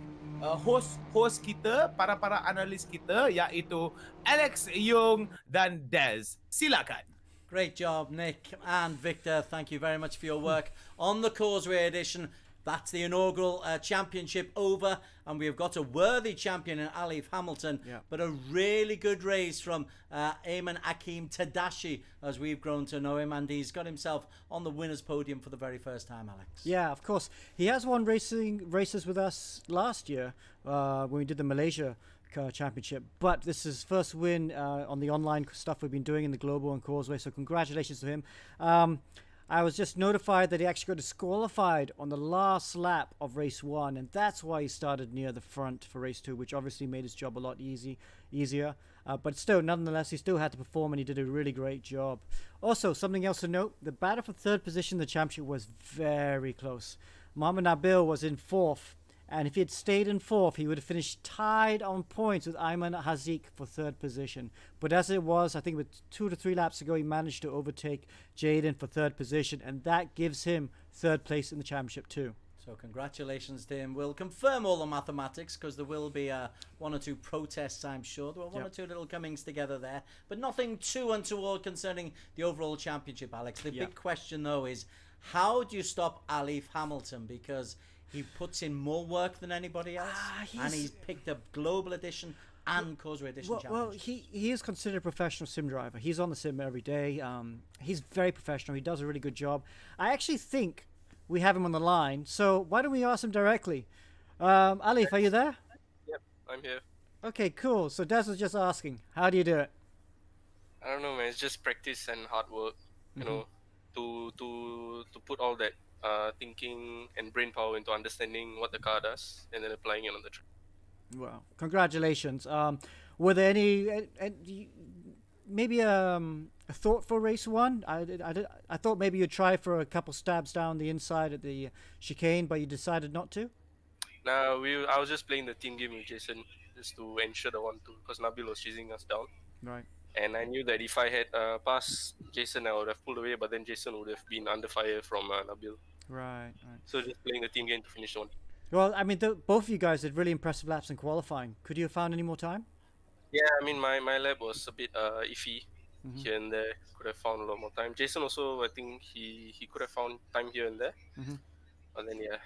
Speaker 5: host kita, para analis kita, iaitu Alex Young dan Dez. Silakan.
Speaker 2: Great job, Nick and Victor. Thank you very much for your work on the Causeway edition. That's the inaugural championship over, and we have got a worthy champion in Alif Hamilton, but a really good race from Ayman Hakim Tadashi, as we've grown to know him, and he's got himself on the winner's podium for the very first time, Alex.
Speaker 3: Yeah, of course. He has won races with us last year when we did the Malaysia Championship, but this is his first win on the online stuff we've been doing in the Global and Causeway, so congratulations to him. I was just notified that he actually got disqualified on the last lap of race 1, and that's why he started near the front for race 2, which obviously made his job a lot easier. But still, nonetheless, he still had to perform, and he did a really great job. Also, something else to note, the battle for third position in the championship was very close. Mohamed Nabil was in 4th, and if he had stayed in 4th, he would have finished tied on points with Ayman Hazik for 3rd position. But as it was, I think with 2 to 3 laps ago, he managed to overtake Jaden for 3rd position, and that gives him 3rd place in the championship too.
Speaker 2: So congratulations to him. We'll confirm all the mathematics, because there will be 1 or 2 protests, I'm sure. There were 1 or 2 little comings together there, but nothing too untoward concerning the overall championship, Alex. The big question, though, is how do you stop Alif Hamilton? Because he puts in more work than anybody else, and he's picked up Global Edition and Causeway Edition champions.
Speaker 3: Well, he is considered a professional sim driver. He's on the sim every day. He's very professional. He does a really good job. I actually think we have him on the line, so why don't we ask him directly? Alif, are you there?
Speaker 6: Yep, I'm here.
Speaker 3: Okay, cool. So Des was just asking, how do you do it?
Speaker 6: I don't know, man. It's just practice and hard work, you know, to put all that thinking and brain power into understanding what the car does and then applying it on the track.
Speaker 3: Well, congratulations. Were there any maybe a thought for race 1? I thought maybe you'd try for a couple stabs down the inside at the chicane, but you decided not to?
Speaker 6: Nah, I was just playing the team game with Jason just to ensure the 1-2, because Nabil was chasing us down.
Speaker 3: Right.
Speaker 6: And I knew that if I had passed Jason, I would have pulled away, but then Jason would have been under fire from Nabil.
Speaker 3: Right.
Speaker 6: So just playing the team game to finish on.
Speaker 3: Well, I mean, both of you guys did really impressive laps in qualifying. Could you have found any more time?
Speaker 6: Yeah, I mean, my lap was a bit iffy,
Speaker 7: here and there. Could have found a lot more time. Jason also, I think he could have found time here and there. But then yeah,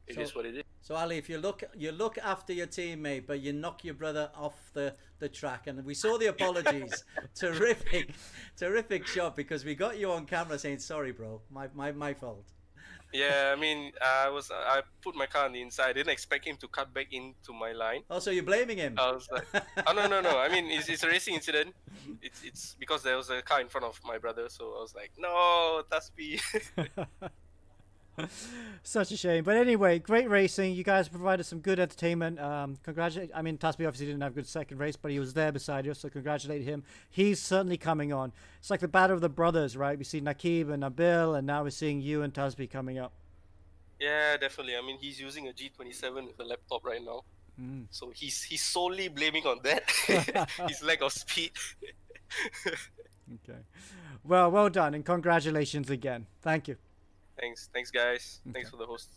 Speaker 7: it is what it is.
Speaker 2: So Ali, if you look after your teammate, but you knock your brother off the track, and we saw the apologies. terrific shot, because we got you on camera saying sorry, bro, my fault.
Speaker 7: Yeah, I mean, I put my car on the inside. I didn't expect him to cut back into my line.
Speaker 2: Oh, so you're blaming him?
Speaker 7: I was like, oh no. I mean, it's a racing incident. It's because there was a car in front of my brother, so I was like, no, Taspi.
Speaker 3: Such a shame. But anyway, great racing. You guys provided some good entertainment. Congratulate. I mean, Taspi obviously didn't have a good second race, but he was there beside you, so congratulate him. He's certainly coming on. It's like the battle of the brothers, right? We see Nakib and Nabil, and now we're seeing you and Taspi coming up.
Speaker 7: Yeah, definitely. I mean, he's using a G27 with a laptop right now, so he's solely blaming on that his lack of speed.
Speaker 3: Okay. Well done, and congratulations again. Thank you.
Speaker 7: Thanks guys. Thanks for the host.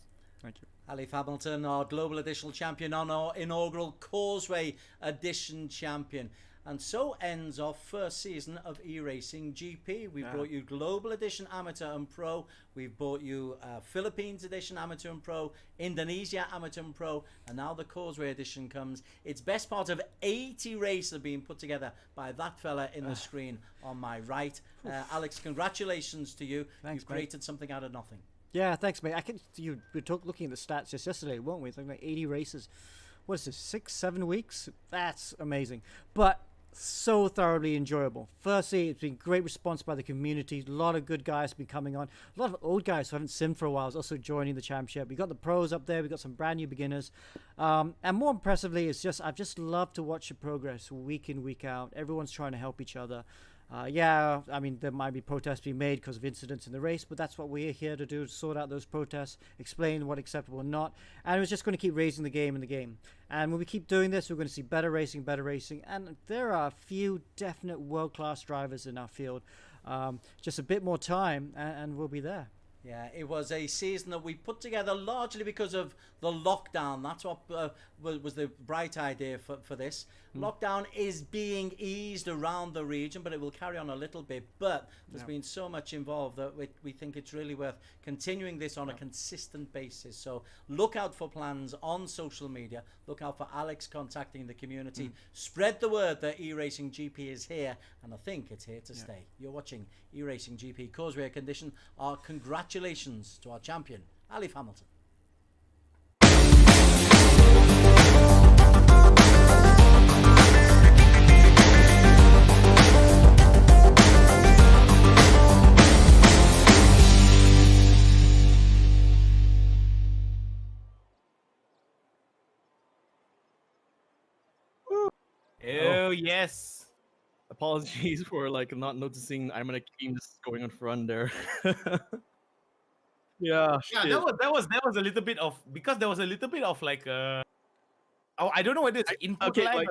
Speaker 3: Thank you.
Speaker 2: Ali Hamilton, our Global Additional Champion, on our inaugural Causeway Edition Champion. And so ends our first season of eRacing GP. We've brought you Global Edition Amateur and Pro. We've brought you Philippines Edition Amateur and Pro, Indonesia Amateur and Pro, and now the Causeway Edition comes. It's best part of 80 races being put together by that fella in the screen on my right. Alex, congratulations to you.
Speaker 3: Thanks,
Speaker 2: You've created something out of nothing.
Speaker 3: Yeah, thanks, mate. We were looking at the stats just yesterday, weren't we? It's like 80 races. What is this, 6-7 weeks? That's amazing. But so thoroughly enjoyable. Firstly, it's been great response by the community. A lot of good guys have been coming on. A lot of old guys who haven't simmed for a while is also joining the championship. We got the pros up there. We got some brand new beginners. And more impressively, I've just loved to watch the progress week in, week out. Everyone's trying to help each other. Yeah, I mean, there might be protests being made because of incidents in the race, but that's what we're here to do, sort out those protests, explain what's acceptable and not. And we're just going to keep raising the game in the game. And when we keep doing this, we're going to see better racing. And there are a few definite world-class drivers in our field. Just a bit more time, and we'll be there.
Speaker 2: Yeah, it was a season that we put together largely because of the lockdown. That's what was the bright idea for this. Lockdown is being eased around the region, but it will carry on a little bit. But there's been so much involved that we think it's really worth continuing this on a consistent basis. So look out for plans on social media. Look out for Alex contacting the community. Spread the word that eRacing GP is here, and I think it's here to stay. You're watching eRacing GP Causeway Condition. Our congratulations to our champion, Ali Hamilton.
Speaker 5: Oh, yes.
Speaker 1: Apologies for not noticing I'm gonna keep just going on front there. Yeah,
Speaker 5: Yeah, that was a little bit of, because there was a little bit of I don't know whether it's input
Speaker 1: okay,
Speaker 5: lag